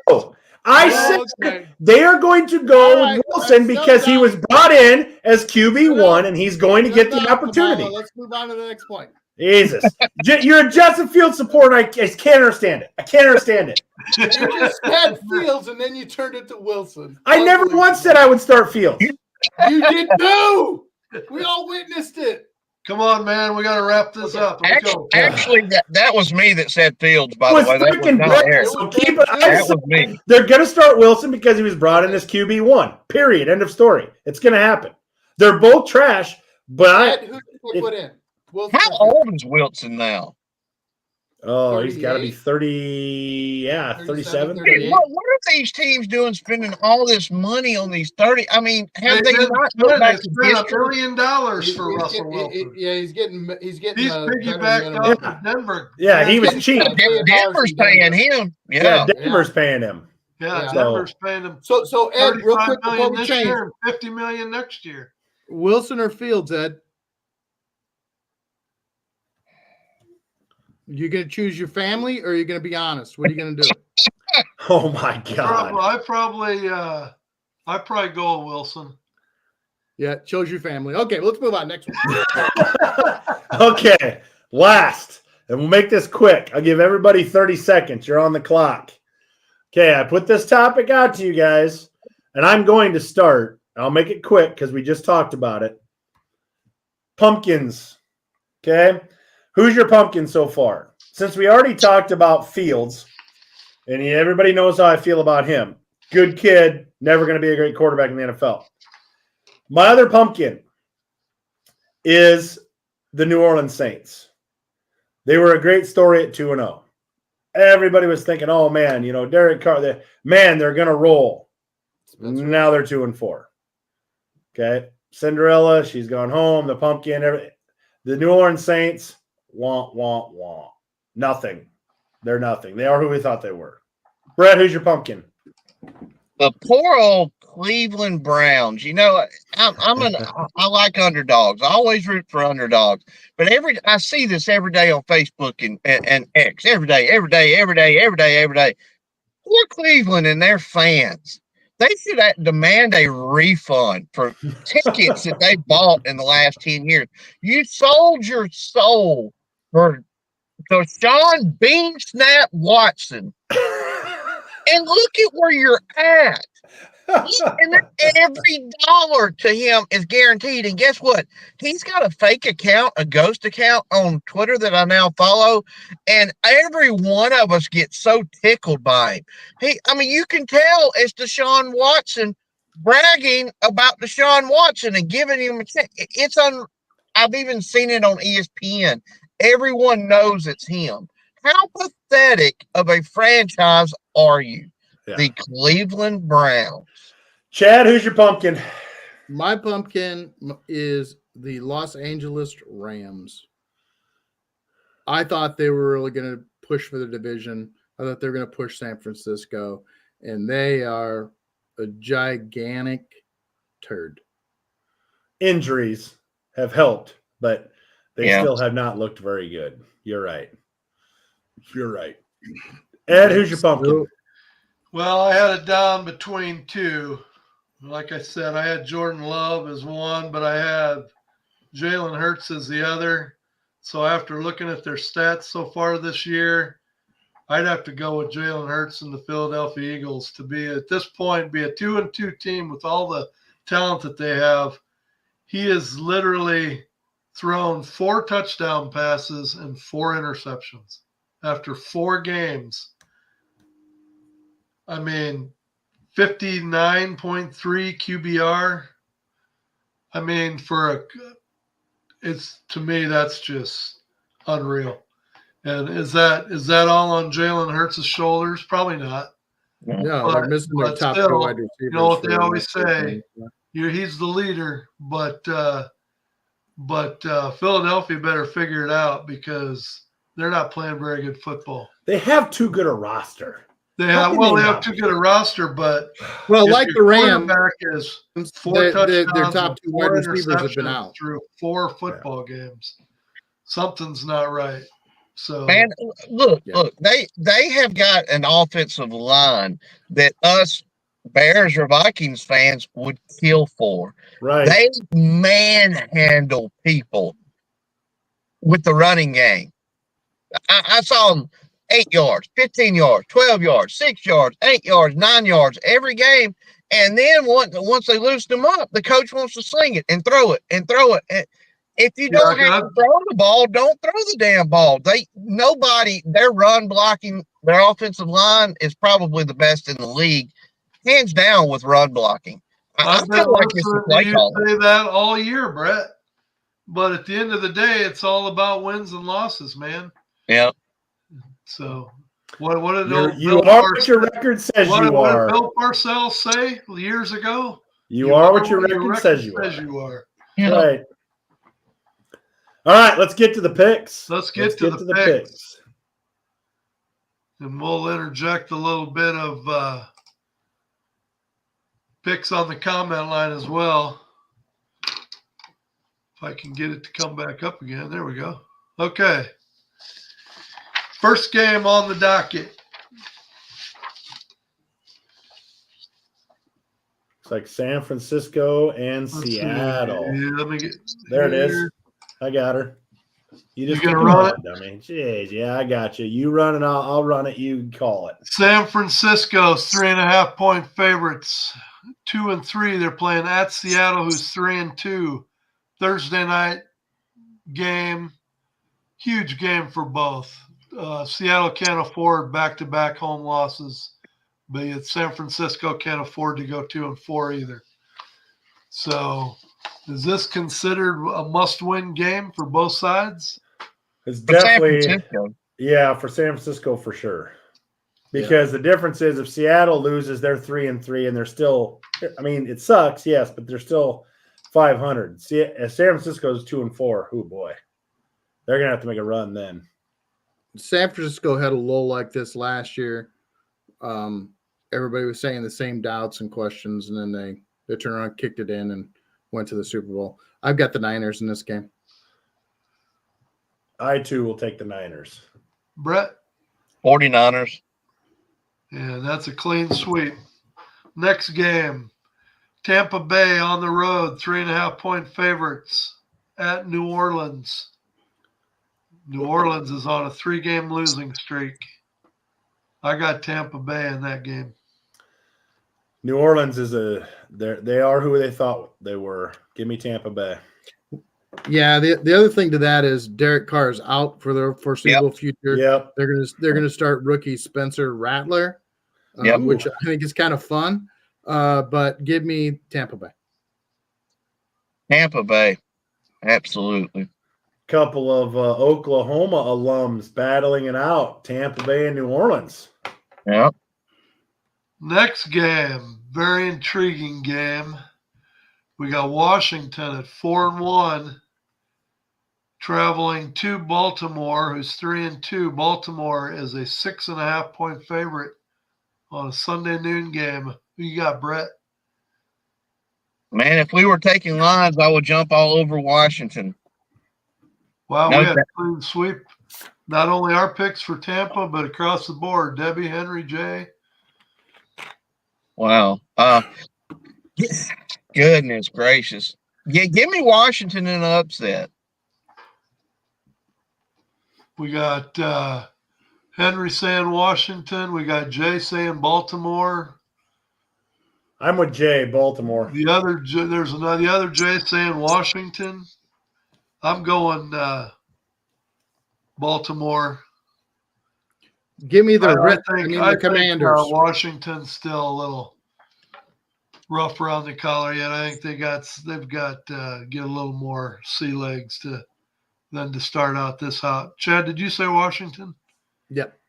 No. I said they are going to go with Wilson because he was brought in as QB1 and he's going to get the opportunity. Let's move on to the next point. Jesus. You're a Justin Fields supporter. I can't understand it. You just said Fields and then you turned it to Wilson. I never once said I would start Fields. You did too. We all witnessed it. Come on, man. We got to wrap this up. Actually, that was me that said Fields, by the way. That was not Eric. So that was me. They're going to start Wilson because he was brought in as QB1. Period. End of story. It's going to happen. They're both trash, but Ed, who did they put in? How old is Wilson now? Oh, he's got to be 38? 30, 37. 38. What are these teams doing spending all this money on these 30? I mean, have They they did not spend- looked back they to spent history? $1 million He's for Russell getting- Wilson. he's getting He's the piggybacked minimum. off Yeah. of Denver. Yeah, he was Getting cheap. $1 million Denver's from Denver. paying him. Yeah, Yeah. Denver's paying him. Yeah, Yeah. Denver's paying him So Ed, real 35 quick before million we this change, year and 50 million next year. Wilson or Fields, Ed? You gonna choose your family, or are you gonna be honest? What are you gonna do? Oh my God. I probably go with Wilson. Yeah, chose your family. Okay, well, let's move on. Next one. Okay, last, and we'll make this quick. I'll give everybody 30 seconds. You're on the clock. Okay, I put this topic out to you guys, and I'm going to start. I'll make it quick because we just talked about it. Pumpkins. Okay, who's your pumpkin so far? Since we already talked about Fields, and everybody knows how I feel about him. Good kid, never going to be a great quarterback in the NFL. My other pumpkin is the New Orleans Saints. They were a great story at 2-0. Everybody was thinking, oh, man, Derek Carr, they're going to roll. Now they're 2-4. Okay. Cinderella, she's gone home. The pumpkin, everything. The New Orleans Saints, wah. Nothing. They're nothing. They are who we thought they were. Brett, who's your pumpkin? The poor old Cleveland Browns. I like underdogs. I always root for underdogs. But I see this every day on Facebook and X. Every day. Poor Cleveland and their fans. They should demand a refund for tickets that they bought in the last 10 years. You sold your soul for Deshaun Bean Snap Watson. And look at where you're at. And every dollar to him is guaranteed. And guess what? He's got a fake account, a ghost account on Twitter that I now follow. And every one of us gets so tickled by him. You can tell it's Deshaun Watson bragging about Deshaun Watson and giving him a check. I've even seen it on ESPN. Everyone knows it's him. How pathetic of a franchise are you? Yeah. The Cleveland Browns. Chad, who's your pumpkin? My pumpkin is the Los Angeles Rams. I thought they were really going to push for the division. I thought they were going to push San Francisco, and they are a gigantic turd. Injuries have helped, but they still have not looked very good. You're right. Ed, who's your pumpkin? Well, I had it down between two. Like I said, I had Jordan Love as one, but I had Jalen Hurts as the other. So after looking at their stats so far this year, I'd have to go with Jalen Hurts and the Philadelphia Eagles to be, at this point, be a 2-2 team with all the talent that they have. He has literally thrown 4 touchdown passes and 4 interceptions after 4 games. 59.3 QBR. To me, that's just unreal. And is that all on Jalen Hurts' shoulders? Probably not. No, they're missing their top 2 wide receivers. You know what they always say? He's the leader, but Philadelphia better figure it out because they're not playing very good football. They have too good a roster. They have too good a roster, but like the Rams, is 4 touchdowns, their top 2 wide 4 receivers have been out through 4 football games. Something's not right. So, man, look, they have got an offensive line that us Bears or Vikings fans would kill for. Right. They manhandle people with the running game. I saw them 8 yards, 15 yards, 12 yards, 6 yards, 8 yards, 9 yards every game. And then once they loosen them up, the coach wants to sling it and throw it. And if you don't have to throw the ball, don't throw the damn ball. Their run blocking, their offensive line is probably the best in the league, hands down with run blocking. I I've been feel like it's the listening play to you caller. say that all year, Brett. But at the end of the day, it's all about wins and losses, man. Yeah. So what did You old are Bill what your Parcells, record says what you did are. Bill Parcells say years ago? You are what your record says you are. you are. That's right. All right, let's get to the picks. Let's get to the picks. And we'll interject a little bit of picks on the comment line as well. If I can get it to come back up again. There we go. Okay. First game on the docket. It's like San Francisco and Let's Seattle. see. Let me get There it here. is. I got her. You just gonna come run on, dummy. Jeez, yeah, I got you. You run it, I'll run it. You call it. San Francisco's 3.5-point favorites. 2 and 3. They're playing at Seattle, who's 3 and 2. Thursday night game. Huge game for both. Seattle can't afford back-to-back home losses, but yet San Francisco can't afford to go 2 and 4 either. So, is this considered a must-win game for both sides? It's For San definitely, Francisco. yeah, for San Francisco for sure. Because the difference is if Seattle loses, they're 3 and 3, and they're still. I mean, it sucks, yes, but they're still 500. See, San Francisco's 2 and 4. Oh boy, they're gonna have to make a run then. San Francisco had a lull like this last year. Everybody was saying the same doubts and questions, and then they turned around, kicked it in, and went to the Super Bowl. I've got the Niners in this game. I too will take the Niners. Brett? 49ers. Yeah, that's a clean sweep. Next game. Tampa Bay on the road, 3.5-point favorites at New Orleans. New Orleans is on a 3-game losing streak. I got Tampa Bay in that game. New Orleans is they are who they thought they were. Give me Tampa Bay. Yeah, the other thing to that is Derek Carr is out for the foreseeable future. Yep. They're gonna start rookie Spencer Rattler, Yep. which I think is kind of fun. But give me Tampa Bay. Tampa Bay. Absolutely. Couple of Oklahoma alums battling it out. Tampa Bay and New Orleans. Yeah. Next game, very intriguing game. We got Washington at 4 and 1, traveling to Baltimore, who's 3 and 2. Baltimore is a 6.5-point favorite on a Sunday noon game. Who you got, Brett? Man, if we were taking lines, I would jump all over Washington. Wow, No we had doubt. a clean sweep. Not only our picks for Tampa, but across the board. Debbie, Henry, Jay. Wow. Goodness gracious. Yeah, give me Washington in an upset. We got Henry saying Washington. We got Jay saying Baltimore. I'm with Jay, Baltimore. The other Jay saying Washington. I'm going Baltimore. Give me the the Commanders. Washington's still a little rough around the collar yet. I think they've got get a little more sea legs than to start out this hot. Chad, did you say Washington? Yep.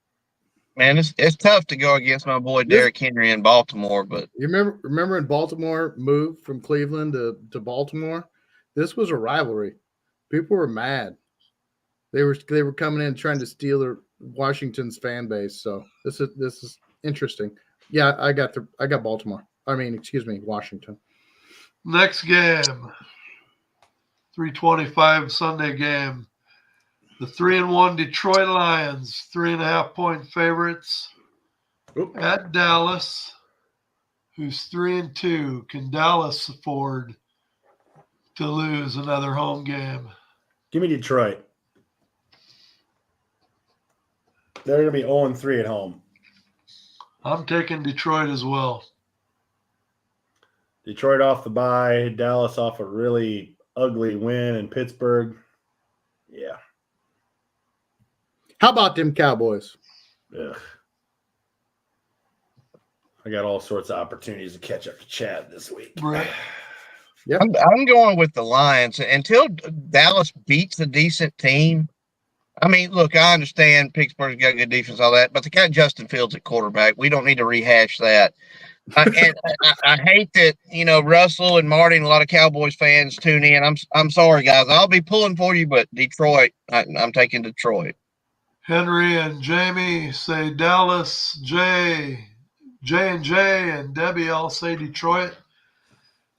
Man, it's tough to go against my boy Derrick Henry in Baltimore, but You remember when Baltimore moved from Cleveland to Baltimore? This was a rivalry. People were mad. They were coming in trying to steal Washington's fan base. So this is interesting. Yeah, I got Baltimore. Washington. Next game, 3:25 Sunday game. The 3 and 1 Detroit Lions, 3.5-point favorites at Dallas, who's 3 and 2. Can Dallas afford to lose another home game? Give me Detroit. They're going to be 0 and 3 at home. I'm taking Detroit as well. Detroit off the bye, Dallas off a really ugly win in Pittsburgh. Yeah. How about them Cowboys? Ugh. I got all sorts of opportunities to catch up to Chad this week. Right. Yep. I'm going with the Lions until Dallas beats a decent team. I mean, look, I understand Pittsburgh's got good defense, all that, but they got Justin Fields at quarterback. We don't need to rehash that. I hate that, Russell and Marty and a lot of Cowboys fans tune in. I'm sorry, guys. I'll be pulling for you, but Detroit, I'm taking Detroit. Henry and Jamie say Dallas. J and J and Debbie all say Detroit.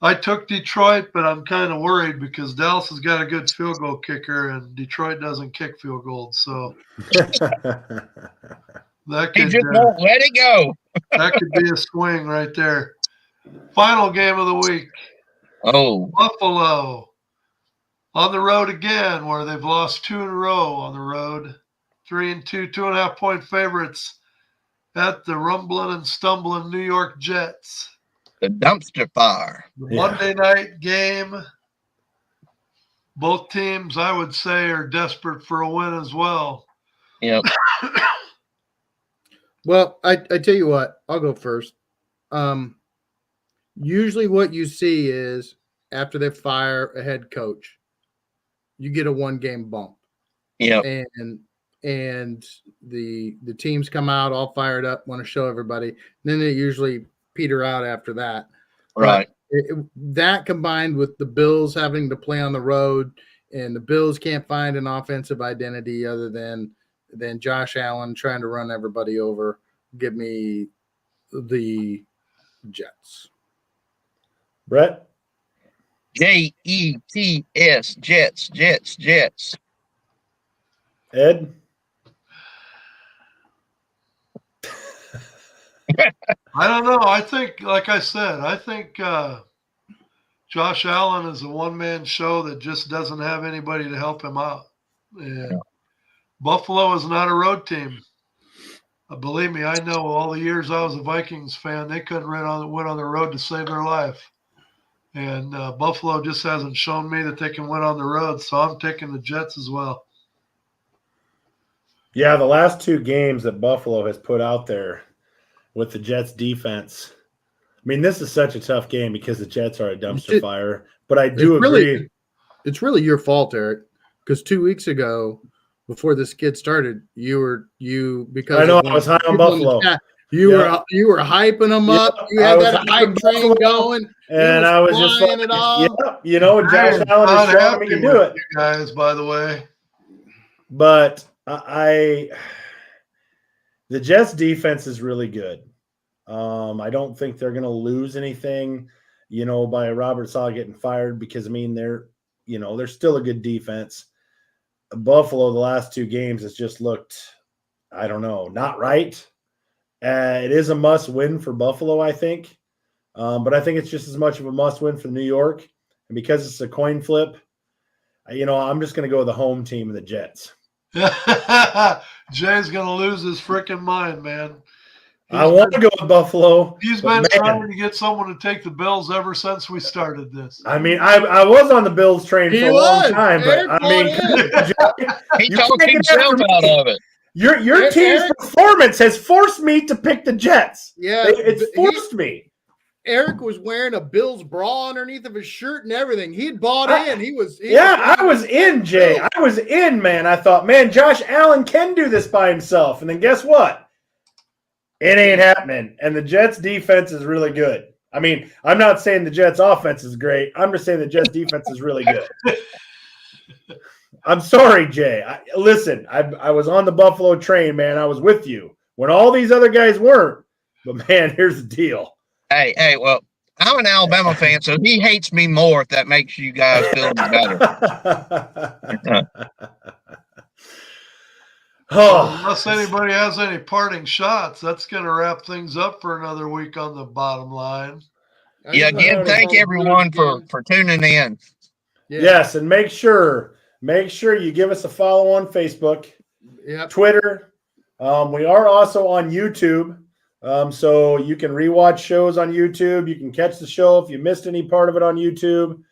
I took Detroit, but I'm kind of worried because Dallas has got a good field goal kicker and Detroit doesn't kick field goals. So that He could just won't let it go. that could be a swing right there. Final game of the week. Oh, Buffalo on the road again, where they've lost 2 in a row on the road. 3-2, 2.5-point favorites at the rumbling and stumbling New York Jets. the dumpster fire. The Monday night game. Both teams, I would say, are desperate for a win as well. Yep. Well, I tell you what, I'll go first. Usually what you see is after they fire a head coach, you get a 1-game bump. Yep. And the teams come out all fired up, want to show everybody. Then they usually peter out after that. Right. That combined with the Bills having to play on the road, and the Bills can't find an offensive identity other than Josh Allen trying to run everybody over. Give me the Jets. Brett? Jets, Jets. Ed? I don't know. I think, like I said, Josh Allen is a one-man show that just doesn't have anybody to help him out. And Buffalo is not a road team. Believe me, I know all the years I was a Vikings fan, they couldn't win on the road to save their life. And Buffalo just hasn't shown me that they can win on the road, so I'm taking the Jets as well. Yeah, the last 2 games that Buffalo has put out there with the Jets defense. I mean, this is such a tough game because the Jets are a dumpster fire. But I do agree. It's really your fault, Eric, because 2 weeks ago, before this kid started, because I know I was high on Buffalo. You were hyping them up. You had that hype train going, and I was just like, it all. Josh Allen is showing me to do it. You guys, by the way, but the Jets defense is really good. I don't think they're going to lose anything, by Robert Saleh getting fired because they're still a good defense. Buffalo, the last 2 games has just looked, I don't know, not right. It is a must win for Buffalo, I think. But I think it's just as much of a must win for New York. And because it's a coin flip, I'm just going to go with the home team of the Jets. Jay's going to lose his freaking mind, man. I want to go with Buffalo. He's been trying to get someone to take the Bills ever since we started this. I was on the Bills train for a long time, but he talked himself out of it. Your team's performance has forced me to pick the Jets. Yeah, it's forced me. Eric was wearing a Bills bra underneath of his shirt and everything. He'd bought in. I was in, Jay. I was in, man. I thought, man, Josh Allen can do this by himself. And then guess what? It ain't happening. And the Jets defense is really good. I mean, I'm not saying the Jets offense is great. I'm just saying the Jets defense is really good. I'm sorry, Jay. Listen, I was on the Buffalo train, man. I was with you when all these other guys weren't. But, man, here's the deal. Hey, well, I'm an Alabama fan, so he hates me more if that makes you guys feel better. Unless anybody has any parting shots, that's going to wrap things up for another week on the bottom line. Yeah, again, thank everyone for tuning in. Yeah. Yes, and make sure you give us a follow on Facebook, Twitter. We are also on YouTube, so you can rewatch shows on YouTube. You can catch the show if you missed any part of it on YouTube,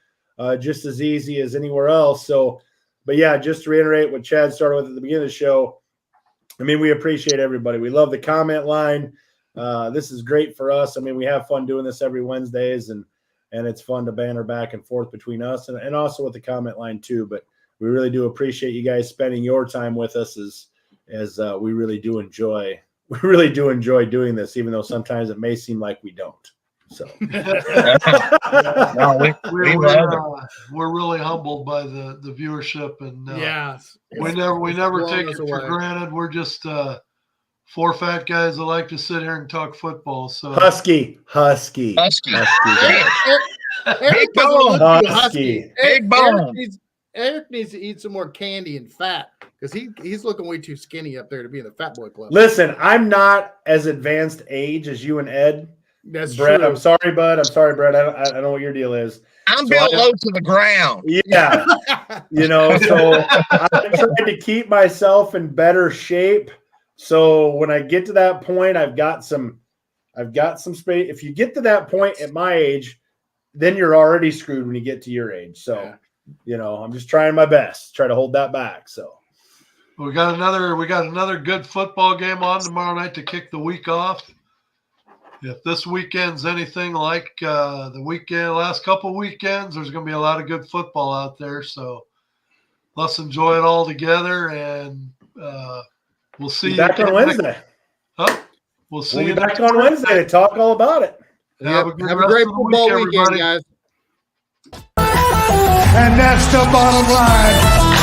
just as easy as anywhere else. So, but yeah, just to reiterate what Chad started with at the beginning of the show, I mean, we appreciate everybody. We love the comment line. This is great for us. I mean, we have fun doing this every Wednesdays, and it's fun to banter back and forth between us and also with the comment line too. But we really do appreciate you guys spending your time with us as we really do enjoy doing this, even though sometimes it may seem like we don't. So No, we're really humbled by the viewership, and Yes. we never blowing take us it for away. granted. We're just four fat guys that like to sit here and talk football. So Husky. Husky. Eric Big doesn't look bone. too husky. Big Eric bone. Eric needs to eat some more candy and fat because he's looking way too skinny up there to be in the fat boy club. Listen, I'm not as advanced age as you and Ed. That's Brett, true. I'm sorry, bud. I'm sorry, Brett. I don't know what your deal is. I'm So built low to the ground. Yeah. So I'm trying to keep myself in better shape. So when I get to that point, I've got some space. If you get to that point at my age, then you're already screwed when you get to your age. So, I'm just trying my best, try to hold that back. So we got another good football game on tomorrow night to kick the week off. If this weekend's anything like the last couple weekends, there's going to be a lot of good football out there. So let's enjoy it all together, and we'll see you back on Wednesday. We'll see We'll you be back on Wednesday to talk all about it. Have a Have good a rest great of the football week, weekend, everybody. guys. And that's the bottom line.